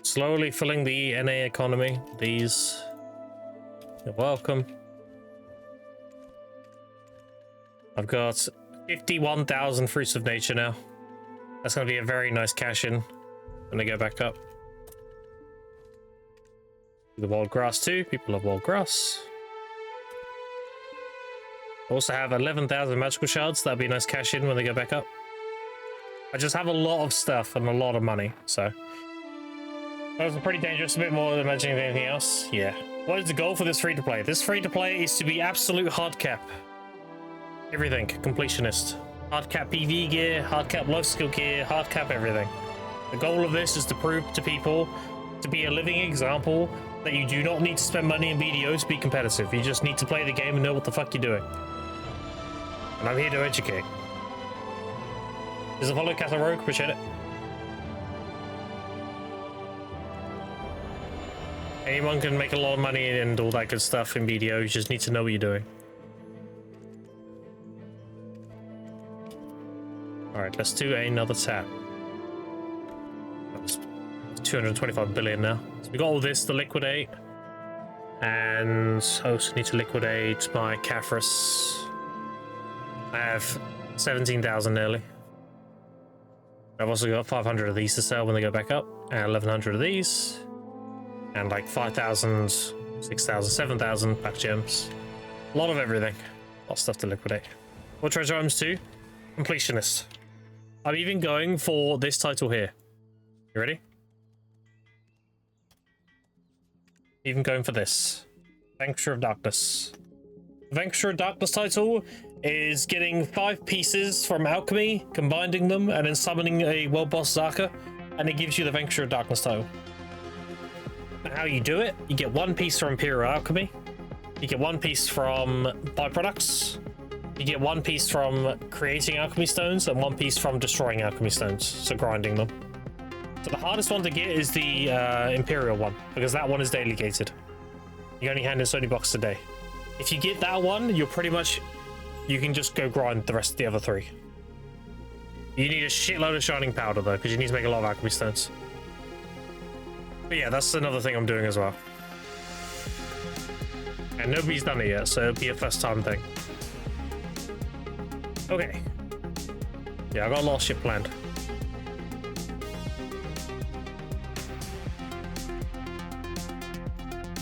slowly filling the NA economy, these, you're welcome. I've got 51,000 fruits of nature now. That's going to be a very nice cash in when I go back up. The wild grass too, people love wild grass. Also have 11,000 magical shards. That'd be a nice cash in when they go back up. I just have a lot of stuff and a lot of money, so that was pretty dangerous. A bit more than imagining anything else. Yeah. What is the goal for this free to play? This free to play is to be absolute hardcap. Everything, completionist. Hardcap PV gear, hardcap life skill gear, hardcap everything. The goal of this is to prove to people, to be a living example, that you do not need to spend money in BDO to be competitive. You just need to play the game and know what the fuck you're doing. And I'm here to educate. There's a follow Castle Rogue, appreciate it. Anyone can make a lot of money and all that good stuff in BDO, you just need to know what you're doing. Alright, let's do another tap. That's 225 billion now. So we got all this to liquidate. And I also need to liquidate my Caphras. I have 17,000 nearly. I've also got 500 of these to sell when they go back up, and 1,100 of these, and like 5,000, 6,000, 7,000 pack gems. A lot of everything. A lot of stuff to liquidate. What treasure items too? Completionist. I'm even going for this title here. You ready? Even going for this. Vanquisher of Darkness. The Vanquisher of Darkness title is getting 5 pieces from alchemy, combining them, and then summoning a world boss Zaka, and it gives you the Vanquisher of Darkness title. And how you do it, you get 1 piece from Imperial Alchemy, you get 1 piece from byproducts, you get 1 piece from creating alchemy stones, and 1 piece from destroying alchemy stones, so grinding them. So the hardest one to get is the Imperial one, because that one is daily gated. You only hand in so many boxes a day. If you get that one, you're pretty much, you can just go grind the rest of the other 3. You need a shitload of shining powder though, because you need to make a lot of alchemy stones. But yeah, that's another thing I'm doing as well. And nobody's done it yet, so it'll be a first time thing. Okay. Yeah, I got a lot of shit planned.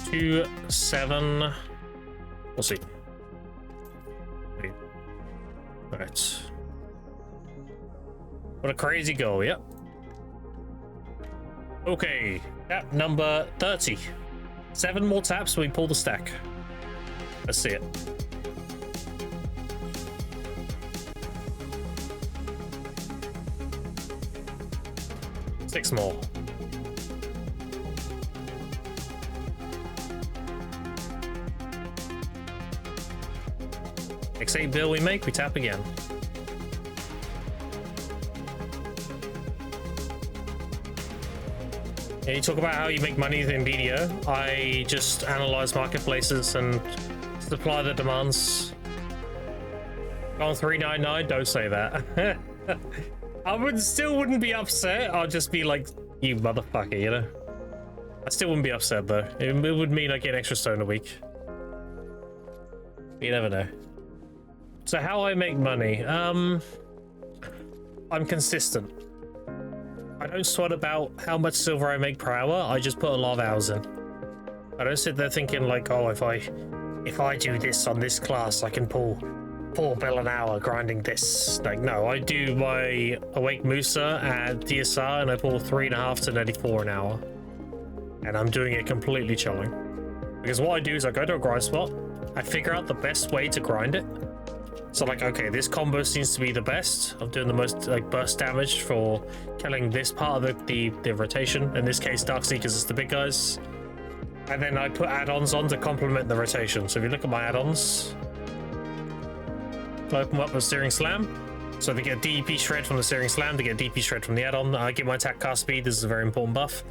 Two, 7. We'll see. Wait. Alright. What a crazy goal, yep. Okay, tap number 30. 7 more taps, we pull the stack. Let's see it. Six more. Next 8 bill we make, we tap again. Yeah, you talk about how you make money in video. I just analyze marketplaces and supply the demands. On 399, don't say that. I wouldn't be upset. I'll just be like, you motherfucker, you know? I still wouldn't be upset though. It would mean I get an extra stone a week. You never know. So how I make money? I'm consistent. I don't sweat about how much silver I make per hour. I just put a lot of hours in. I don't sit there thinking like, oh, if I do this on this class, I can pull 4 bill an hour grinding this. Like, no, I do my Awake Musa at DSR and I pull 3.5 to nearly 4 an hour. And I'm doing it completely chilling. Because what I do is I go to a grind spot, I figure out the best way to grind it. So like, okay, this combo seems to be the best. I'm doing the most like burst damage for killing this part of the rotation. In this case, Darkseekers is the big guys. And then I put add-ons on to complement the rotation. So if you look at my add-ons, I open up with Searing Slam. So they get DP Shred from the Searing Slam, they get DP Shred from the add-on. I get my attack cast speed, this is a very important buff.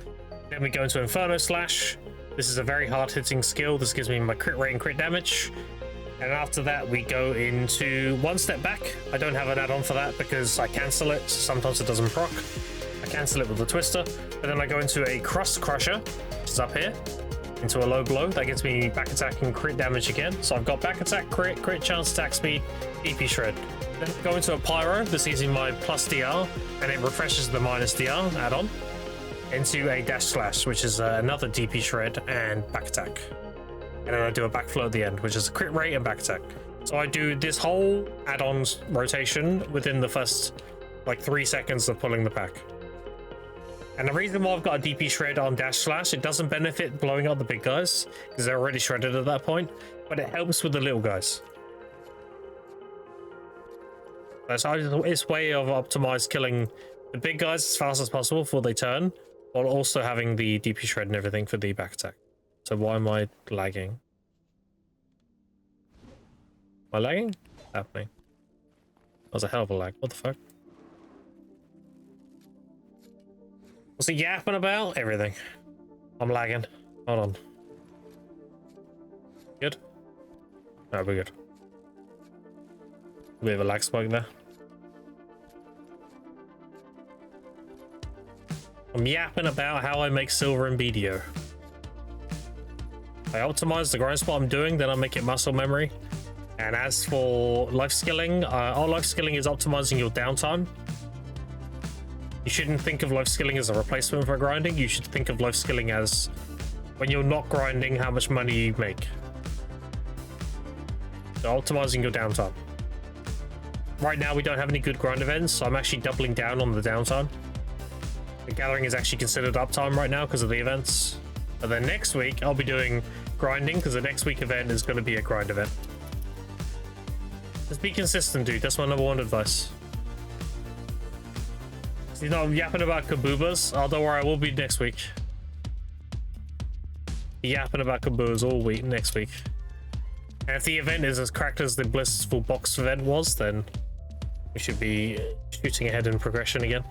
Then we go into Inferno Slash. This is a very hard-hitting skill. This gives me my crit rate and crit damage. And after that, we go into One Step Back. I don't have an add-on for that because I cancel it. Sometimes it doesn't proc. I cancel it with the Twister. And then I go into a Crust Crusher, which is up here, into a low blow. That gets me back attack and crit damage again. So I've got back attack, crit chance, attack speed, DP Shred. Then I go into a Pyro. This is using my plus DR, and it refreshes the minus DR add-on. Into a Dash Slash, which is another DP Shred and back attack. And then I do a backflow at the end, which is a crit rate and back attack. So I do this whole add-ons rotation within the first like 3 seconds of pulling the pack. And the reason why I've got a DP Shred on Dash Slash, it doesn't benefit blowing up the big guys because they're already shredded at that point, but it helps with the little guys. So it's a way of optimized killing the big guys as fast as possible before they turn, while also having the DP Shred and everything for the back attack. So why am I lagging? Am I lagging? What's happening? That was a hell of a lag. What the fuck? What's he yapping about? Everything. I'm lagging. Hold on. Good? No, we're good. A bit of a lag spike there. I'm yapping about how I make silver in BDO. I optimize the grind spot I'm doing, then I make it muscle memory. And as for life skilling, all life skilling is optimizing your downtime. You shouldn't think of life skilling as a replacement for grinding. You should think of life skilling as when you're not grinding, how much money you make. So optimizing your downtime. Right now we don't have any good grind events, so I'm actually doubling down on the downtime. The gathering is actually considered uptime right now because of the events. And then next week I'll be doing grinding because the next week event is going to be a grind event. Just be consistent, dude. That's my #1 advice. You know, I'm yapping about kaboobas. Oh, don't worry, I will be next week. Yapping about kaboobas all week next week. And if the event is as cracked as the Blissful Box event was, then we should be shooting ahead in progression again.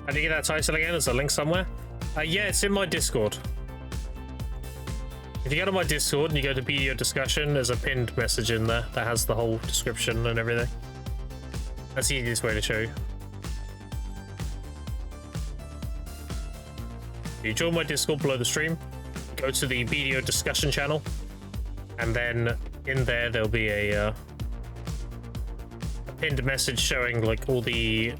How do you get that title again? Is a link somewhere? Yeah, it's in my Discord. If you go to my Discord and you go to video discussion, there's a pinned message in there that has the whole description and everything. That's the easiest way to show you. You join my Discord below the stream, go to the video discussion channel, and then in there there'll be a pinned message showing like all the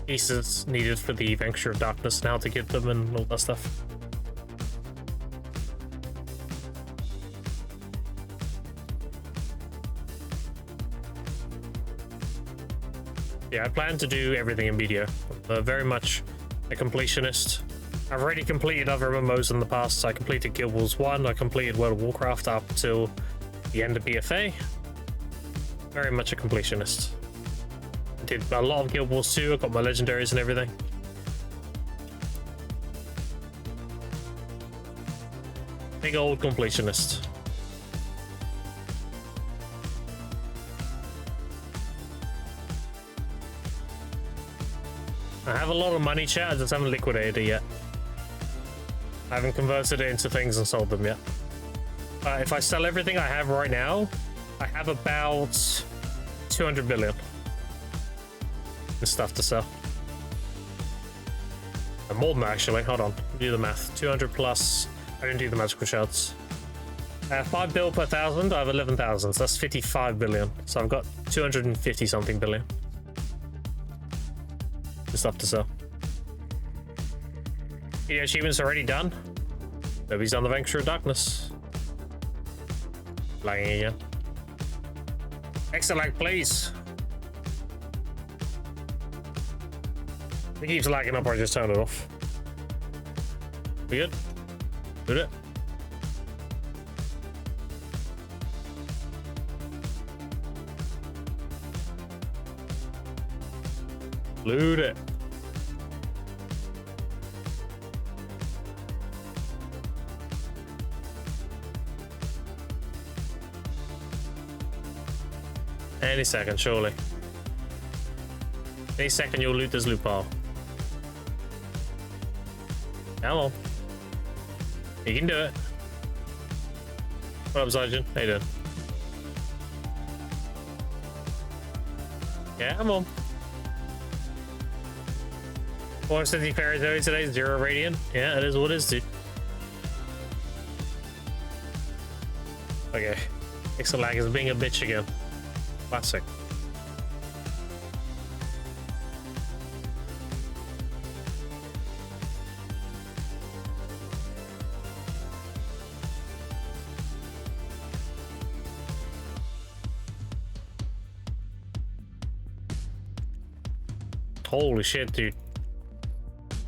pieces needed for the Venture of Darkness and how to get them and all that stuff. Yeah, I plan to do everything in video. I'm very much a completionist. I've already completed other MMOs in the past. I completed Guild Wars 1, I completed World of Warcraft up till the end of BFA. Very much a completionist. I did a lot of Guild Wars 2, I got my legendaries and everything. Big old completionist. I have a lot of money, chat, I just haven't liquidated it yet. I haven't converted it into things and sold them yet. If I sell everything I have right now, I have about 200 billion in stuff to sell. And more than that, actually. Hold on, do the math. 200 plus. I didn't do the magical shards. 5 bill per thousand. I have 11,000. So that's 55 billion. So I've got 250 something billion. Stuff to sell. The achievement's already done. Nobody's done the Venture of Darkness. Lagging again. Extra lag, please. It keeps lagging up, or I just turn it off. We good? Did it? Loot it. Any second, surely. Any second, you'll loot this loot pile. Come on. You can do it. What up, Sergeant? How you doing? Yeah, come on. 450 Fairy today, 0 Radiant. Yeah, it is what it is, dude. Okay. Pixel lag is being a bitch again. Classic. Holy shit, dude.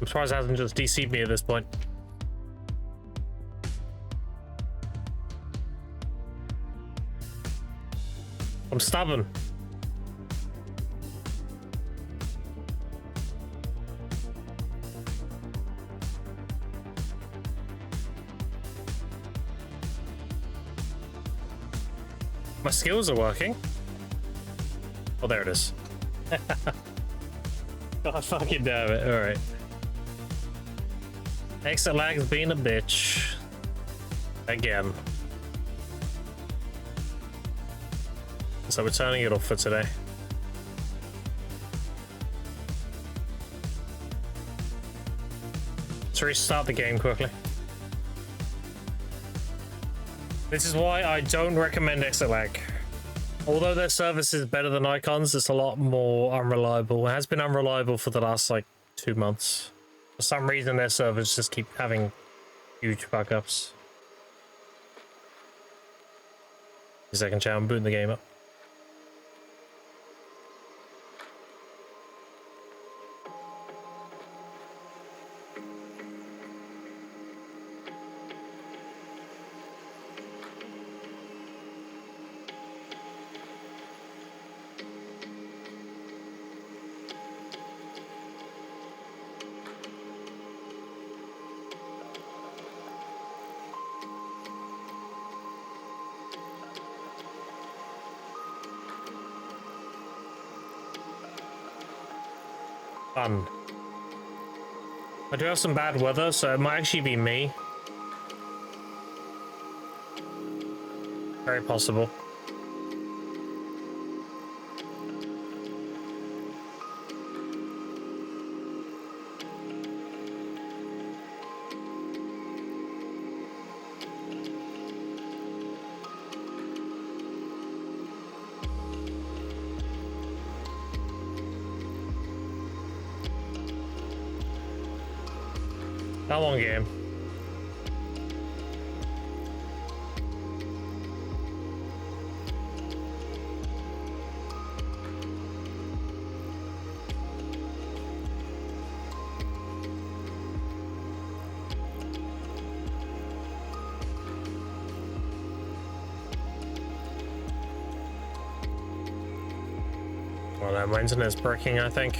I'm surprised it hasn't just DC'd me at this point. I'm stubborn. My skills are working. Oh, there it is. God fucking damn it. Alright. Exit lag's being a bitch. Again. So we're turning it off for today. Let's restart the game quickly. This is why I don't recommend exit lag. Although their service is better than Icon's, it's a lot more unreliable. It has been unreliable for the last like 2 months. For some reason their servers just keep having huge backups. Second chat, I'm booting the game up. Fun. I do have some bad weather, so it might actually be me. Very possible. That one game. Well, no, my internet's breaking, I think.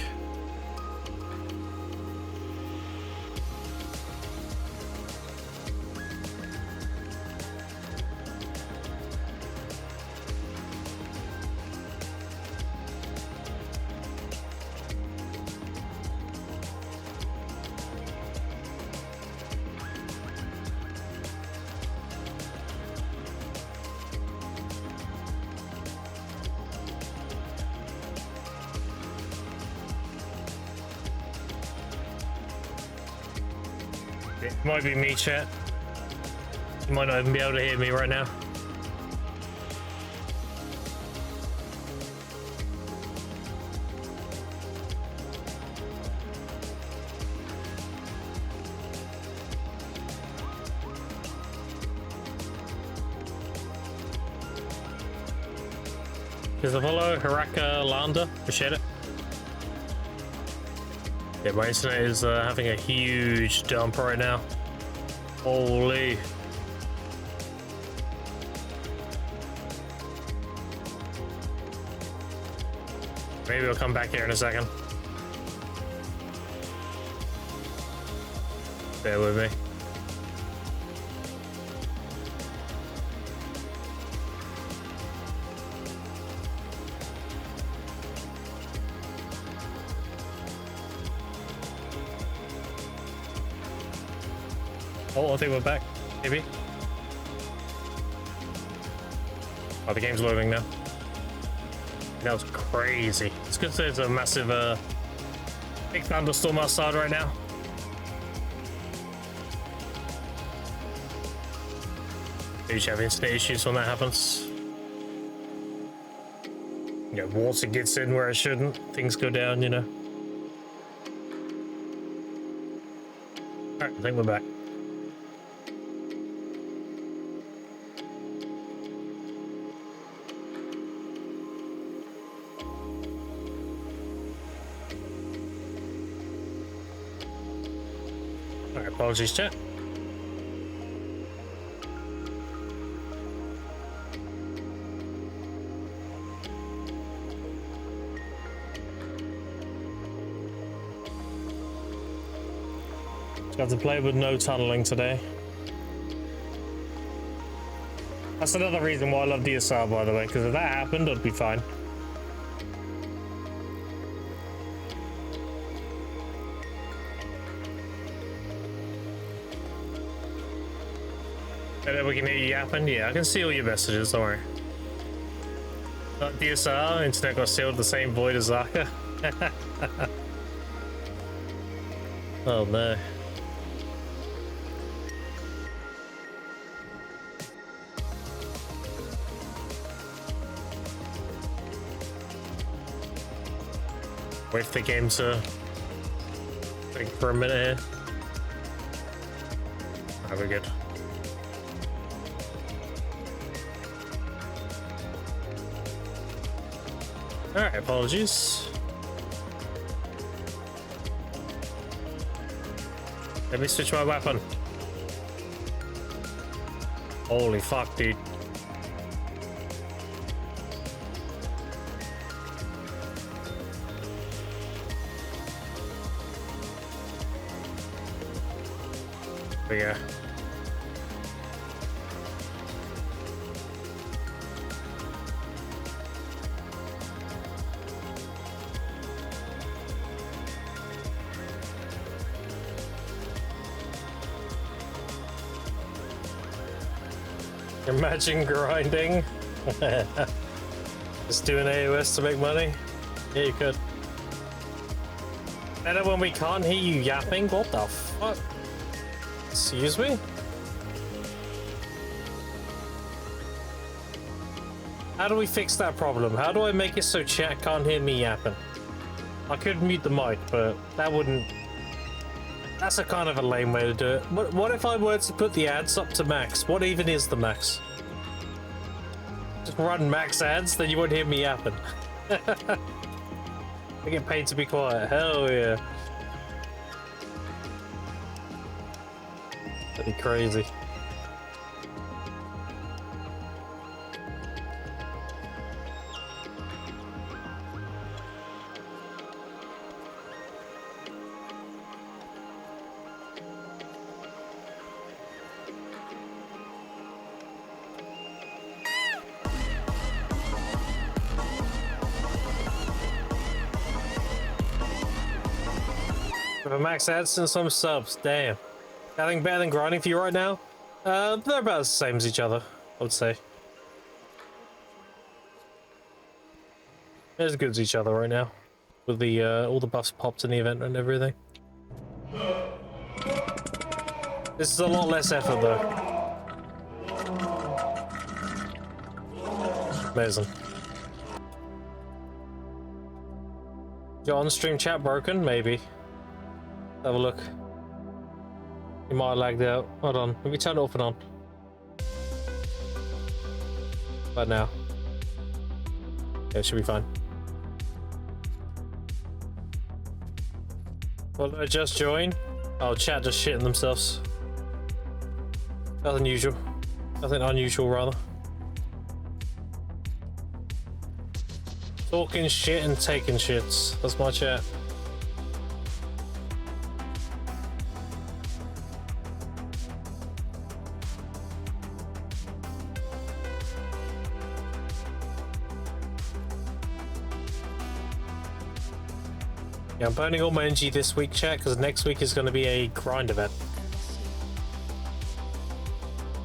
It might be me, chat. You might not even be able to hear me right now. Here's a follow, Haraka Landa. Appreciate it. Yeah, my internet is having a huge dump right now. Holy. Maybe I'll come back here in a second. Bear with me. Oh, I think we're back. Maybe. Oh, the game's loading now. That was crazy. It's good there's a massive, big thunderstorm outside right now. You have internet issues when that happens. You know, water gets in where it shouldn't. Things go down, you know. Alright, I think we're back. Alright, apologies, chat. Got to play with no tunneling today. That's another reason why I love DSR, by the way, because if that happened, I'd be fine. And then we can hear you yapping. Yeah, I can see all your messages, don't worry. Not DSR, internet got sealed the same void as Zaka. Oh no. Wait for the game to think for a minute here. Oh, we're good. Alright, apologies. Let me switch my weapon. Holy fuck, dude. But yeah. Imagine grinding. Just doing AOS to make money. Yeah, you could. Better when we can't hear you yapping? What the fuck? Excuse me? How do we fix that problem? How do I make it so chat can't hear me yapping? I could mute the mic, but that wouldn't... That's a kind of a lame way to do it. What if I were to put the ads up to max? What even is the max? Just run max ads, then you won't hear me yapping. I get paid to be quiet. Hell yeah. That'd be crazy. With a max ads and some subs, damn. Nothing better than grinding for you right now? They're about the same as each other, I would say. They're as good as each other right now, with the all the buffs popped in the event and everything. This is a lot less effort though. Amazing. Your on-stream chat broken? Maybe. Have a look. You might have lagged out. Hold on. Let me turn it off and on. But now. Yeah, it should be fine. What did I just join? Oh, chat just shitting themselves. Nothing usual. Nothing unusual, rather. Talking shit and taking shits. That's my chat. Yeah, I'm burning all my energy this week, chat, because next week is going to be a grind event.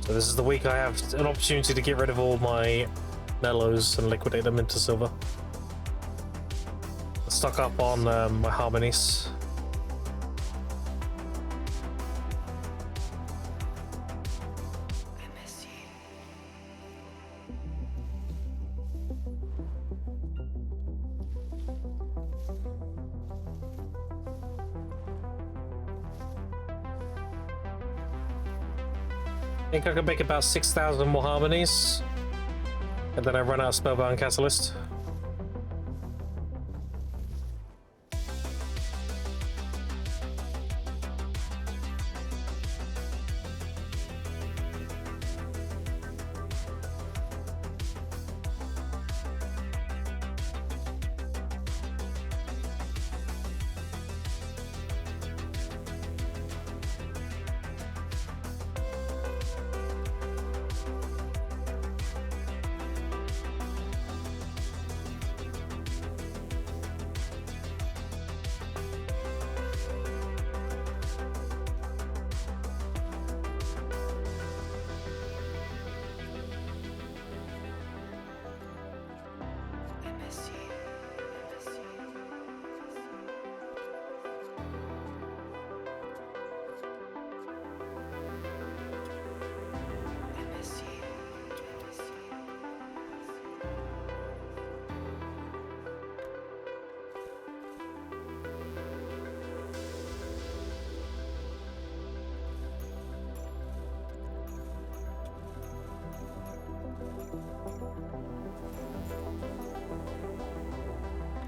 So this is the week I have an opportunity to get rid of all my Nellos and liquidate them into silver. Stock up on my harmonies. I think I can make about 6,000 more harmonies, and then I run out of Spellbound Catalyst.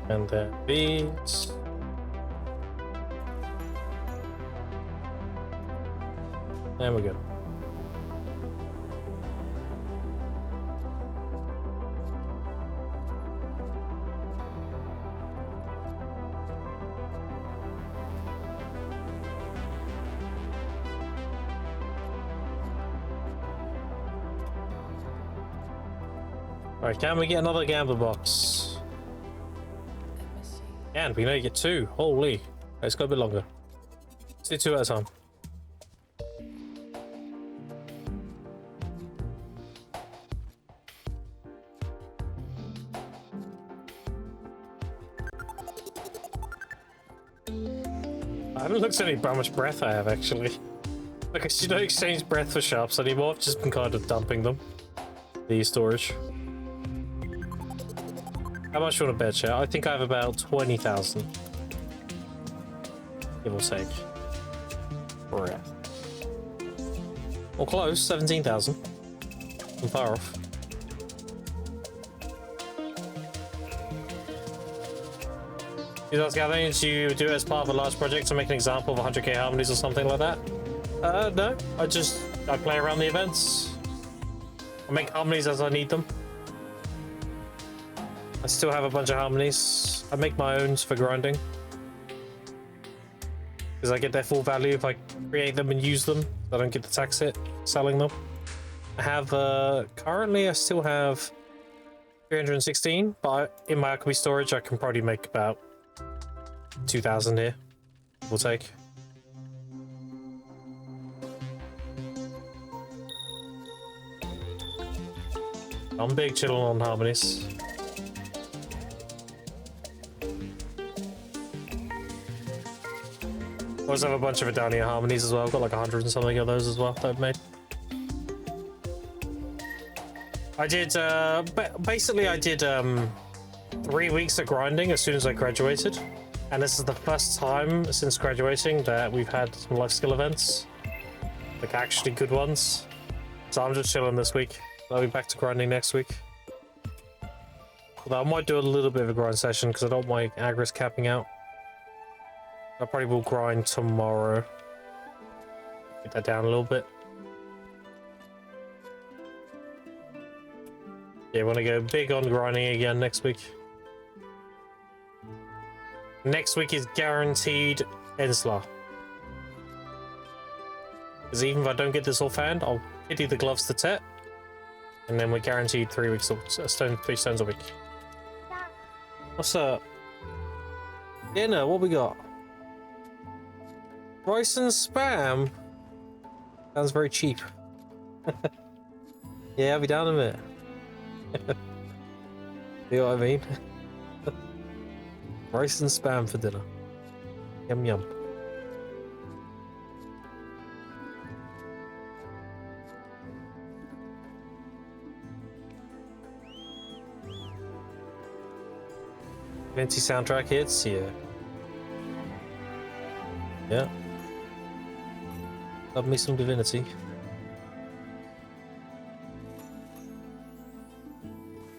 And then these. And we're good. Alright, can we get another gambler box? And we know you get two. Holy. It's got a bit longer. Let's do two at a time. haven't looked at how much breath I have actually. Like I should not exchange breath for sharps anymore. I've just been kind of dumping them. The storage. How much you want to bet, chat? I think I have about 20,000. Give or take. Breath. Or close, 17,000. I'm far off. You guys gathering to do it as part of a large project to make an example of 100k harmonies or something like that? No. I play around the events. I make harmonies as I need them. I still have a bunch of harmonies. I make my own for grinding. Because I get their full value if I create them and use them. I don't get the tax hit selling them. I have, currently I still have 316, but in my alchemy storage I can probably make about 2,000 here. We'll take. I'm big chilling on harmonies. I also have a bunch of Adania harmonies as well. I've got like 100 and something of those as well that I've made. I did, basically I did 3 weeks of grinding as soon as I graduated. And this is the first time since graduating that we've had some life skill events. Like actually good ones. So I'm just chilling this week. I'll be back to grinding next week. Although I might do a little bit of a grind session because I don't want my aggros capping out. I probably will grind tomorrow. Get that down a little bit. Yeah, I want to go big on grinding again next week. Next week is guaranteed Enslar. Because even if I don't get this all fanned, I'll pity the gloves to Tet. And then we're guaranteed 3 weeks of 3 stones a week. What's up? Dinner, what we got? Rice and spam? Sounds very cheap. Yeah, I'll be down in a minute. You know what I mean? Rice and spam for dinner. Yum yum. Fancy soundtrack hits, yeah. Yeah. Love me some Divinity.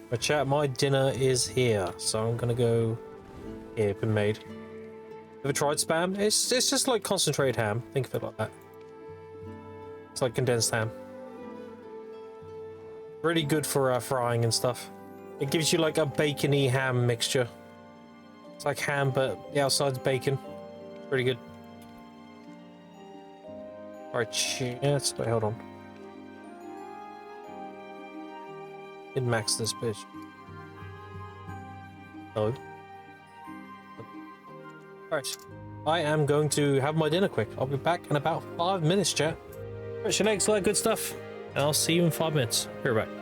But chat, my dinner is here, so I'm gonna go. Yeah, been made. Ever tried spam? It's just like concentrated ham. Think of it like that. It's like condensed ham. Really good for frying and stuff. It gives you like a bacony ham mixture. It's like ham, but the outside's bacon. Pretty good. Alright, chance. Wait, hold on. Didn't max this bitch. Hello. Alright. I am going to have my dinner quick. I'll be back in about 5 minutes, chat. Stretch your legs, all that good stuff. And I'll see you in 5 minutes. Be right back.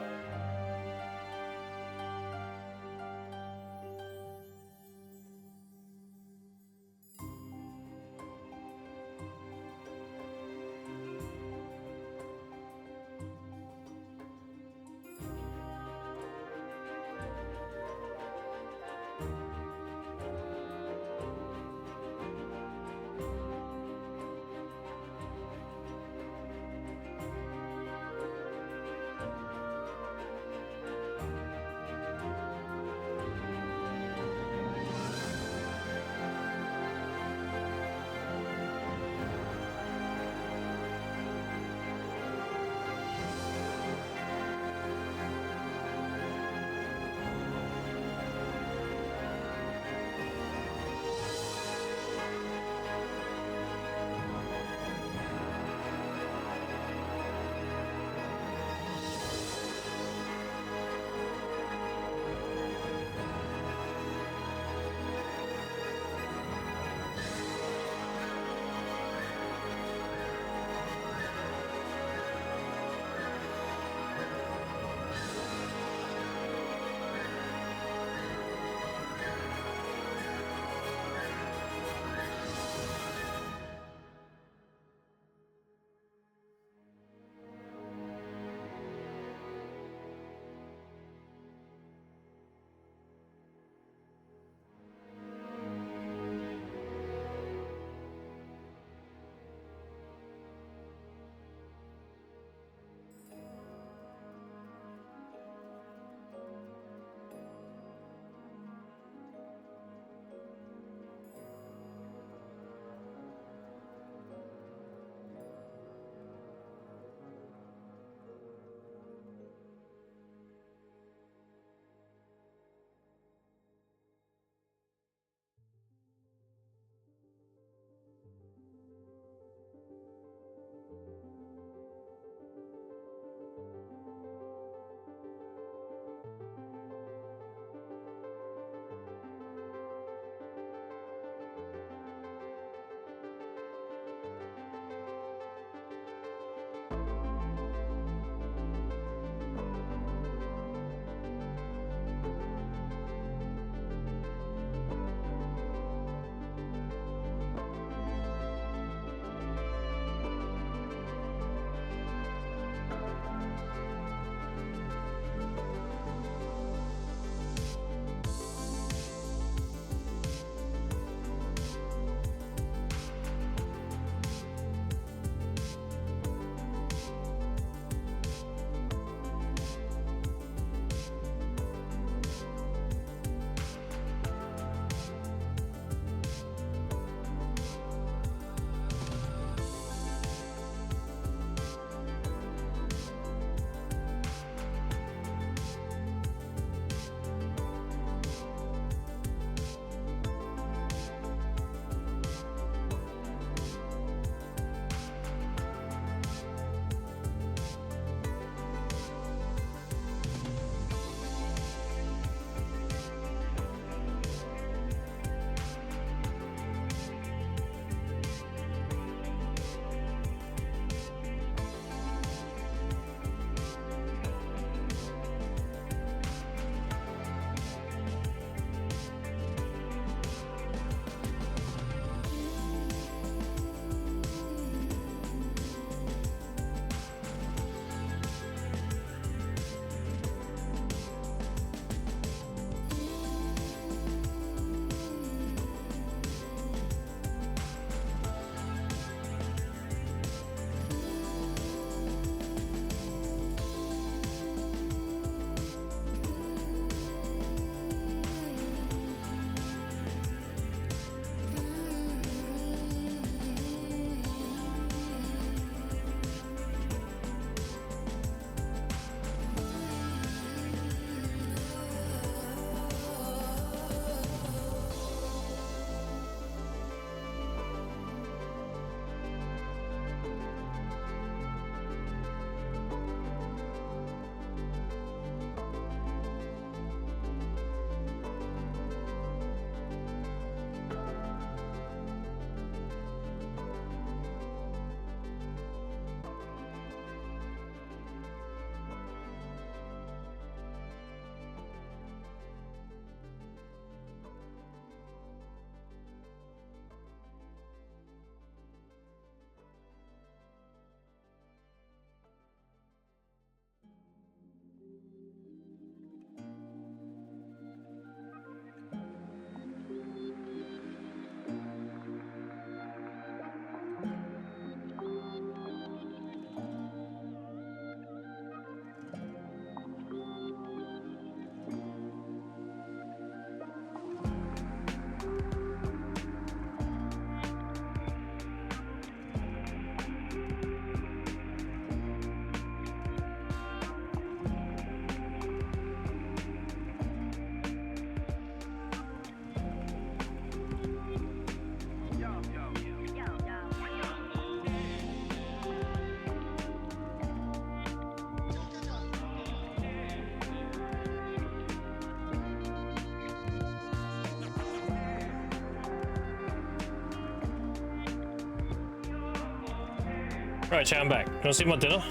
Right, chat, I'm back. You want to see my dinner?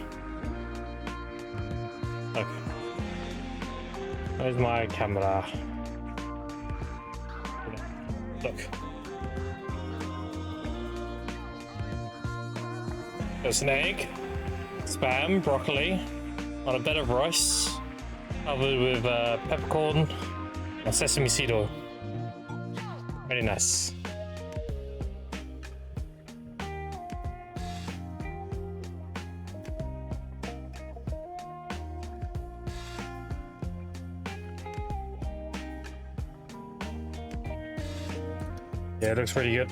Okay. Where's my camera? Look. There's an egg, spam, broccoli, on a bed of rice, covered with peppercorn and sesame seed oil. Very nice. Yeah, it looks pretty good.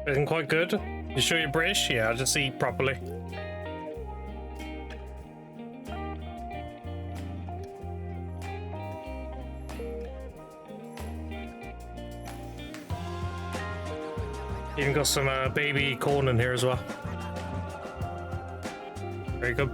Looking quite good. You sure you're British? Yeah, I'll just eat properly. Even got some baby corn in here as well. Very good.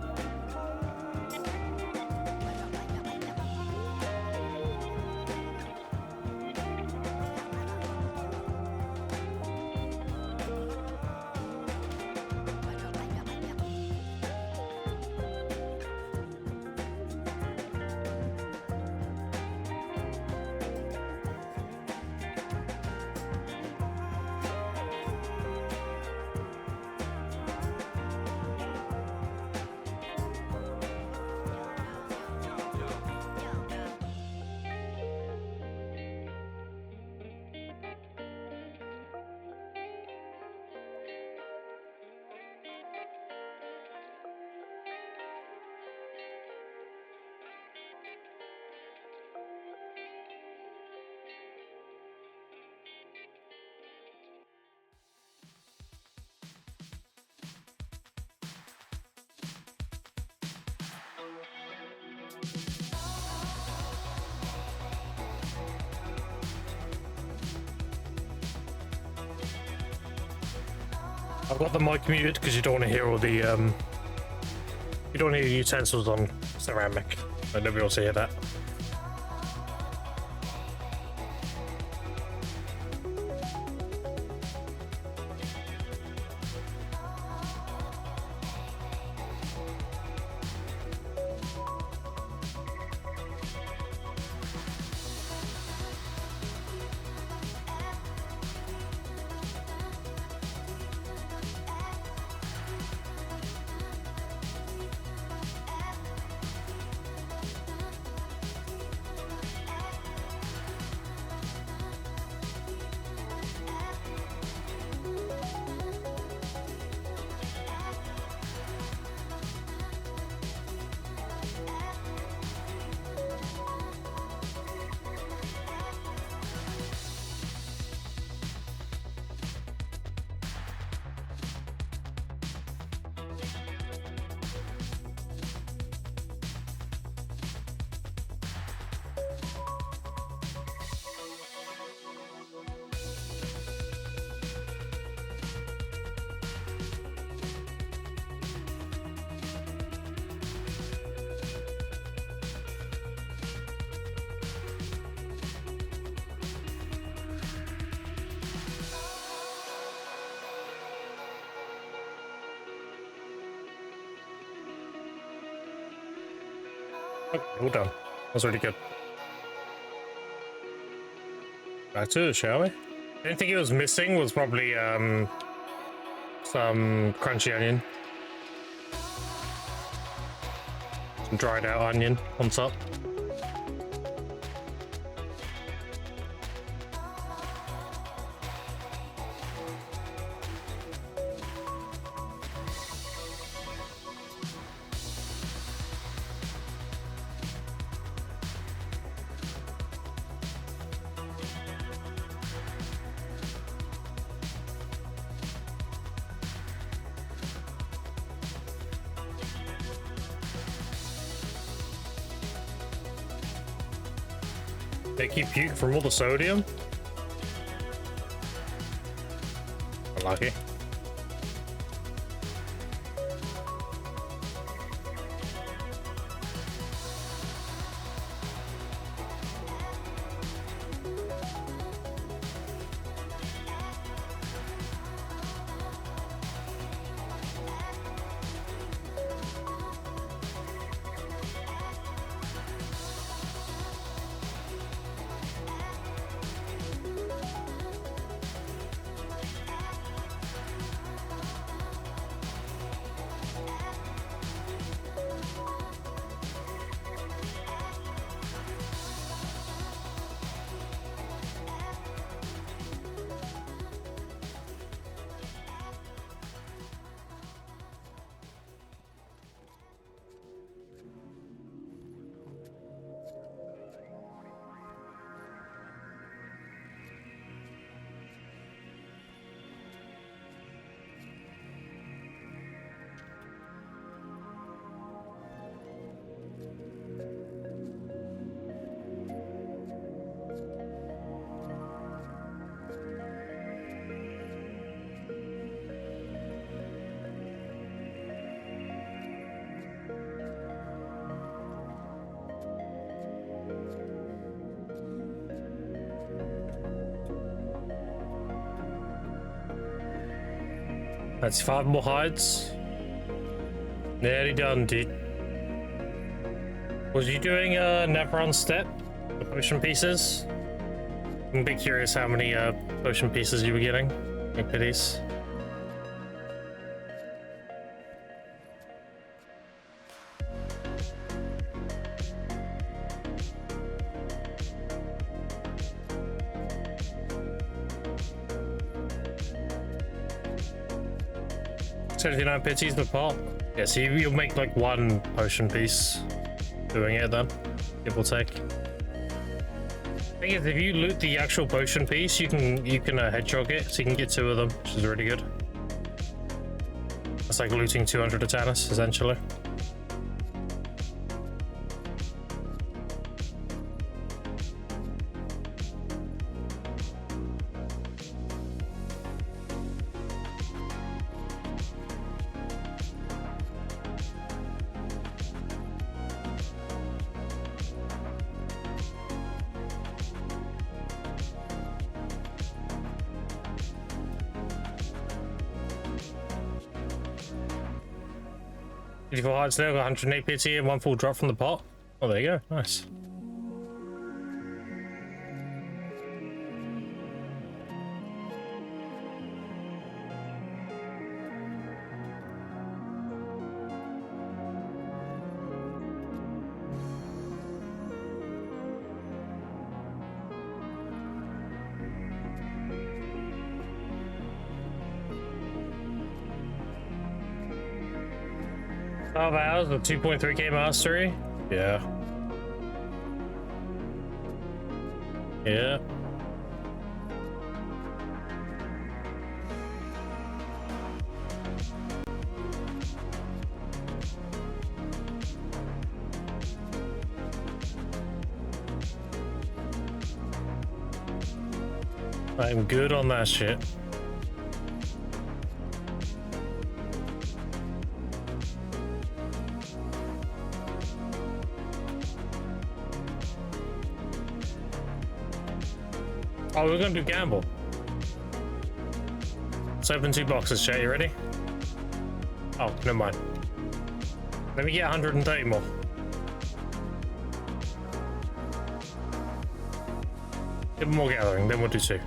I've got the mic muted because you don't want to hear all the you don't want to hear the utensils on ceramic. I nobody wants to hear that. Okay, all done. That's really good. Back to it, shall we? The only thing it was missing was probably some crunchy onion. Some dried out onion on top. Make you puke from all the sodium? Unlucky. That's 5 more hides. Nearly done, dude. Was you doing never on step? The potion pieces? I'm a bit curious how many potion pieces you were getting. Like pities. $79 pities the pot. Yeah, so you'll make like 1 potion piece doing it then, give or take. Thing is, if you loot the actual potion piece, you can hedgehog it, so you can get 2 of them, which is really good. That's like looting 200 Atanas, essentially. Beautiful hearts there, got 108 pity and 1 full drop from the pot. Oh, there you go. Nice. Hours with 2.3k mastery. Yeah. Yeah. I'm good on that shit. Oh, we're gonna do gamble. Let's open 2 boxes, chat. You ready? Oh, never mind. Let me get 130 more. Get more gathering, then we'll do 2.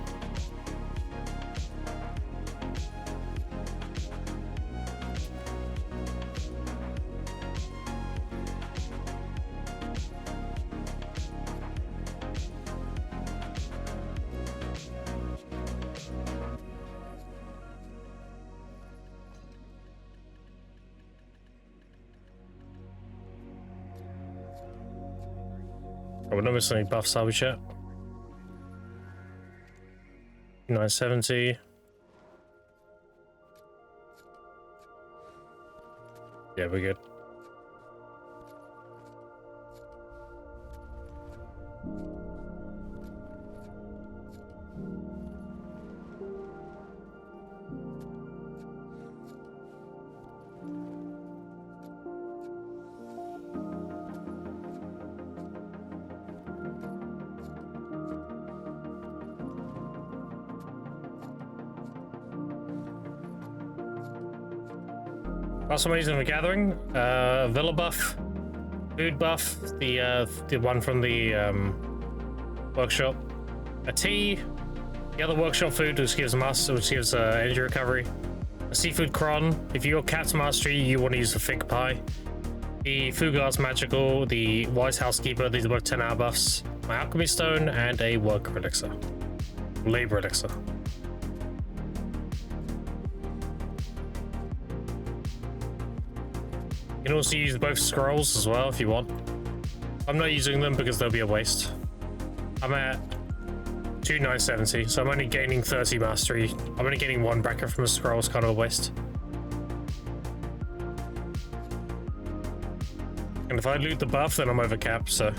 Oh, we're not missing any buffs, are we, chat? 970. Yeah, we're good. Last one we're using for gathering, villa buff, food buff, the one from the workshop, a tea, the other workshop food which gives energy recovery, a seafood cron. If you're cat's mastery, you want to use the fig pie, the Fugard's magical, the wise housekeeper. These are both 10-hour buffs. My alchemy stone and a worker elixir, labor elixir. You can also use both scrolls as well if you want. I'm not using them because they'll be a waste. I'm at 2970, so I'm only gaining 30 mastery. I'm only getting 1 bracket from a scroll. It's kind of a waste. And if I loot the buff, then I'm over cap, so...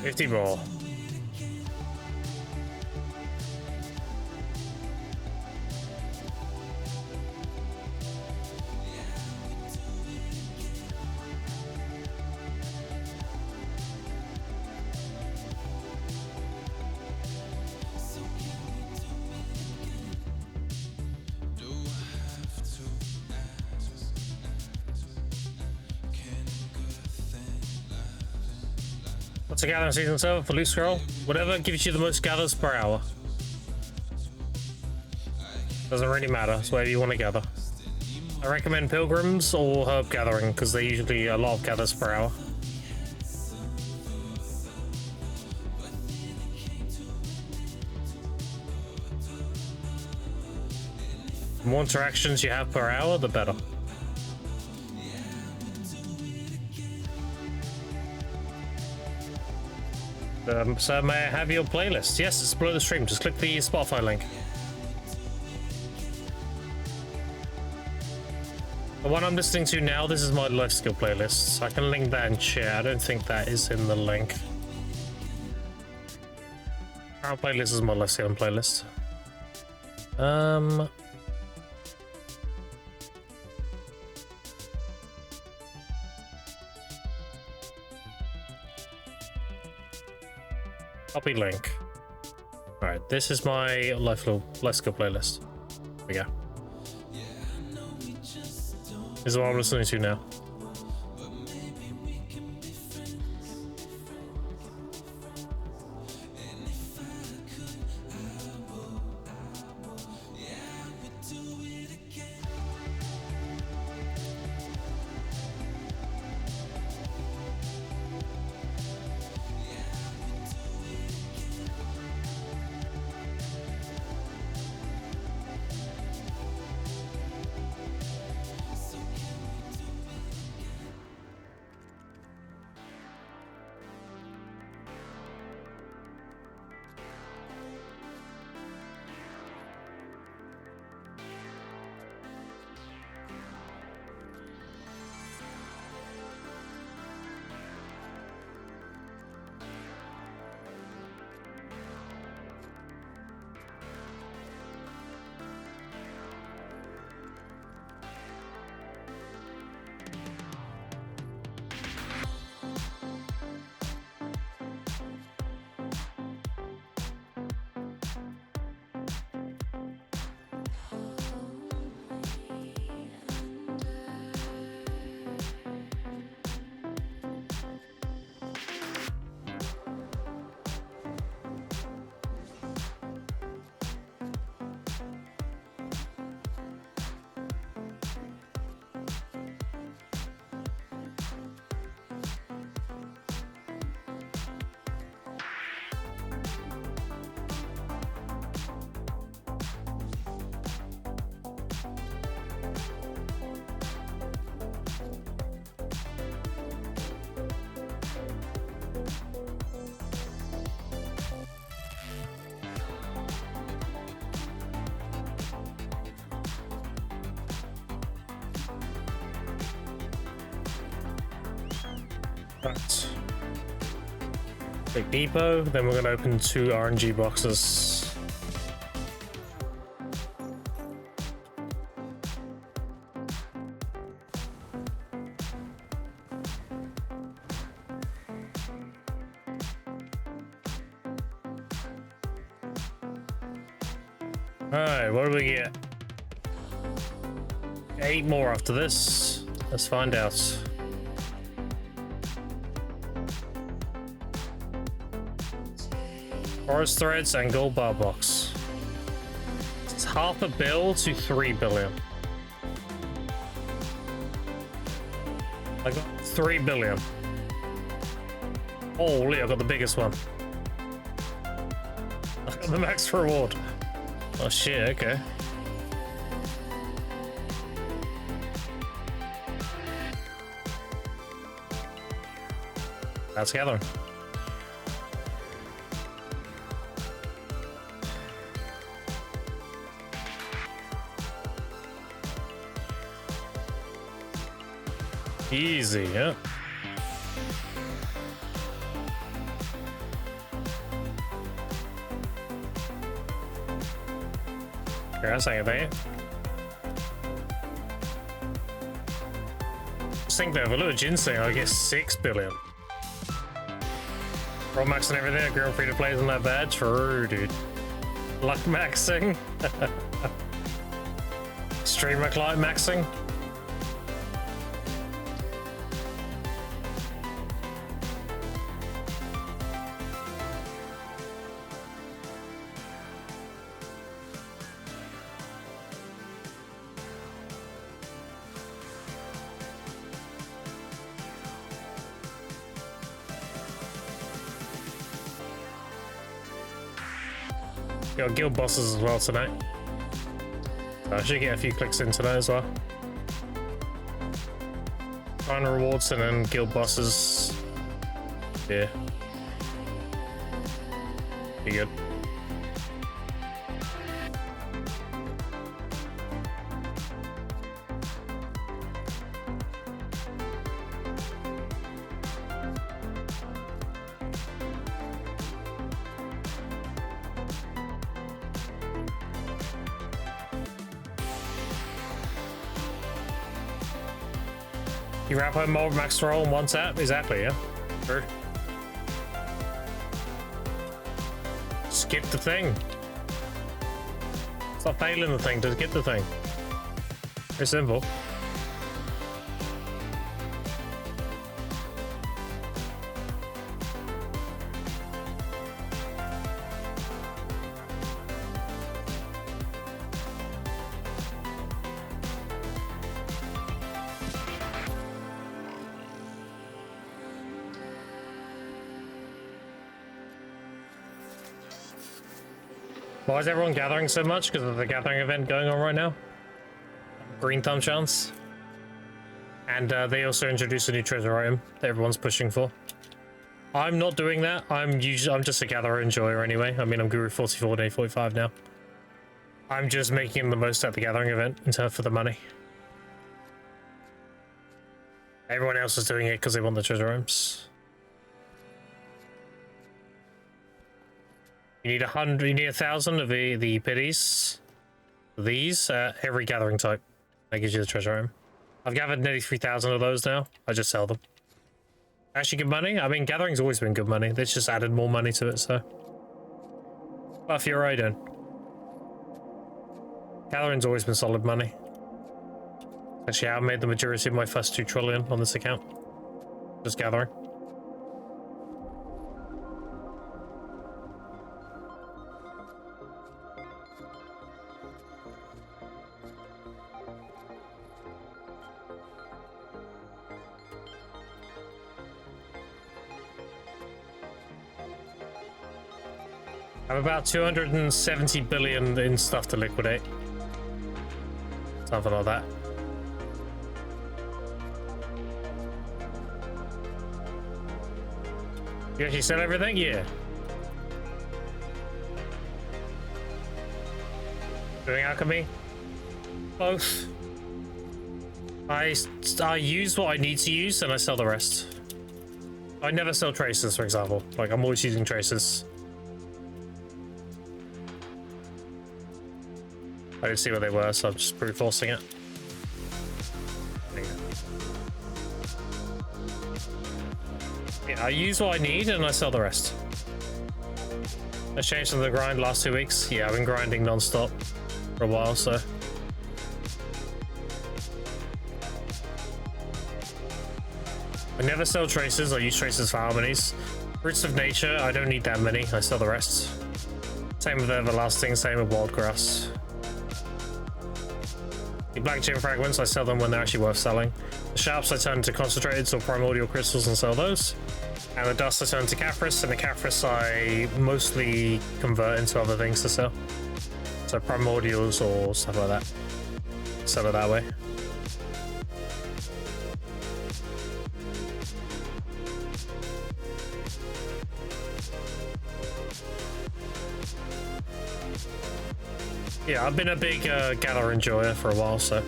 50 more. What's a gather in season 7 for loot scroll? Whatever gives you the most gathers per hour. Doesn't really matter, it's whatever you want to gather. I recommend pilgrims or herb gathering because they're usually a lot of gathers per hour. The more interactions you have per hour, the better. So may I have your playlist? Yes, it's below the stream. Just click the Spotify link. The one I'm listening to now, this is my life skill playlist. I can link that in chat. I don't think that is in the link. Our playlist is my life skill playlist. Copy link. Alright, this is my life skill playlist. Here we go. This is what I'm listening to now. Right. Big depot, then we're going to open 2 RNG boxes. Alright, what do we get? 8 more after this. Let's find out. Forest threads and gold bar box. It's $500 million to $3 billion. I got $3 billion. Holy, I got the biggest one. I got the max reward. Oh shit, okay. That's gathering. Easy, yeah. Yeah, that's saying it. Just think though, if a little ginseng, I get 6 billion. Roll max and everything, girl free to play isn't that bad. True, dude. Luck maxing. Streamer client maxing. Got guild bosses as well tonight. So I should get a few clicks in tonight as well. Final rewards and then guild bosses. Yeah. Be good. You wrap up mold max roll in one tap? Exactly, yeah. Sure. Skip the thing. Stop failing the thing to get the thing. Very simple. Why is everyone gathering so much? Because of the gathering event going on right now. Green thumb chance. And they also introduced a new treasure item that everyone's pushing for. I'm not doing that. I'm just a gatherer enjoyer anyway. I mean, I'm Guru 44 day 45 now. I'm just making the most at the gathering event in turn for the money. Everyone else is doing it because they want the treasure items. You need 100. You need 1,000 of the pities. These every gathering type. That gives you the treasure item. I've gathered nearly 3,000 of those now. I just sell them. Actually, good money. I mean, gathering's always been good money. They just added more money to it. So, Buff, you're right, then. Gathering's always been solid money. Actually, I made the majority of my first 2 trillion on this account. Just gathering. I have about 270 billion in stuff to liquidate. Something like that. You actually sell everything? Yeah. Doing alchemy? Both. I use what I need to use and I sell the rest. I never sell traces, for example. Like, I'm always using traces. I didn't see where they were, so I'm just brute forcing it. Yeah, I use what I need and I sell the rest. I changed to the grind last 2 weeks. Yeah, I've been grinding non-stop for a while, so. I never sell traces. I use traces for harmonies. Roots of nature, I don't need that many. I sell the rest. Same with everlasting, same with wild grass. The black gem fragments, I sell them when they're actually worth selling. The sharps I turn into concentrated or primordial crystals and sell those. And the dust I turn to Caphras, and the Caphras I mostly convert into other things to sell. So primordials or stuff like that. Sell it that way. Yeah, I've been a big gather enjoyer for a while, so I'm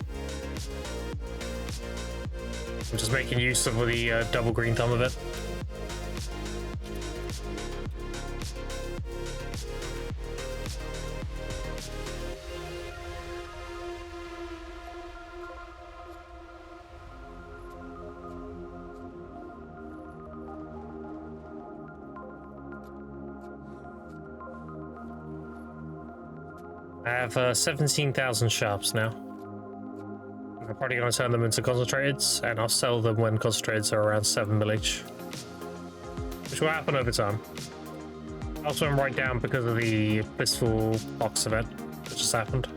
just making use of the double green thumb of it. I have 17,000 sharps now. I'm probably going to turn them into concentrateds, and I'll sell them when concentrateds are around 7 mil each. Which will happen over time. I also went right down because of the Blissful Box event that just happened.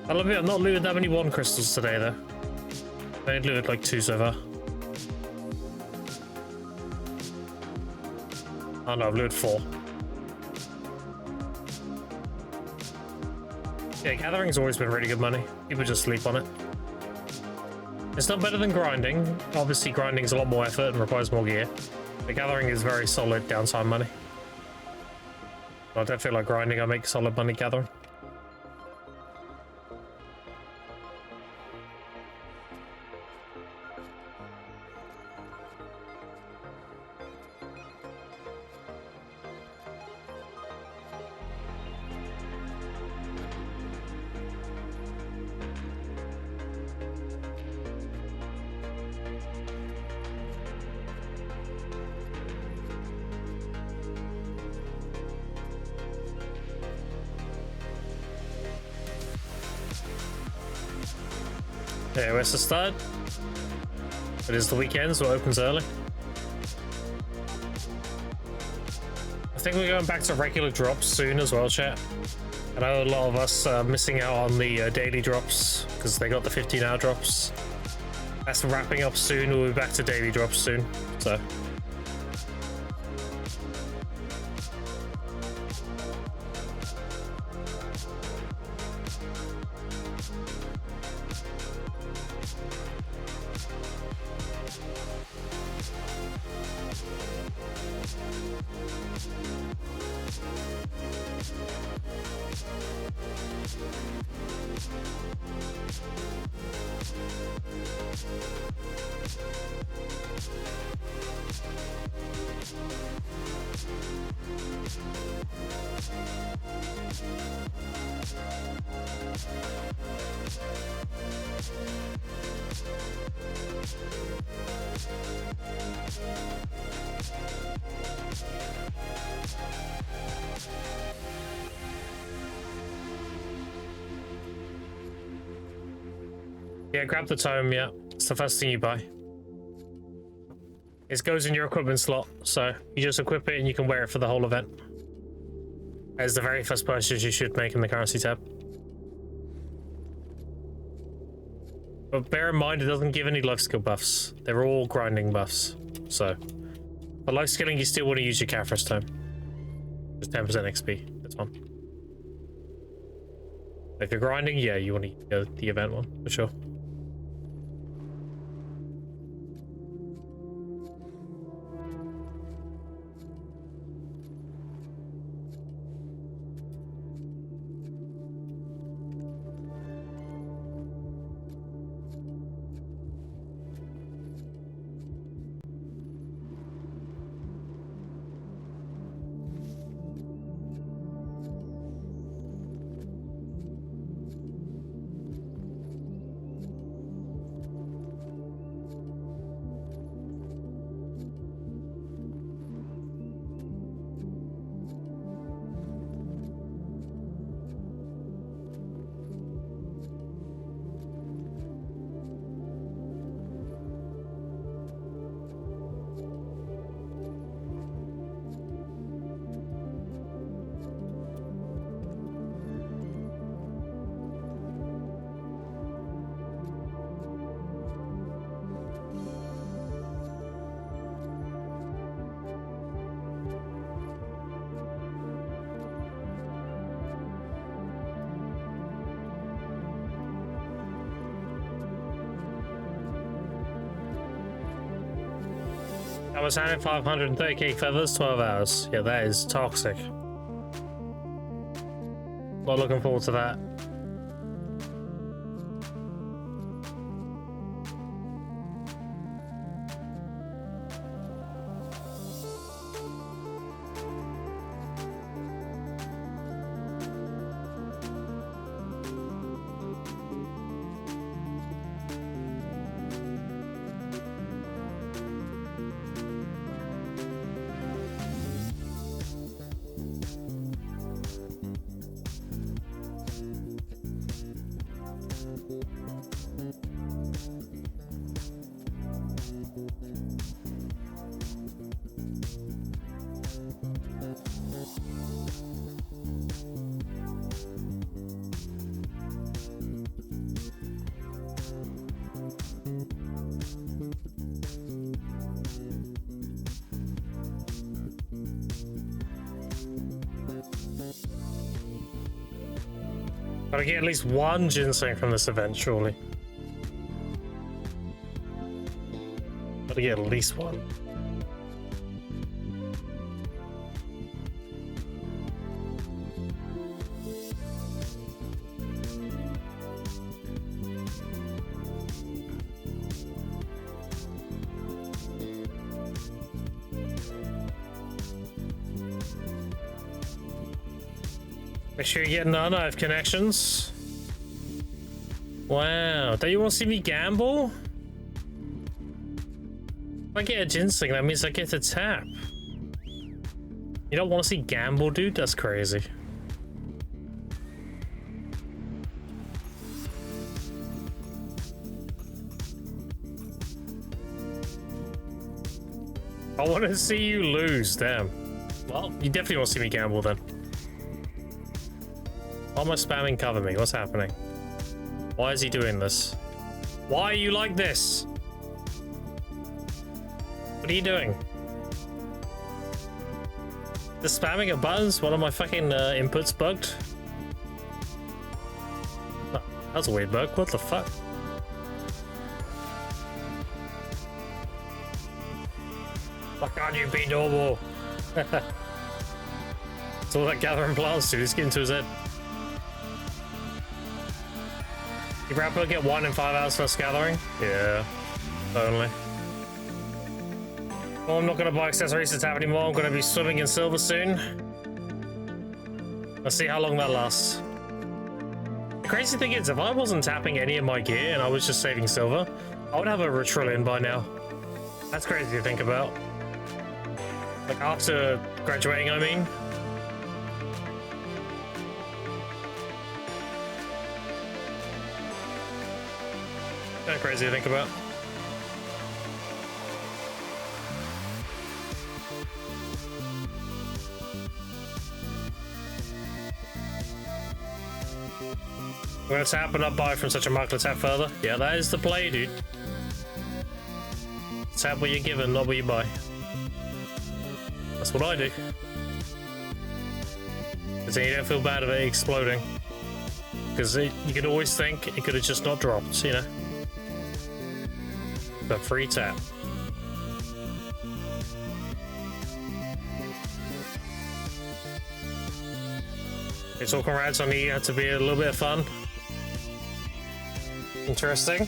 I love it, I've not looted that many 1 crystals today though. I only looted like 2 so far. Oh no, I've looted 4. Yeah, gathering's always been really good money. People just sleep on it. It's not better than grinding. Obviously, grinding is a lot more effort and requires more gear. But gathering is very solid downtime money. I don't feel like grinding, I make solid money gathering. Okay, where's the start? It is the weekend, so it opens early. I think we're going back to regular drops soon as well, chat. I know a lot of us are missing out on the daily drops because they got the 15-hour drops. That's wrapping up soon. We'll be back to daily drops soon, so. Yeah, grab the tome, yeah. It's the first thing you buy. It goes in your equipment slot, so you just equip it and you can wear it for the whole event. As the very first purchase you should make in the currency tab. But bear in mind, it doesn't give any life skill buffs. They're all grinding buffs. So, for life skilling, you still want to use your Caphras tome. Just 10% XP, that's fine. If you're grinding, yeah, you want to go the event one, for sure. I was having 530k feathers, 12 hours. Yeah, that is toxic. Not looking forward to that. Gotta get at least one ginseng from this event, surely. Gotta get at least one. Make sure you get none. I have connections. Wow, don't you want to see me gamble? If I get a ginseng, that means I get to tap. You don't want to see gamble, dude? That's crazy. I want to see you lose, damn. Well, you definitely want to see me gamble then. Why am I spamming cover me? What's happening? Why is he doing this? Why are you like this? What are you doing? The spamming of buttons? One of my fucking inputs bugged? Oh, that's a weird bug. What the fuck? Why can't you be normal? It's all that gathering plants, dude. It's getting to his head. You probably get 1 in 5 hours first gathering? Yeah, only. Well, I'm not going to buy accessories to tap anymore. I'm going to be swimming in silver soon. Let's see how long that lasts. The crazy thing is, if I wasn't tapping any of my gear and I was just saving silver, I would have over $1 trillion by now. That's crazy to think about. Like, after graduating, I mean. Kind of crazy to think about. I'm gonna tap and not buy from such a mark to tap further. Yeah, that is the play, dude. Tap what you're given, not what you buy. That's what I do. Because then you don't feel bad about it exploding. Because you could always think it could have just not dropped, you know? The free tap. It's all congrats on you had to be a little bit of fun. Interesting.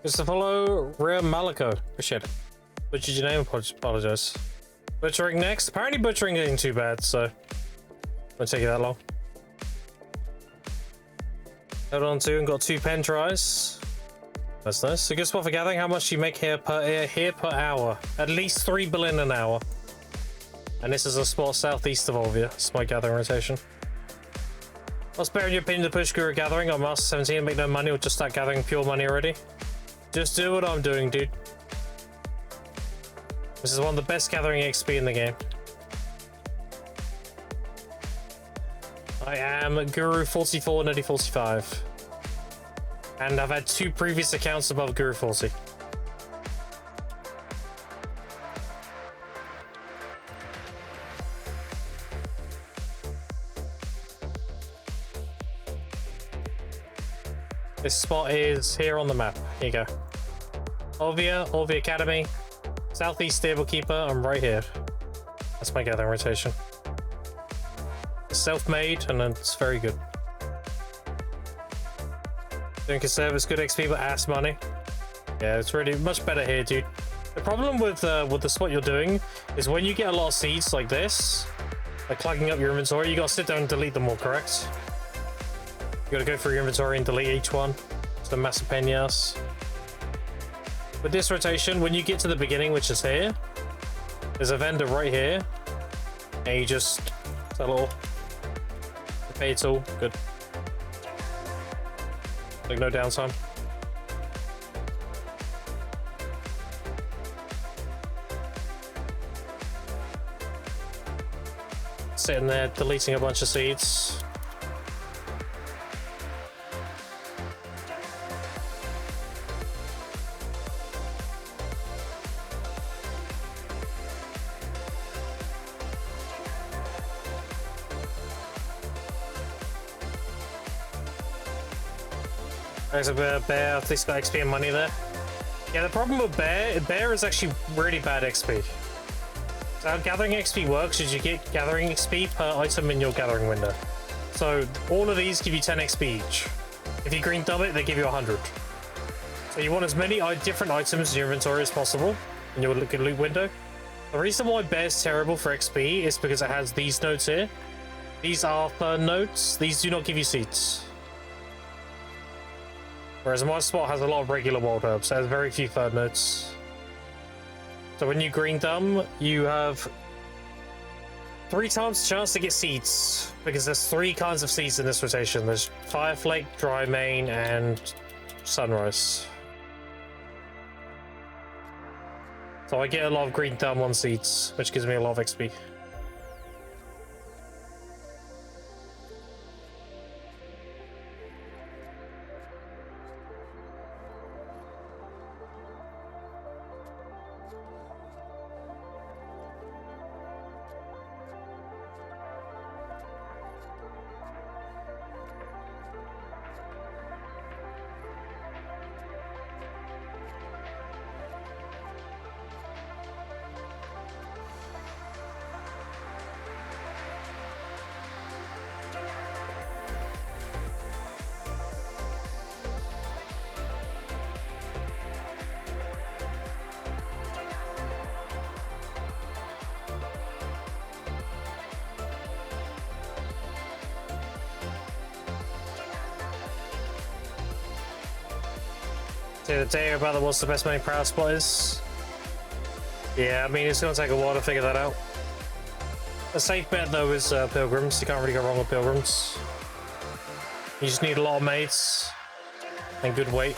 Just to follow Rare Malaco. Appreciate it. Butchered your name, apologize. Butchering next. Apparently butchering ain't too bad, so won't take you that long. Held on to and got 2 pen tries. That's nice. A good spot for gathering. How much do you make here per hour? At least 3 billion an hour. And this is a spot southeast of Olvia. It's my gathering rotation. What's better in your opinion to push Guru gathering on Master 17 and make no money, or just start gathering pure money already? Just do what I'm doing, dude. This is one of the best gathering XP in the game. I am Guru 44, Nutty 45. And I've had 2 previous accounts above Guru 40. This spot is here on the map. Here you go. Olvia Academy, Southeast Stable Keeper. I'm right here. That's my gathering rotation. It's self-made and it's very good. Doing conserve is good XP but ass money. Yeah, it's really much better here, dude. The problem with the spot you're doing is when you get a lot of seeds like this, like clogging up your inventory, you gotta sit down and delete them all, correct? You gotta go through your inventory and delete each one. It's a massive pain in the ass. With this rotation, when you get to the beginning, which is here, there's a vendor right here, and you just sell it all. Pay it all, good. Like no downtime. Sitting there deleting a bunch of seeds. There's a bear, at least got XP and money there. Yeah, the problem with bear is actually really bad XP. So how gathering XP works is you get gathering XP per item in your gathering window. So all of these give you 10 XP each. If you green thumb it, they give you 100. So you want as many different items in your inventory as possible in your loot window. The reason why bear's terrible for XP is because it has these nodes here. These are third nodes. These do not give you seeds. Whereas my spot has a lot of regular wild herbs, so it has very few third nodes. So when you green thumb, you have 3 times the chance to get seeds, because there's 3 kinds of seeds in this rotation. There's Fireflake, Dry Mane, and Sunrise. So I get a lot of green thumb on seeds, which gives me a lot of XP. The day about what's the best main proud spot is. Yeah, I mean, it's going to take a while to figure that out. A safe bet, though, is Pilgrims. You can't really go wrong with Pilgrims. You just need a lot of mates and good weight.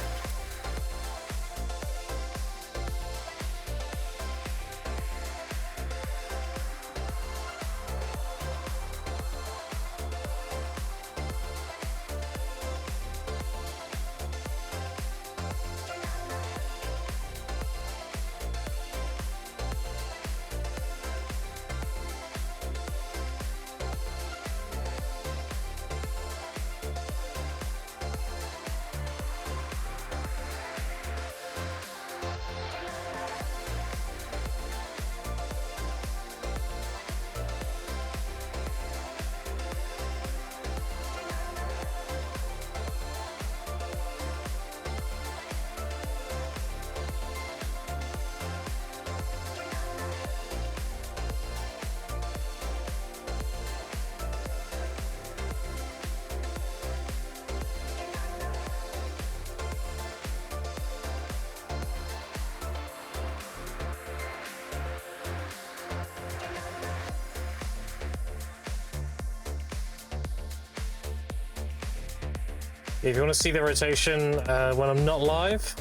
If you want to see the rotation when I'm not live,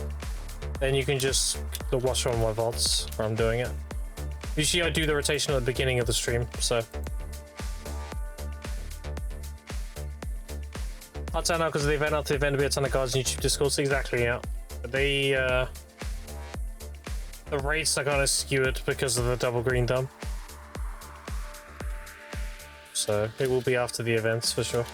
then you can just watch on my VODs where I'm doing it. Usually I do the rotation at the beginning of the stream, so. I'll turn out because of the event, after the event, there'll be a ton of cards in YouTube Discord, so exactly, yeah. But the rates are kind of skewed because of the double green thumb. So it will be after the events for sure.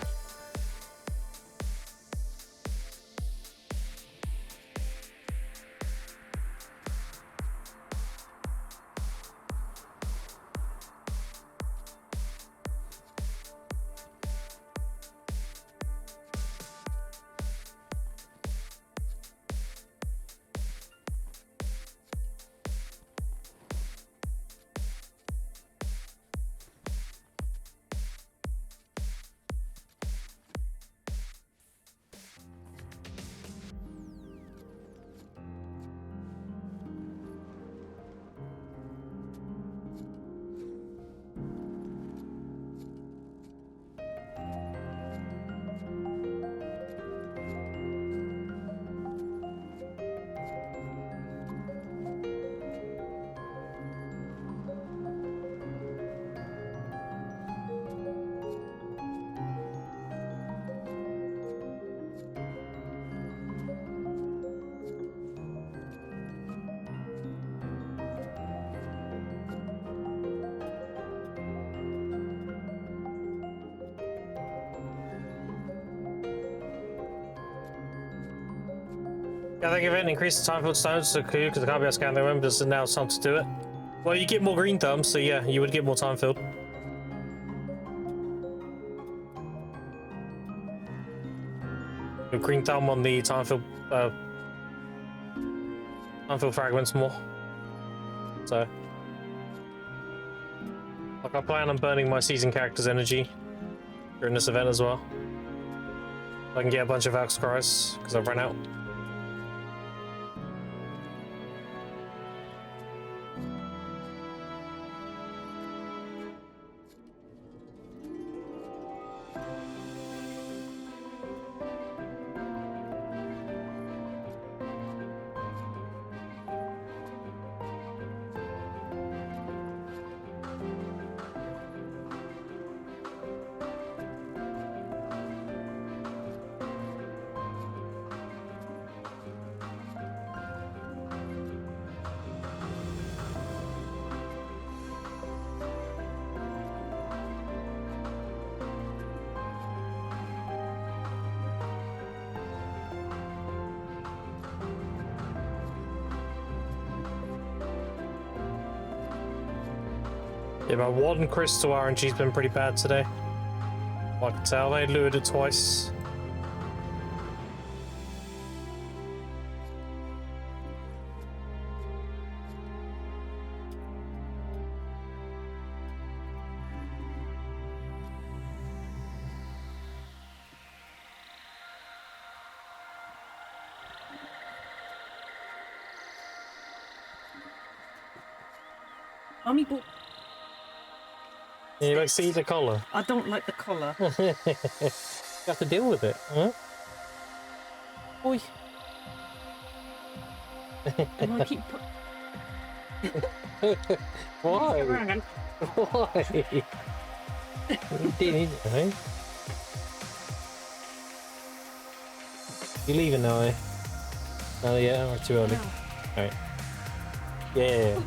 Gathering event, increase the time field stones to coup because I can't be able to scan the room, but now it's time to do it. Well, you get more green thumbs, so yeah, you would get more time field. Your green thumb on the time field fragments more. So, like, I plan on burning my season character's energy during this event as well. I can get a bunch of Valk's Cries because I've run out. Yeah, my Warden Crystal RNG's been pretty bad today. I can tell, they lured it twice. Mummy bought. You like to eat the collar? I don't like the collar. You have to deal with it, huh? Oi. And I keep Why? around. Why? You didn't eat it, eh? You leaving now, eh? Oh yeah, or too early. No. Alright. Yeah.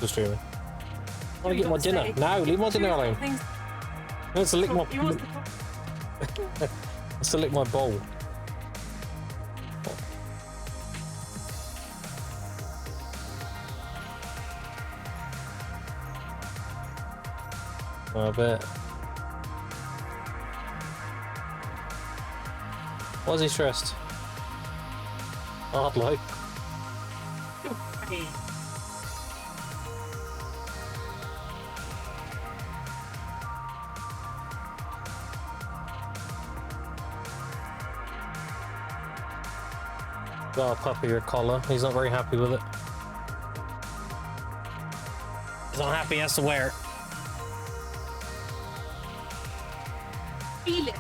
Just streaming. I want to get my dinner. No, leave my dinner alone. Things. He wants to lick my. He wants to talk. Wants to lick my bowl. I bet. Why is he stressed? Hardly. Okay. Got a puppy your collar. He's not very happy with it. He's not happy, he has to wear it. Feel it.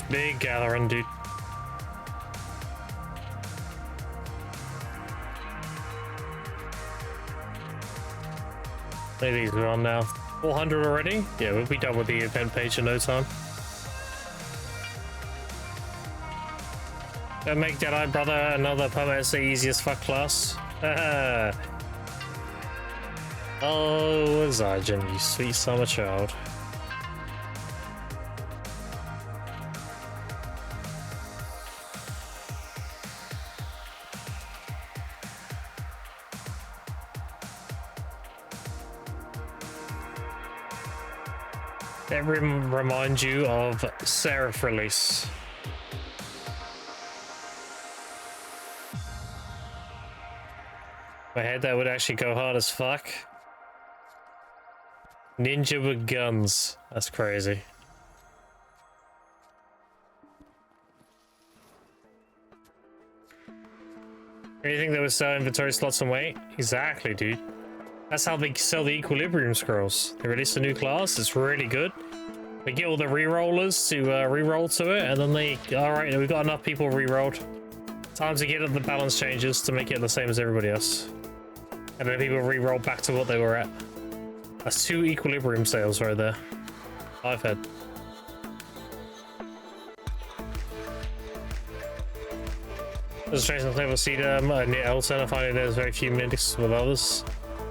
Big gathering, dude. Maybe these are on now. 400 already? Yeah, we'll be done with the event page in no time. Don't make Jedi Brother another permanent the easiest fuck class. Oh, Zygen, you sweet summer child. That reminds you of Seraph release. My head that would actually go hard as fuck. Ninja with guns. That's crazy. Anything that would sell inventory slots and weight? Exactly, dude. That's how they sell the Equilibrium Scrolls. They release a new class. It's really good. They get all the re-rollers to re-roll to it, and then they... Alright, we've got enough people re-rolled. Time to get the balance changes to make it the same as everybody else. And then people re-roll back to what they were at. That's 2 Equilibrium sales right there. I've had. There's a trace on Snowfield Cedar near Elton. I find there's very few mix with others.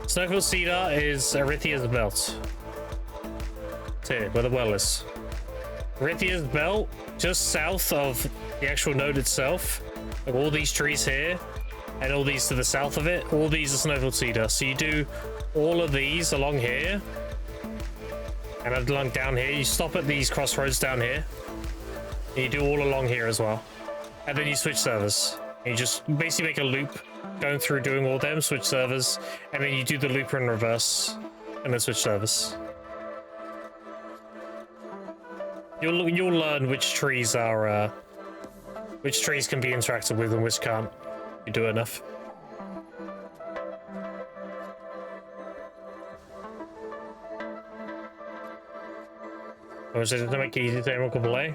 Snowfield Cedar is Arithia's belt. It's here, where the well is. Arithia's belt, just south of the actual node itself. Like all these trees here, and all these to the south of it, all these are Snowfield Cedar. So you do all of these along here, and along down here. You stop at these crossroads down here, and you do all along here as well. And then you switch servers. And you just basically make a loop, going through doing all them, switch servers, and then you do the loop in reverse, and then switch servers. You'll learn which trees are, which trees can be interacted with and which can't. You do enough. Or is it to make it easy to Emerald Play?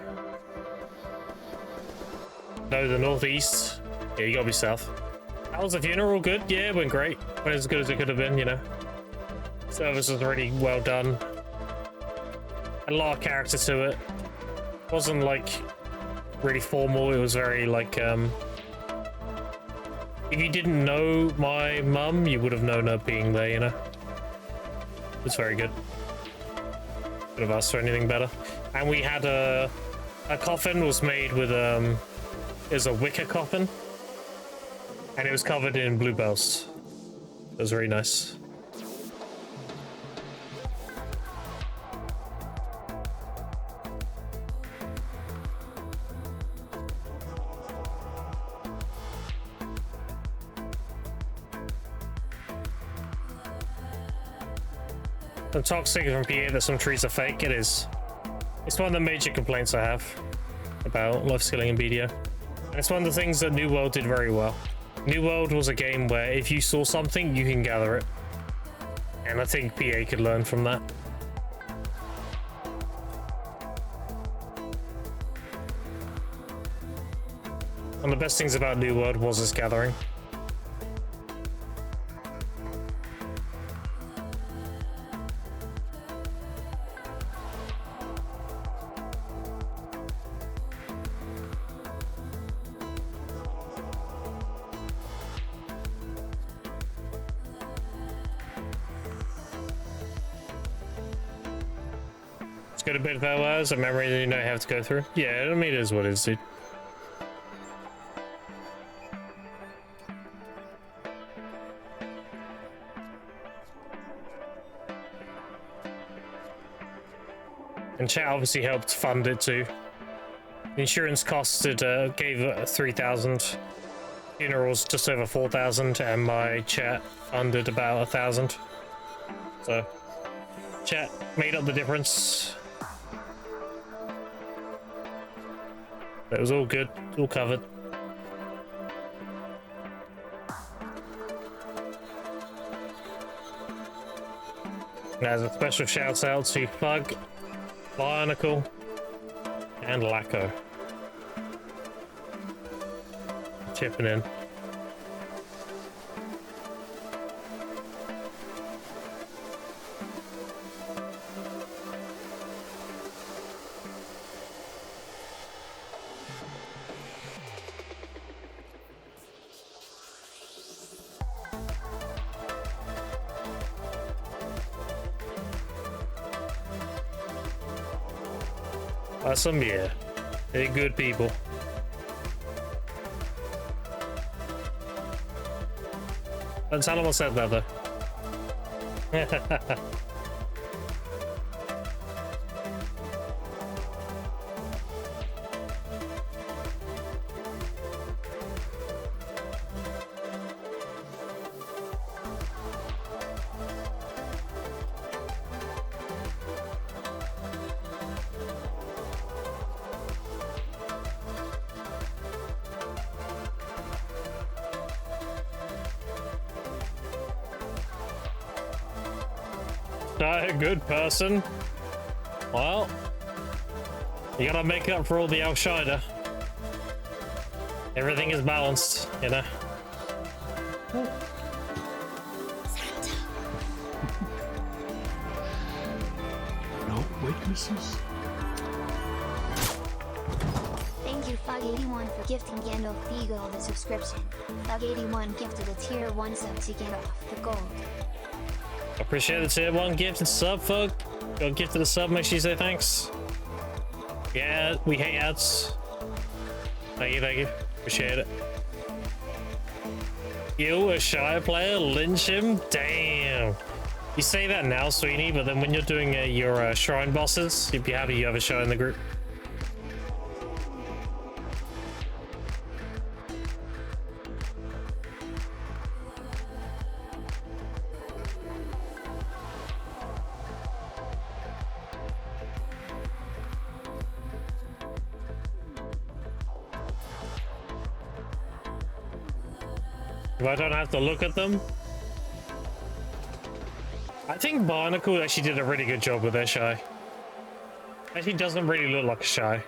No, the northeast. Yeah, you gotta be south. How was the funeral? Good? Yeah, it went great. Went as good as it could have been, you know. Service was really well done. A lot of character to it. Wasn't like really formal. It was very like if you didn't know my mum, you would have known her being there, you know. It was very good. Could have asked for anything better. And we had a coffin was made with it was a wicker coffin, and it was covered in bluebells. It was very nice. I'm toxic from PA that some trees are fake. It is. It's one of the major complaints I have about life skilling in BDO. And it's one of the things that New World did very well. New World was a game where if you saw something, you can gather it. And I think PA could learn from that. One of the best things about New World was its gathering. Got a bit of hours, a memory that you know have to go through. Yeah, I mean, it is what it is, dude. And chat obviously helped fund it too. The insurance costed, gave 3,000. Funerals just over 4,000, and my chat funded about 1,000. So, chat made up the difference. It was all good, all covered. There's a special shout out to Fug, Bionicle, and Lacko. Chipping in. Awesome, yeah. They're good people. Don't tell them I said that, though. A good person. Well, you gotta make up for all the outsider. Everything is balanced, you know. No weaknesses. Thank you, Fug81, for gifting Gandalf Beagle the subscription. Fug81 gifted a tier 1 sub to get off the gold. Appreciate the tier 1 gift and sub, fuck. Got gifted a sub, make sure you say thanks. Yeah, we hate ads. Thank you. Appreciate it. You, a shy player, lynch him? Damn. You say that now, Sweeney, but then when you're doing your shrine bosses, you'd be happy you have a show in the group. If I don't have to look at them. I think Barnacle actually did a really good job with their shy. Actually doesn't really look like a shy.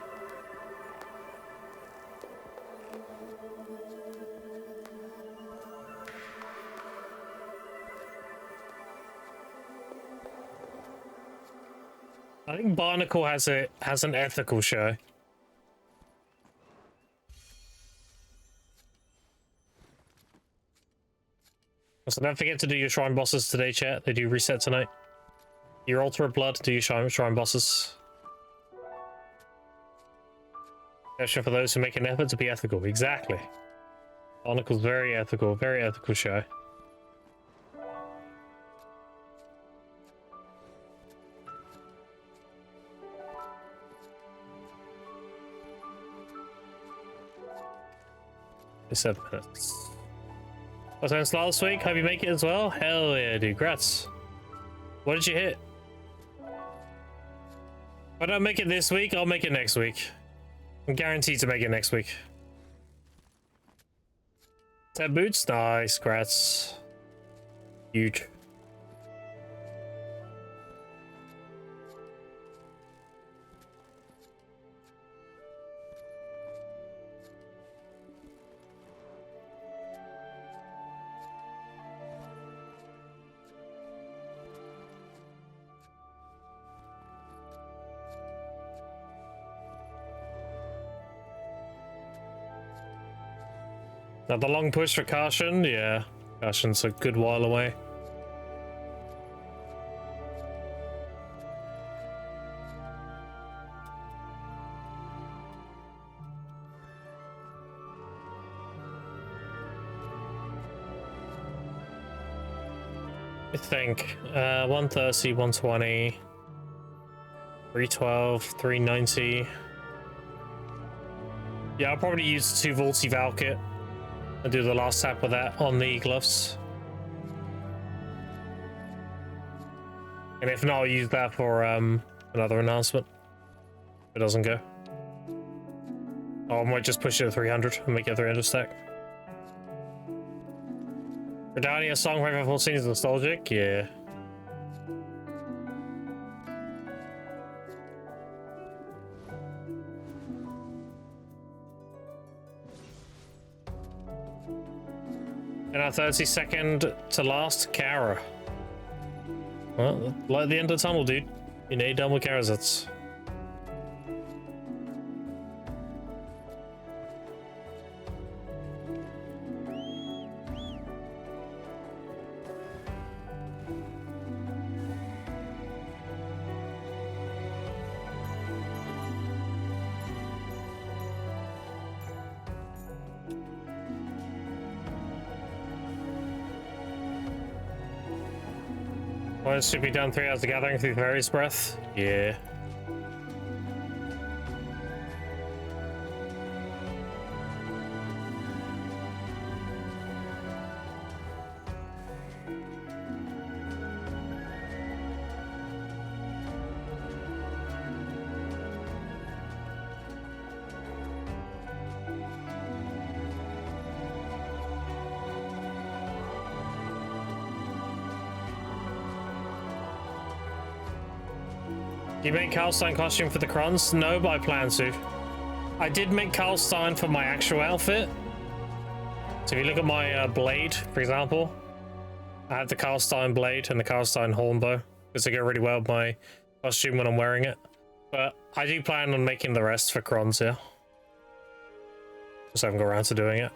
I think Barnacle has an ethical shy. So don't forget to do your shrine bosses today, chat. They do reset tonight. Your altar of blood, do your shrine bosses. Especially for those who make an effort to be ethical. Exactly. Barnacle's very ethical show. It's 7 minutes. I was on last week. Hope you make it as well. Hell yeah, dude. Congrats. What did you hit? If I don't make it this week, I'll make it next week. I'm guaranteed to make it next week. 10 boots? Nice. Congrats. Huge. Now the long push for Caution, yeah. Caution's a good while away. I think 130, 120, 312, 390. Yeah, I'll probably use the 2 Vaulty Val kit. I'll do the last tap with that on the gloves. And if not, I'll use that for another enhancement. If it doesn't go. Or I might just push it to 300 and make it 300 stack. Redania song Raven 14 is nostalgic, yeah. And our 32nd to last, Kara. Well, light at the end of the tunnel, dude. You need done with Karazits. Why should be done 3 hours of gathering through Fairy's Breath? Yeah. You make Karlstein costume for the crons? No, but I plan to. I did make Karlstein for my actual outfit. So if you look at my blade, for example, I have the Karlstein blade and the Karlstein horn bow because they go really well with my costume when I'm wearing it. But I do plan on making the rest for crons here. Just haven't got around to doing it.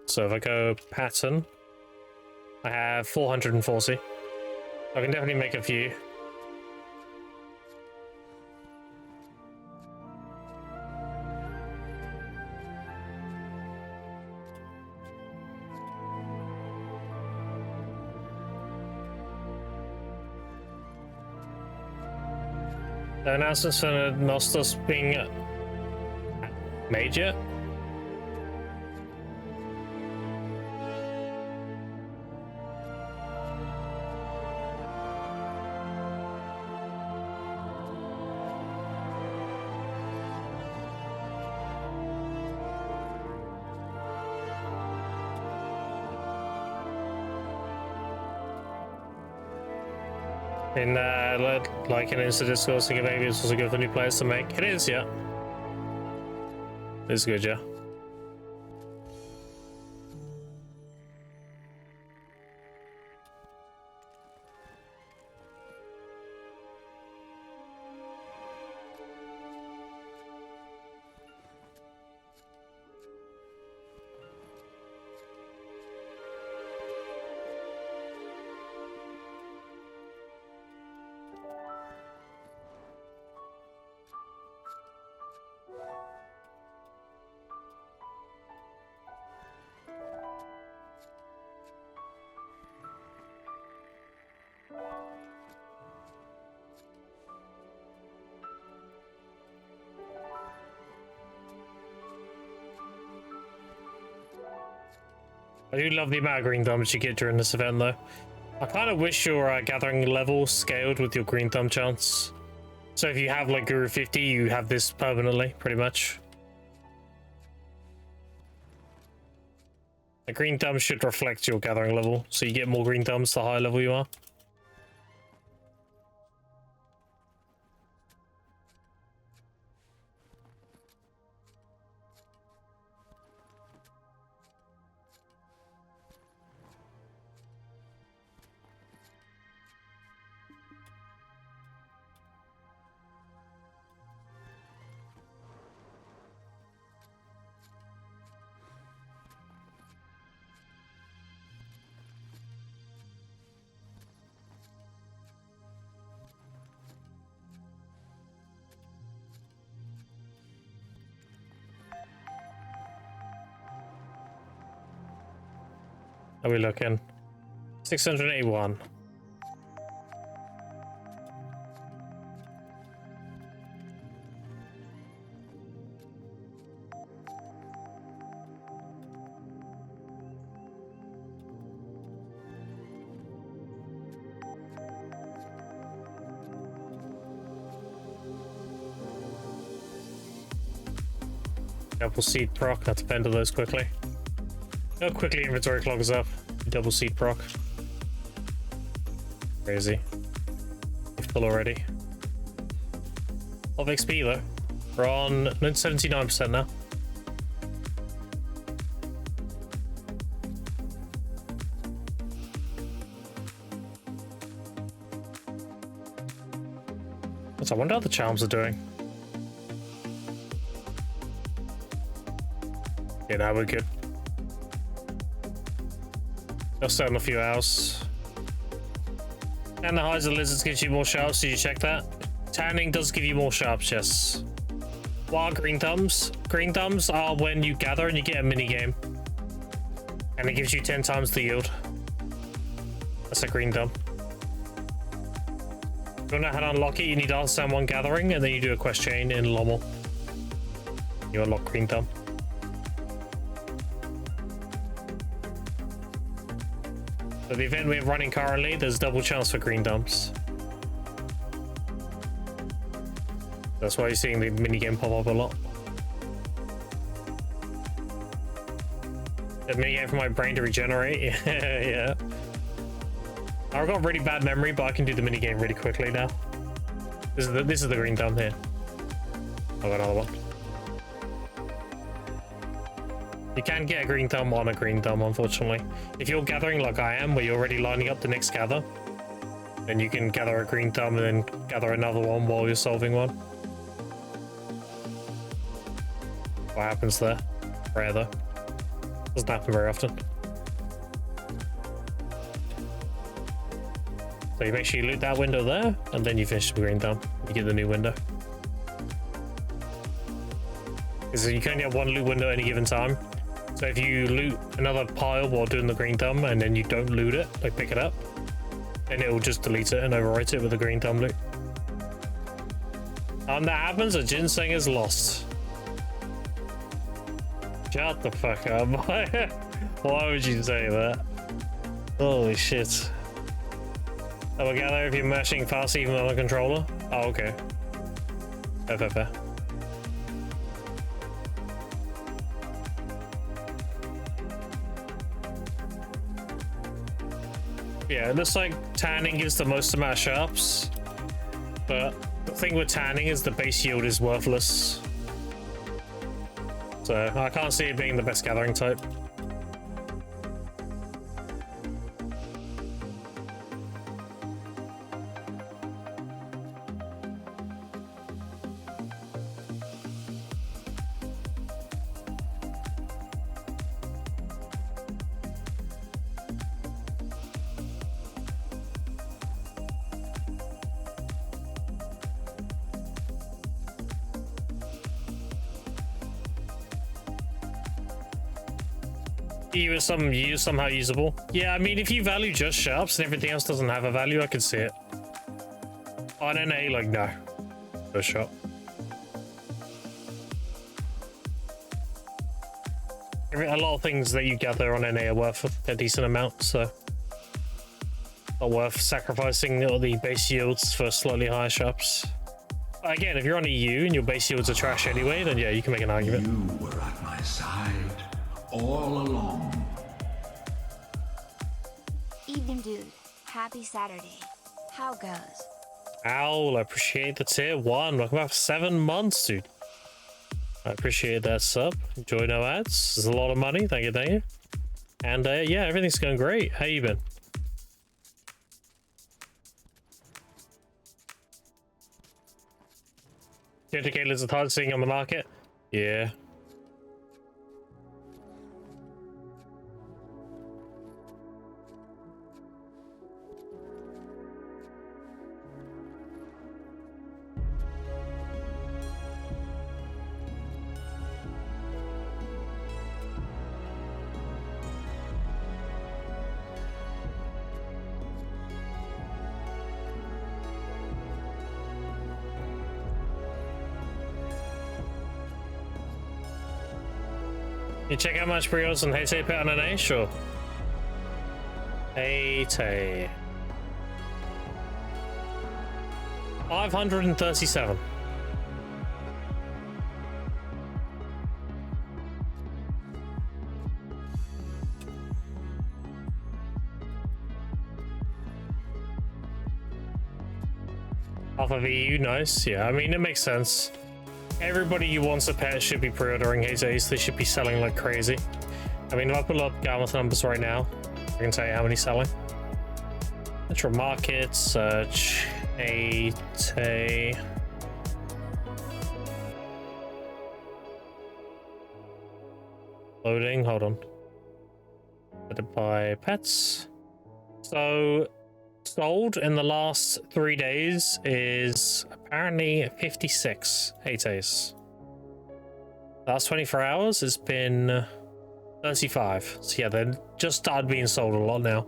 So if I go pattern, I have 440. I can definitely make a few. The announcements for Nostos being made yet? In like an Insta Discord, thinking maybe it's also good for new players to make. It is, yeah. It's good, yeah. I do love the amount of green thumbs you get during this event, though. I kind of wish your gathering level scaled with your green thumb chance. So if you have like Guru 50, you have this permanently, pretty much. The green thumb should reflect your gathering level, so you get more green thumbs the higher level you are. Are we looking? 681. Double seed proc, let's bend to those quickly. How quickly inventory clogs up. Double seed proc. Crazy. Full already. Of XP though. We're on 79% now. So I wonder how the charms are doing. Yeah, now we're good. Just in a few hours. And the highs of lizards gives you more sharps. Did you check that? Tanning does give you more sharps, yes. What are green thumbs? Green thumbs are when you gather and you get a mini game. And it gives you 10 times the yield. That's a green thumb. If you want to know how to unlock it, you need to understand one gathering, and then you do a quest chain in Lommel. You unlock green thumb. So the event we're running currently, there's double chance for green thumbs. That's why you're seeing the minigame pop up a lot. The minigame for my brain to regenerate. Yeah. I've got really bad memory, but I can do the minigame really quickly now. This is the green thumb here. I've got another one. You can get a green thumb on a green thumb, unfortunately. If you're gathering like I am, where you're already lining up the next gather, then you can gather a green thumb and then gather another one while you're solving one. What happens there? Rare though. Doesn't happen very often. So you make sure you loot that window there, and then you finish the green thumb. You get the new window. Because you can only have one loot window at any given time. So if you loot another pile while doing the green thumb, and then you don't loot it, like pick it up, then it will just delete it and overwrite it with the green thumb loot. And that happens, a ginseng is lost. Shut the fuck up. Why would you say that? Holy shit. I will gather if you're mashing fast even on a controller. Oh, okay. Fair. Yeah, it looks like tanning gives the most amount of sharps, but the thing with tanning is the base yield is worthless. So I can't see it being the best gathering type. Somehow usable. Yeah, I mean, if you value just sharps and everything else doesn't have a value, I could see it. On NA, like, no. No shot. A lot of things that you gather on NA are worth a decent amount, so not worth sacrificing the base yields for slightly higher sharps. Again, if you're on EU and your base yields are trash anyway, then yeah, you can make an argument. You were at my side all along. Evening, dude. Happy Saturday. How goes? Owl, I appreciate the tier 1. Welcome back for 7 months, dude. I appreciate that sub. Enjoy no ads. There's a lot of money. Thank you. And yeah, everything's going great. How you been? Indicators are hard seeing on the market? Yeah. You check how much pre-orders and Heytay put on an A? Sure. Heytay. 537. Half of EU, nice. Yeah, I mean, it makes sense. Everybody who wants a pet should be pre-ordering Heytays. They should be selling like crazy. I mean, if I pull up Garmouth numbers right now, I can tell you how many selling. Metro Market, search, Heytay. Loading, hold on. Better buy pets. So, sold in the last 3 days is apparently 56 Heytays. Last 24 hours has been 35. So yeah, they're just started being sold a lot now.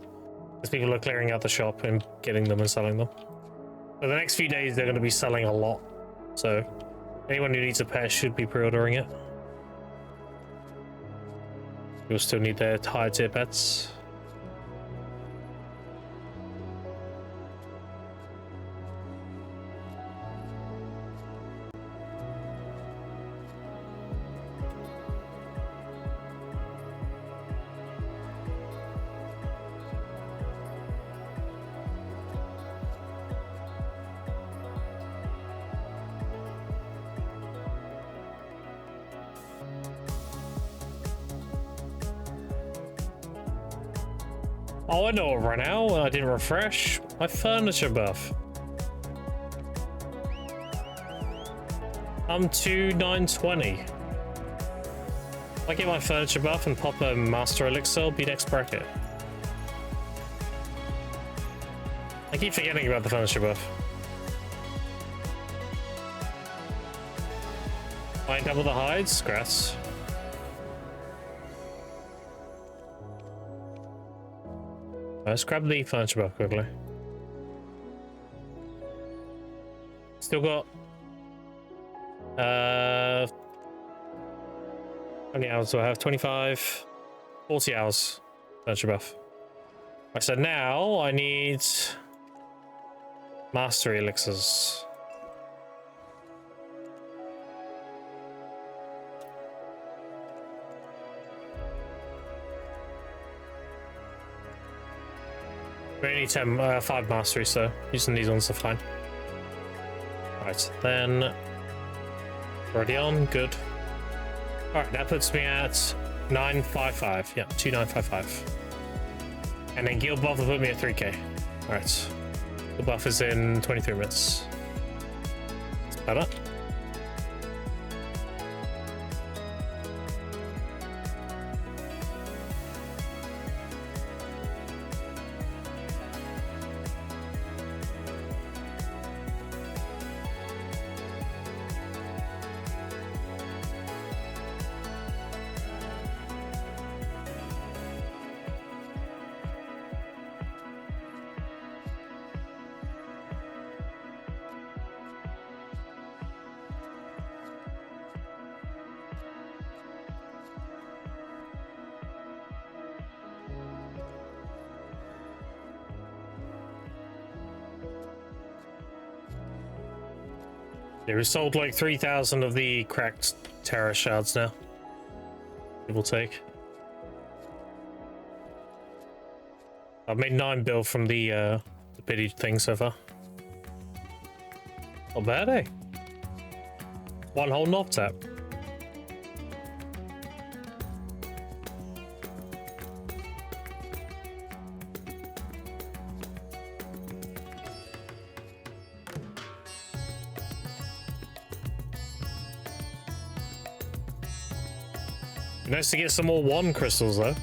As people are clearing out the shop and getting them and selling them. For the next few days, they're going to be selling a lot. So anyone who needs a pet should be pre-ordering it. You'll still need their higher tier pets. Oh, I know what ran out when I didn't refresh. My furniture buff. I'm 2,920. If I get my furniture buff and pop a master elixir, I'll be next bracket. I keep forgetting about the furniture buff. Find double the hides? Grass. Let's grab the furniture buff quickly. Still got how many hours do I have? 25, 40 hours furniture buff. Right, so now I need mastery elixirs. We only need 5 mastery, so using these ones are fine. Right, then already on, good. Alright, that puts me at 955. Yeah, 2955. And then guild buff will put me at 3k. Alright. The buff is in 23 minutes. It's better. Yeah, we sold like 3,000 of the cracked terror shards now. Give or take. I've made 9 bill from the pity thing so far. Not bad, eh? 1 whole knob tap. Nice to get some more 1 crystals though.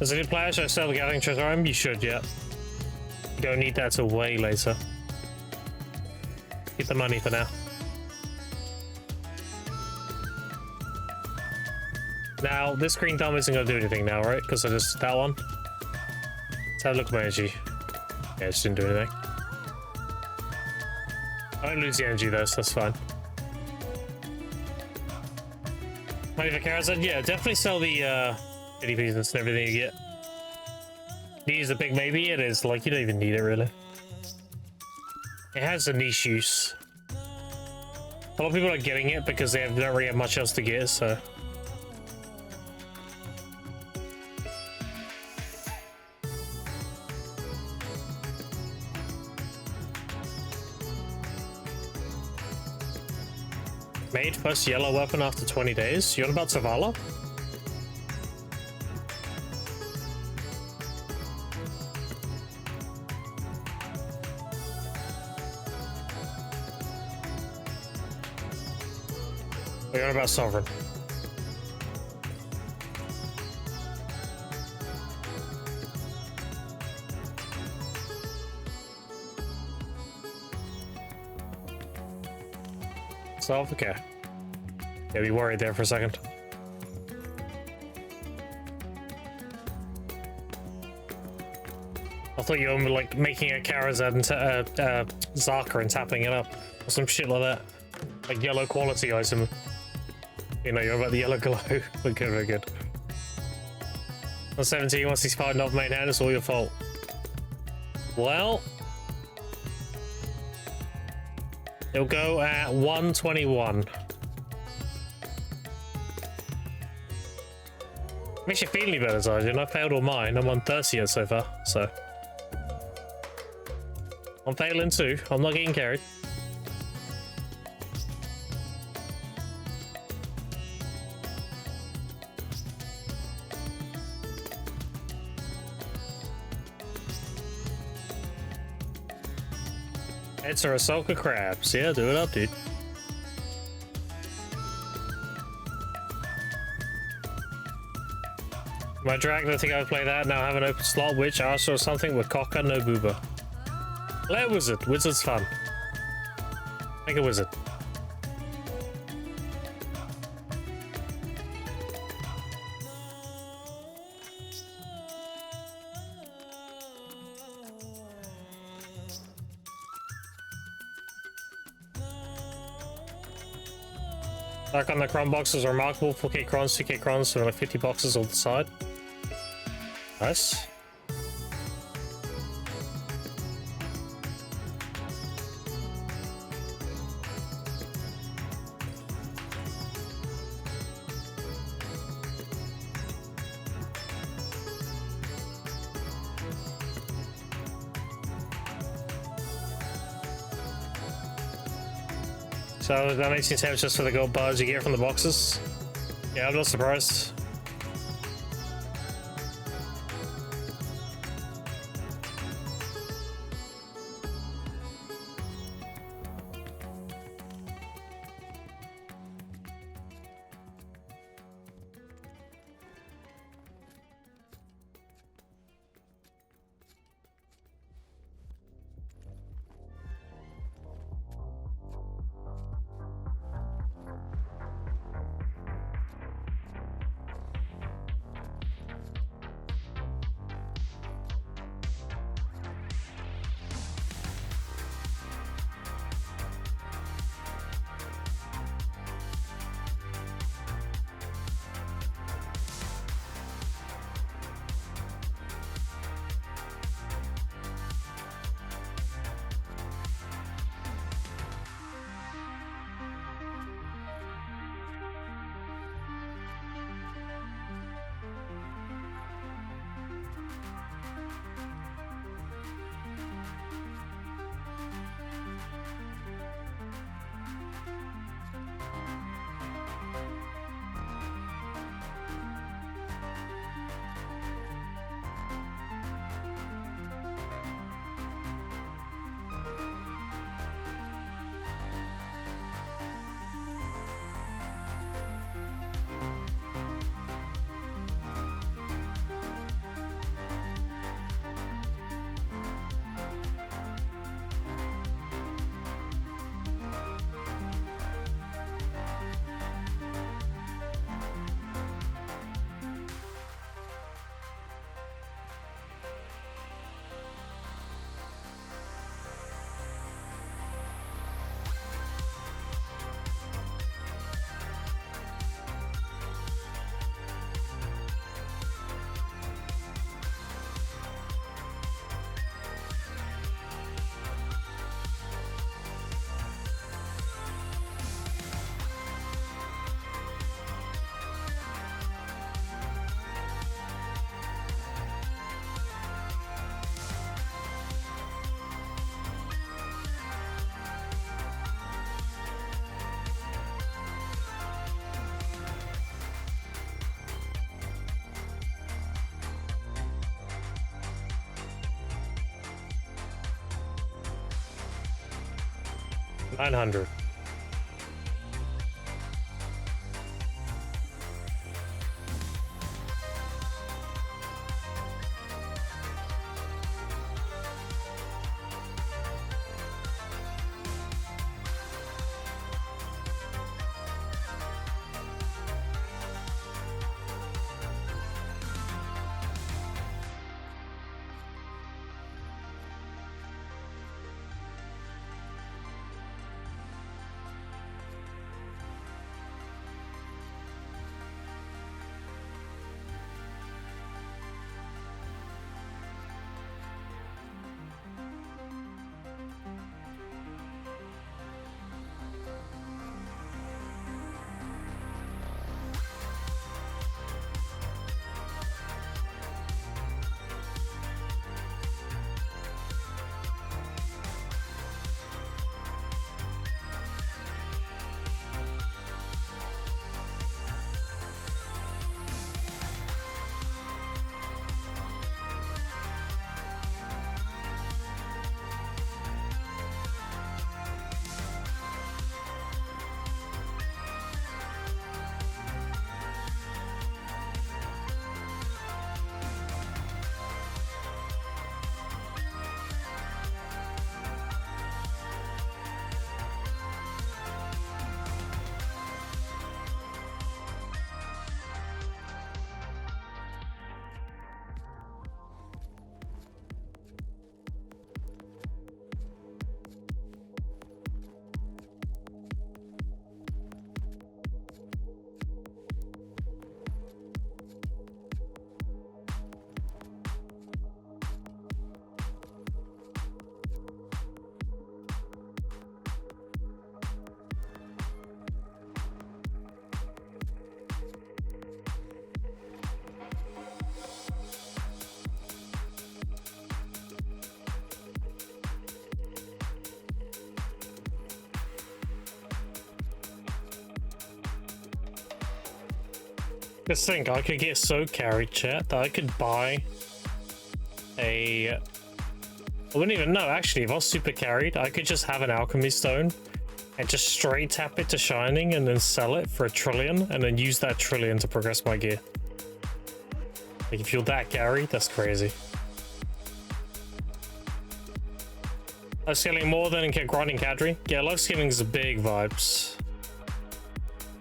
As a good player, should I sell the gathering treasure item? You should, yeah. You don't need that till way later. Keep the money for now. Now, this green thumb isn't going to do anything now, right? Because I just that one. Let's have a look at my energy. Yeah, it just didn't do anything. I don't lose the energy though, so that's fine. Money for carrots? Yeah, definitely sell the pity pieces and everything you get. You use a big maybe, it is like you don't even need it really. It has a niche use. A lot of people are getting it because they don't really have much else to get, so. Made first yellow weapon after 20 days. You on about Zavala? We're on about Sovereign. Solve? Okay. Yeah, we worried there for a second. I thought you were like making a Karazhan and Zaka and tapping it up or some shit like that. Like yellow quality item. You know, you're about the yellow glow. We're good, we're good. On 17, once he's fighting off main hand, it's all your fault. Well, it'll go at 121. Makes you feel any better, Sergeant. I failed all mine. I'm on 30 so far, so. I'm failing too. I'm not getting carried. It's a Ahsoka crabs. Yeah, do it up, dude. My dragon, I think I would play that. Now I have an open slot, which I saw something with Kokka no Booba. Play a wizard. Wizard's fun. Make a wizard. Back on the cron boxes are remarkable. 4k crons, 2k crons, so like 50 boxes on the side. Nice. So that makes you say it's just for the gold bars you get from the boxes? Yeah, I'm not surprised. $900. Just think, I could get so carried, chat, that I could buy a... I wouldn't even know, actually, if I was super carried, I could just have an alchemy stone and just straight tap it to shining and then sell it for 1 trillion and then use that 1 trillion to progress my gear. Like, if you're that carried, that's crazy. Life scaling more than grinding cadre? Yeah, life scaling is a big vibes.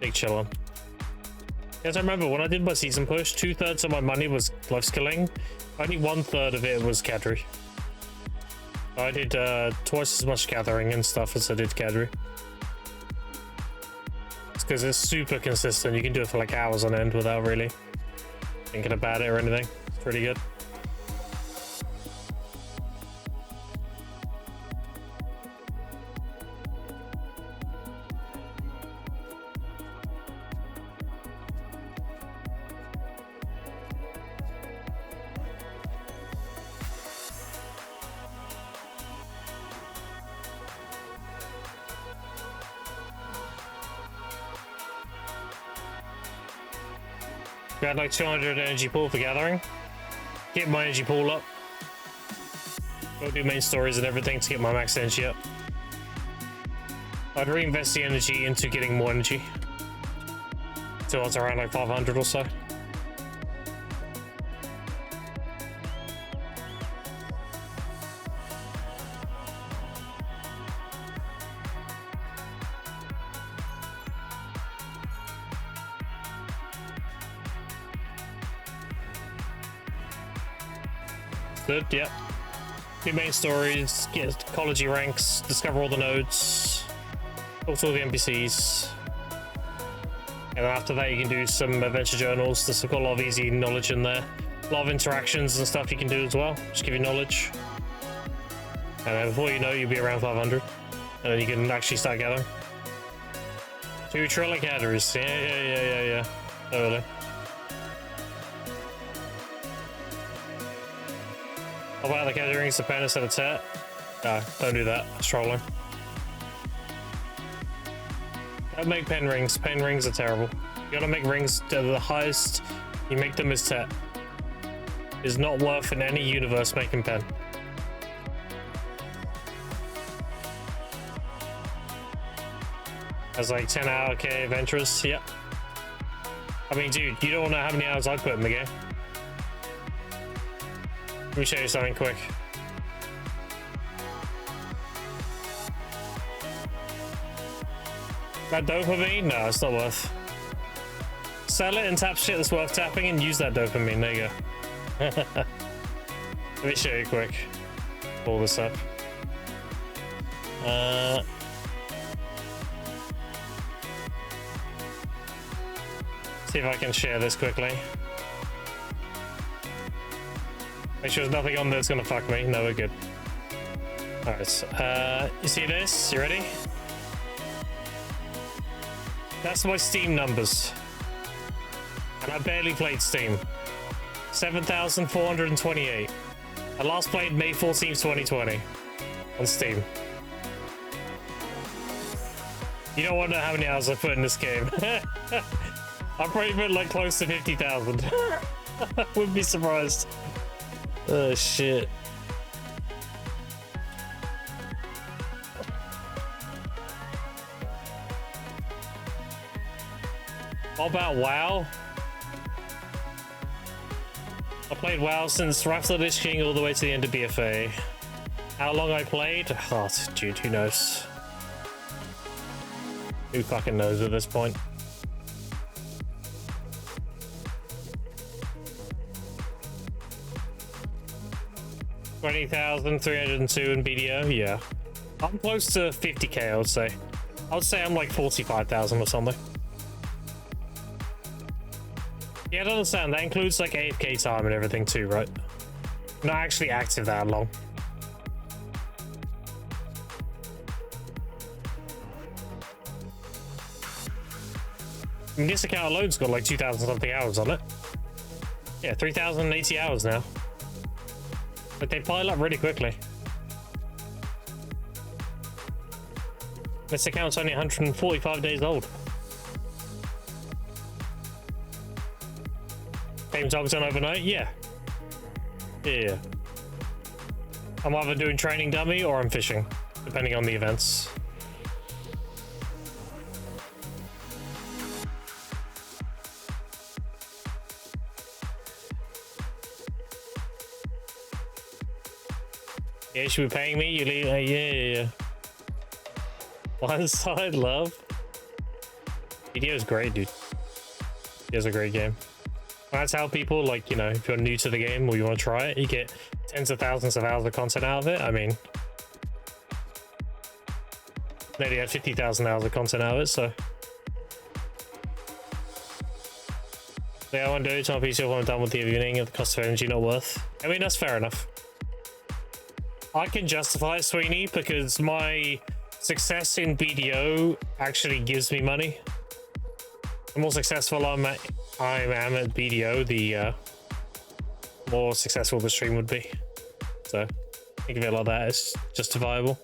Big chillin'. Yes, I remember when I did my season push, 2/3 of my money was life skilling. Only 1/3 of it was cadre. I did twice as much gathering and stuff as I did cadre. It's because it's super consistent. You can do it for like hours on end without really thinking about it or anything. It's pretty good. We had like 200 energy pool for gathering. Get my energy pool up. Go do main stories and everything to get my max energy up. I'd reinvest the energy into getting more energy. So it's around like 500 or so. Good, yep. Do main stories, get ecology ranks, discover all the nodes, talk to all the NPCs. And then after that you can do some adventure journals. There's got a lot of easy knowledge in there. A lot of interactions and stuff you can do as well. Just give you knowledge. And then before you know, you'll be around 500. And then you can actually start gathering. 2 trillion calories. Yeah. Totally. How about the gatherings of pen instead of tet? No, don't do that. It's trolling. Don't make pen rings. Pen rings are terrible. You gotta make rings to the highest. You make them as tet. It's not worth in any universe making pen. As like 10-hour K adventurers. Yep. I mean, dude, you don't know how many hours I put in the game. Let me show you something quick. That dopamine? No, it's not worth. Sell it and tap shit that's worth tapping and use that dopamine. There you go. Let me show you quick. Pull this up. See if I can share this quickly. Make sure there's nothing on there that's gonna fuck me. No, we're good. Alright, you see this? You ready? That's my Steam numbers. And I barely played Steam. 7,428. I last played May 14th, 2020 on Steam. You don't want to know how many hours I put in this game. I probably put like close to 50,000. Wouldn't be surprised. Oh shit. How about WoW? I played WoW since Wrath of the Lich King all the way to the end of BFA. How long I played? Oh, dude, who knows? Who fucking knows at this point? $20,302 in BDO, yeah. I'm close to 50k, I would say. I would say I'm like 45,000 or something. Yeah, I don't understand. That includes like AFK time and everything too, right? Not actually active that long. I mean, this account alone's got like 2,000 something hours on it. Yeah, 3,080 hours now. But they pile up really quickly. This account's only 145 days old. same tungsten overnight? Yeah. Yeah. I'm either doing training dummy or I'm fishing, depending on the events. Yeah, you should be paying me. You leave. Yeah. One side love. BDO is great, dude. It's a great game. When I tell people, like, you know, if you're new to the game or you want to try it, you get tens of thousands of hours of content out of it. I mean, nearly had 50,000 hours of content out of it, so. Yeah, I won't do it to my PC when I'm done with the evening at the cost of energy not worth. I mean, that's fair enough. I can justify it, Sweeney, because my success in BDO actually gives me money. The more successful I am at BDO, the more successful the stream would be. So, think of it like that, it's justifiable.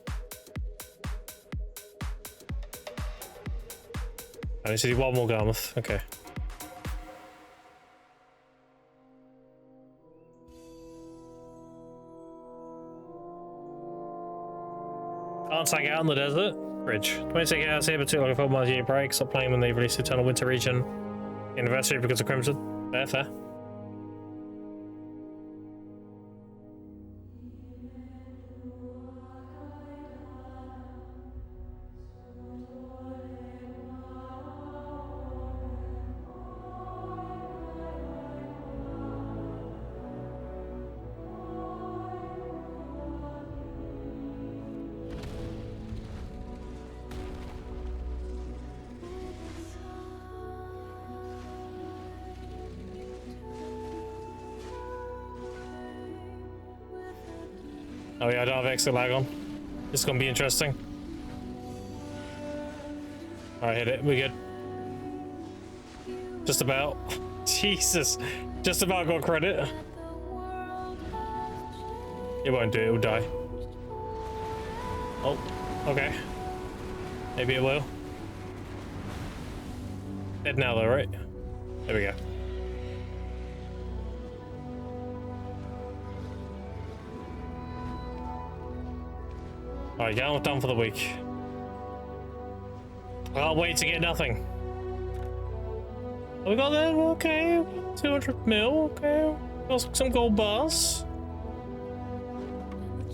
I need to do one more Garmouth, okay. Can't hang out in the desert. Bridge. 28 hours here, but too long for 4 miles year break. Stop playing when they release Eternal Winter Region Anniversary because of Crimson. Fair. Oh yeah, I don't have exit lag on. This is gonna be interesting. Alright, hit it. We good. Just about. Jesus. Just about got credit. It won't do it, it'll die. Oh, okay. Maybe it will. Dead now though, right? There we go. Alright, yeah, done for the week. I'll wait to get nothing. We got that, okay. 200 mil, okay. Got some gold bars.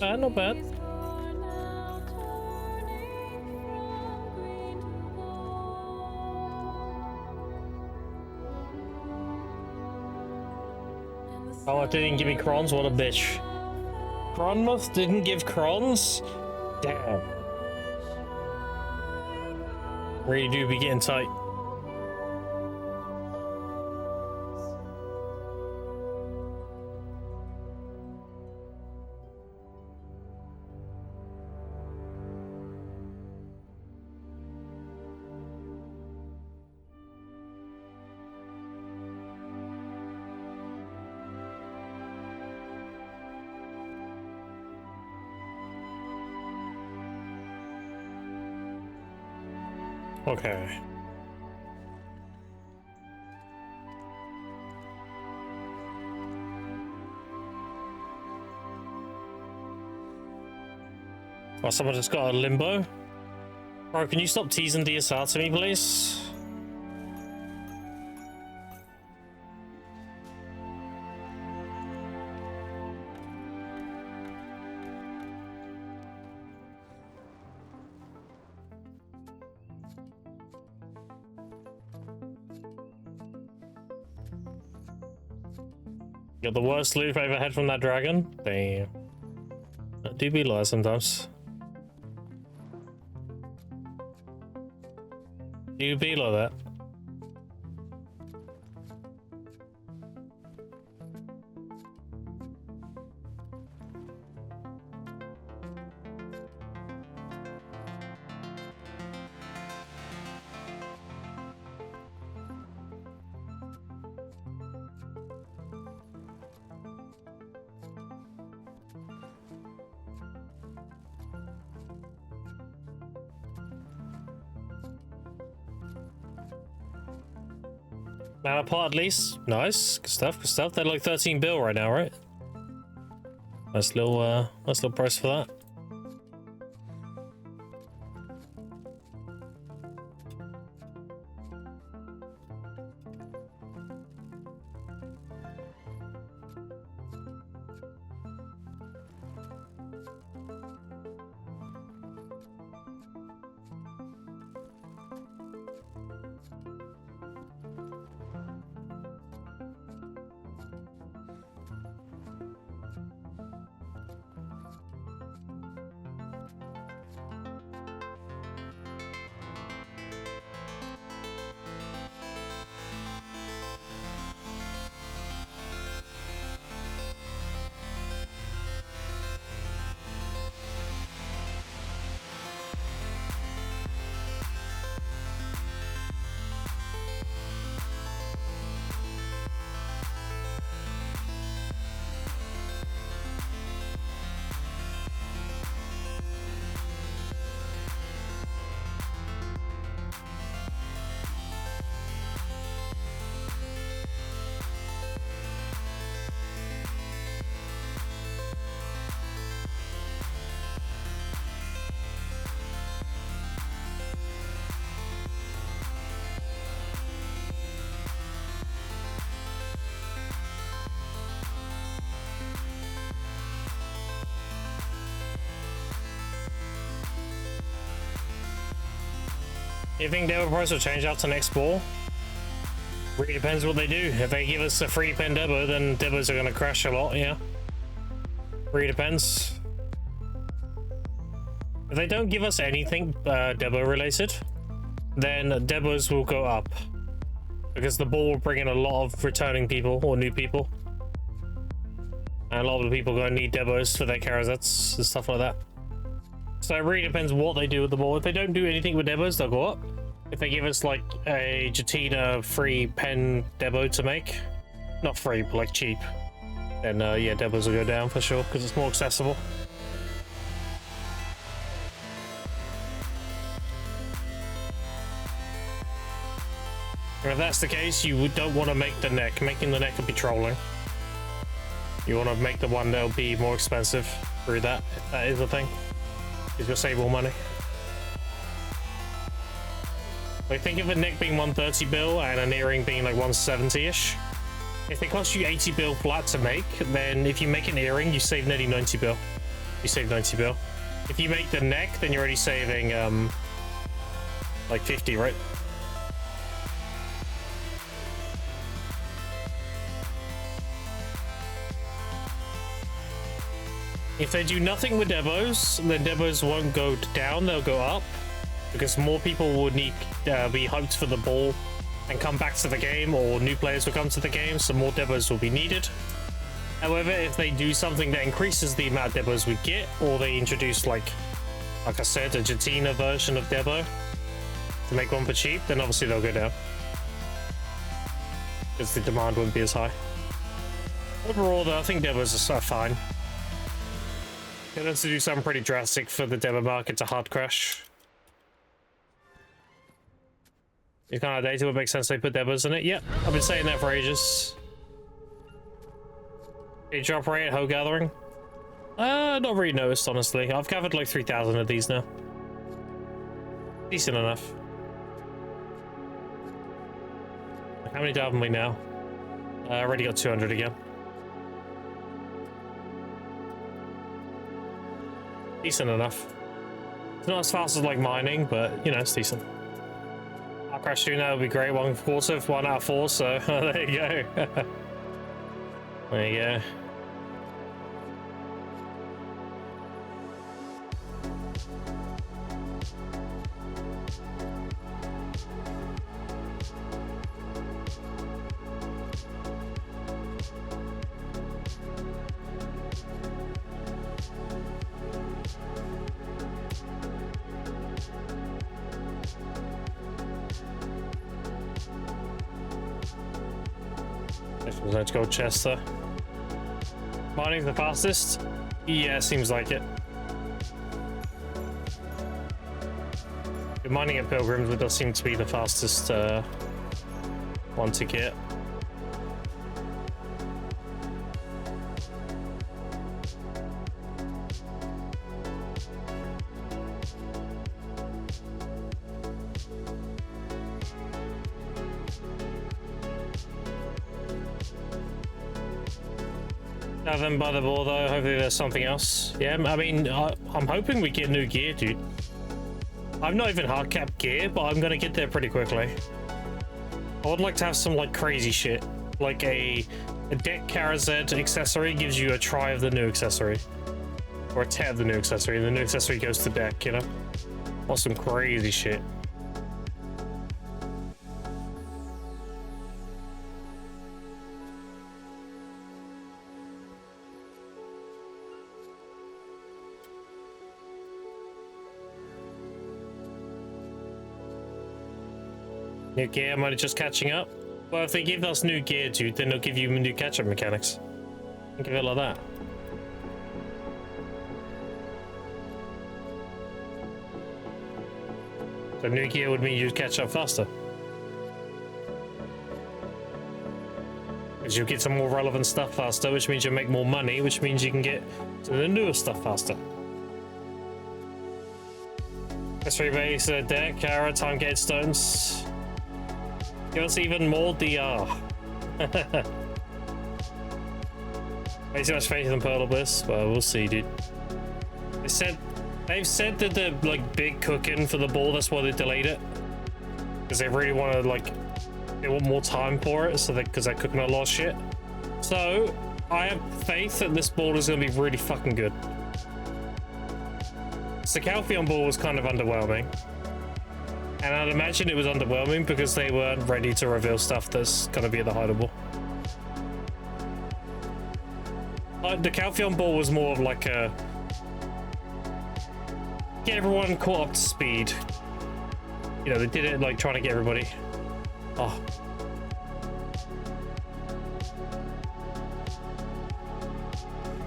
Not bad. Oh, it didn't give me crons? What a bitch. Cronmuth didn't give crons? Damn. Really do be getting tight. Okay. Oh, someone just got a limbo. Bro, can you stop teasing DSR to me, please? Got the worst loot I've ever had from that dragon? Damn. I do be lies sometimes. Do be like that. Mana pot at least. Nice. Good stuff, good stuff. They're like 13 bill right now, right? Nice little price for that. You think Devil price will change after next ball? Really depends what they do. If they give us a free pen Debo, then Debos are going to crash a lot, yeah. Really depends. If they don't give us anything Debo related, then Debos will go up. Because the ball will bring in a lot of returning people or new people. And a lot of the people are going to need Debos for their Karazets and stuff like that. So it really depends what they do with the ball. If they don't do anything with Debos, they'll go up. If they give us like a Jatina free pen Debo to make, not free, but like cheap, then yeah, Debos will go down for sure because it's more accessible. And if that's the case, you don't want to make the neck. Making the neck will be trolling. You want to make the one that'll be more expensive through that, if that is the thing. Because you'll save more money. Like, think of a neck being 130 bill and an earring being like 170-ish. If they cost you 80 bill flat to make, then if you make an earring, you save nearly 90 bill. You save 90 bill. If you make the neck, then you're already saving like 50, right? If they do nothing with Debos, then Debos won't go down, they'll go up. Because more people will need be hyped for the ball and come back to the game, or new players will come to the game, so more Debos will be needed. However, if they do something that increases the amount of Debos we get, or they introduce, like I said, a Jatina version of Debo to make one for cheap, then obviously they'll go down. Because the demand won't be as high. Overall, though, I think Debos are fine. It has to do something pretty drastic for the Debo market to hard crash. You kind of data would make sense they put Debos in it. Yep, I've been saying that for ages. A drop rate at Hoe Gathering? Not really noticed, honestly. I've gathered like 3,000 of these now. Decent enough. How many down have we now? I already got 200 again. Decent enough. It's not as fast as like mining, but you know, it's decent. I'll crash soon, that would be great. 1/4, 1 out of 4, so there you go. There you go. Let's go Chester. Mining's the fastest? Yeah, seems like it. Mining at Pilgrims, it does seem to be the fastest one ticket. Them by the ball though. Hopefully there's something else. Yeah, I mean, I'm hoping we get new gear, dude. I'm not even hardcap gear, but I'm gonna get there pretty quickly. I would like to have some like crazy shit, like a deck Karazed accessory gives you a try of the new accessory, or a tear of the new accessory, and the new accessory goes to deck. You know, or some crazy shit. New gear, am I just catching up? Well, if they give us new gear, dude, then they'll give you new catch-up mechanics. Think of it like that. So new gear would mean you'd catch up faster. Because you'll get some more relevant stuff faster, which means you'll make more money, which means you can get to the newer stuff faster. S3 base, deck, Kara, time gate stones. Give us even more DR. Way too much faith in Pearl Bliss. Well, we'll see, dude. They've said that they're like big cooking for the ball. That's why they delayed it, because they really want to they want more time for it. So because they're cooking a lot of shit. So I have faith that this ball is gonna be really fucking good. The Calpheon ball was kind of underwhelming. And I'd imagine it was underwhelming because they weren't ready to reveal stuff that's going to be at the hideable. The Calpheon ball was more of like a... get everyone caught up to speed. You know, they did it like trying to get everybody... Oh.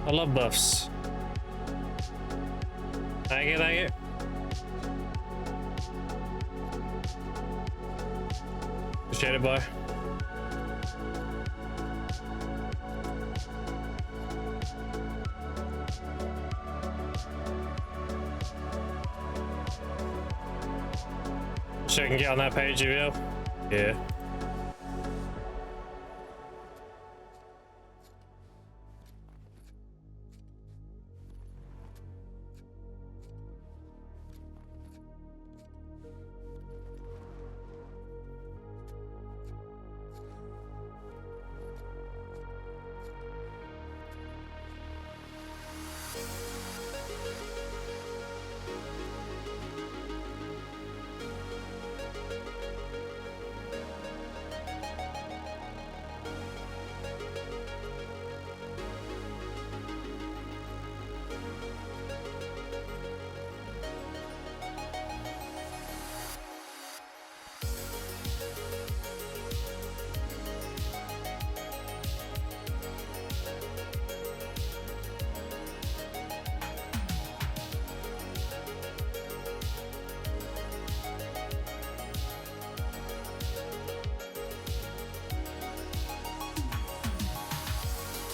I love buffs. Thank you, thank you. Appreciate it, bye. So I can get on that page, you will? Yeah.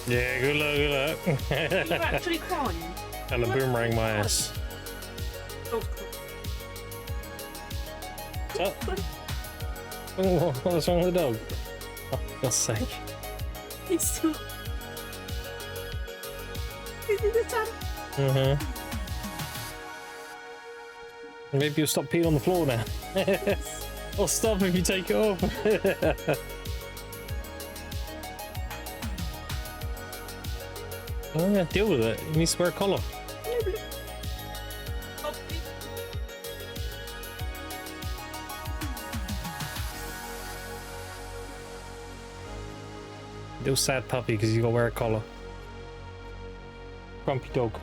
Yeah, good luck, good luck. You're actually crying. And a boomerang my ass. Oh, What's wrong with the dog? Oh, for God's sake. he's still... Is it the time? Maybe you'll stop peeing on the floor now. Or stop if you take it off. Oh yeah, deal with it. You need to wear a collar. Little sad puppy because you gotta wear a collar. Grumpy dog.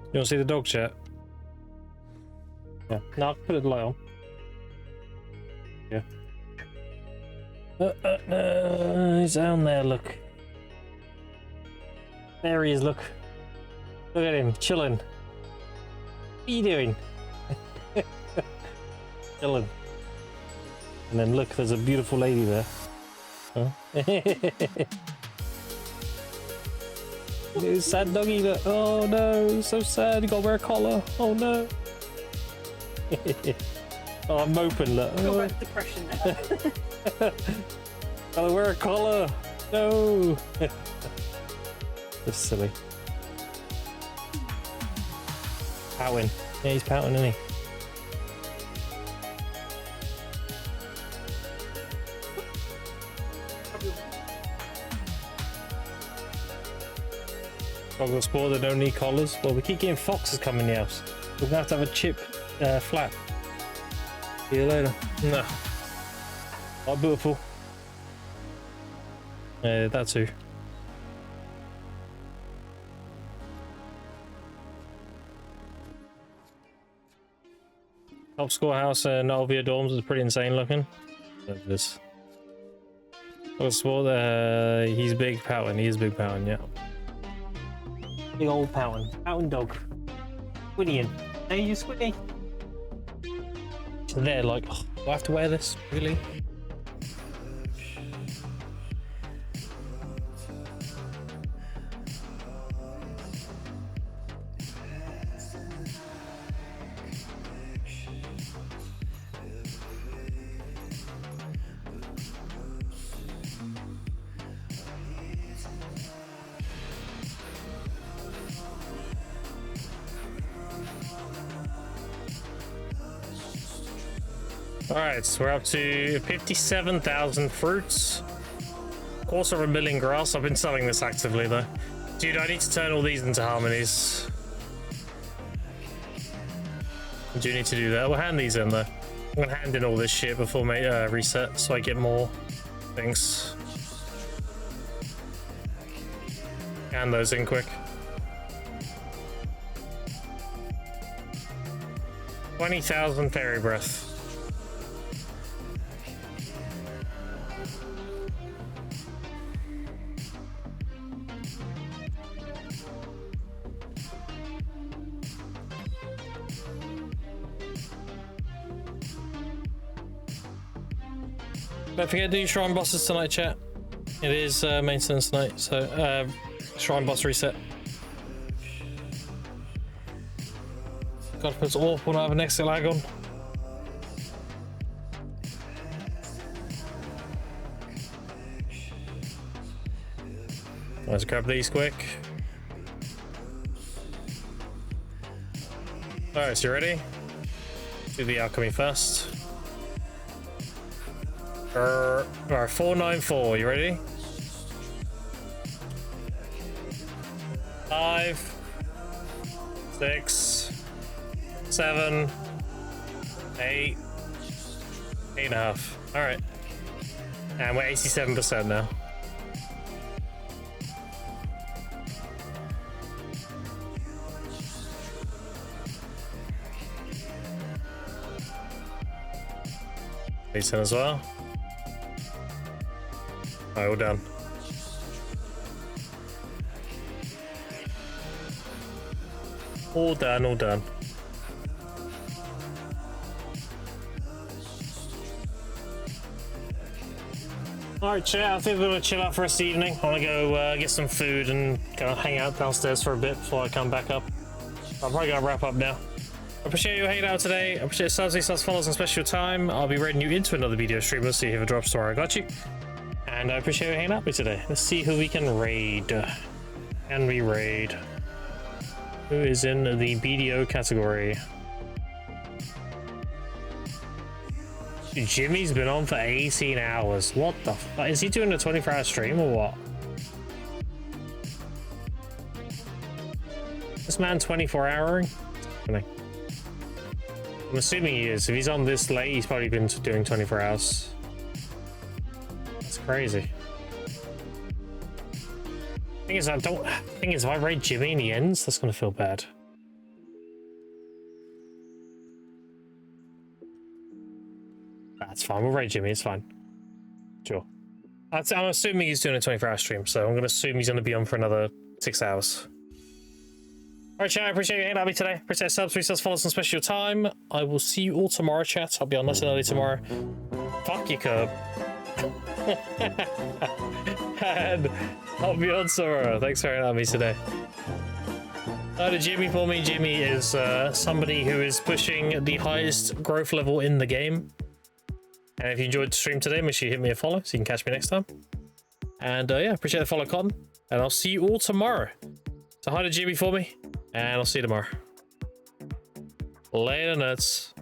You wanna see the dog chat? Yeah. No, I'll put the light on. Yeah. He's down there, look. There he is, look. Look at him, chilling. What are you doing? Chilling. And then look, there's a beautiful lady there. Huh? It's sad doggy. Look. Oh no, so sad. You gotta wear a collar. Oh no. Oh, I'm moping. Look. Go back to depression now. Gotta wear a collar. No. That's silly. Pouting. Yeah, he's pouting, isn't he? Dog sport that don't need collars. Well, we keep getting foxes coming in the house. We're gonna have to have a chip flap. See you later. No. Oh, beautiful. Yeah, that too. Top score house in Alvia dorms is pretty insane looking. Look at this. Dog sport, he's big pouting. He is big pouting, yeah. Big old pouting. Pouting dog. Squinny. Hey, you squinny. So they're like, oh, do I have to wear this? Really? Alright, so we're up to 57,000 fruits. Quarter of a million grass. I've been selling this actively though. Dude, I need to turn all these into harmonies. I do need to do that. We'll hand these in though. I'm gonna hand in all this shit before my reset so I get more things. Hand those in quick. 20,000 fairy breath. Don't forget to do shrine bosses tonight, chat. It is maintenance tonight, so shrine boss reset. God, it's awful to have an exit lag on. Let's grab these quick. Alright, so you ready? Do the alchemy first. Alright, 494, you ready? 5, 6, 7, 8, 8.5. Alright. And we're 87% now. These in as well. Alright, all done. All done, all done. Alright, chat, I think we're gonna chill out for this evening. I wanna go get some food and kind of hang out downstairs for a bit before I come back up. I'm probably gonna wrap up now. I appreciate you hanging out today. I appreciate subs, follows, and special time. I'll be raiding you into another video stream. Let's see if it drops tomorrow. I got you. And I appreciate you hanging out with me today. Let's see who we can raid. Can we raid? Who is in the BDO category? Jimmy's been on for 18 hours. What the fuck? Is he doing a 24-hour stream or what? This man 24-houring? I'm assuming he is. If he's on this late, he's probably been doing 24 hours. That's crazy. Thing is, if I raid Jimmy and he ends, that's gonna feel bad. That's fine. We'll raid Jimmy. It's fine. Sure. I'm assuming he's doing a 24-hour stream, so I'm gonna assume he's gonna be on for another 6 hours. Alright, chat, I appreciate you hanging out with me today. Appreciate subs, resubs, follows, and special time. I will see you all tomorrow, chat. I'll be on nice and early tomorrow. Fuck you, Curb. And I'll be on tomorrow. Thanks for hanging out with me today. To Jimmy for me. Jimmy is somebody who is pushing the highest growth level in the game. And if you enjoyed the stream today, make sure you hit me a follow so you can catch me next time. And yeah, appreciate the follow, Cotton. And I'll see you all tomorrow. So hi to Jimmy for me. And I'll see you tomorrow. Later, nuts.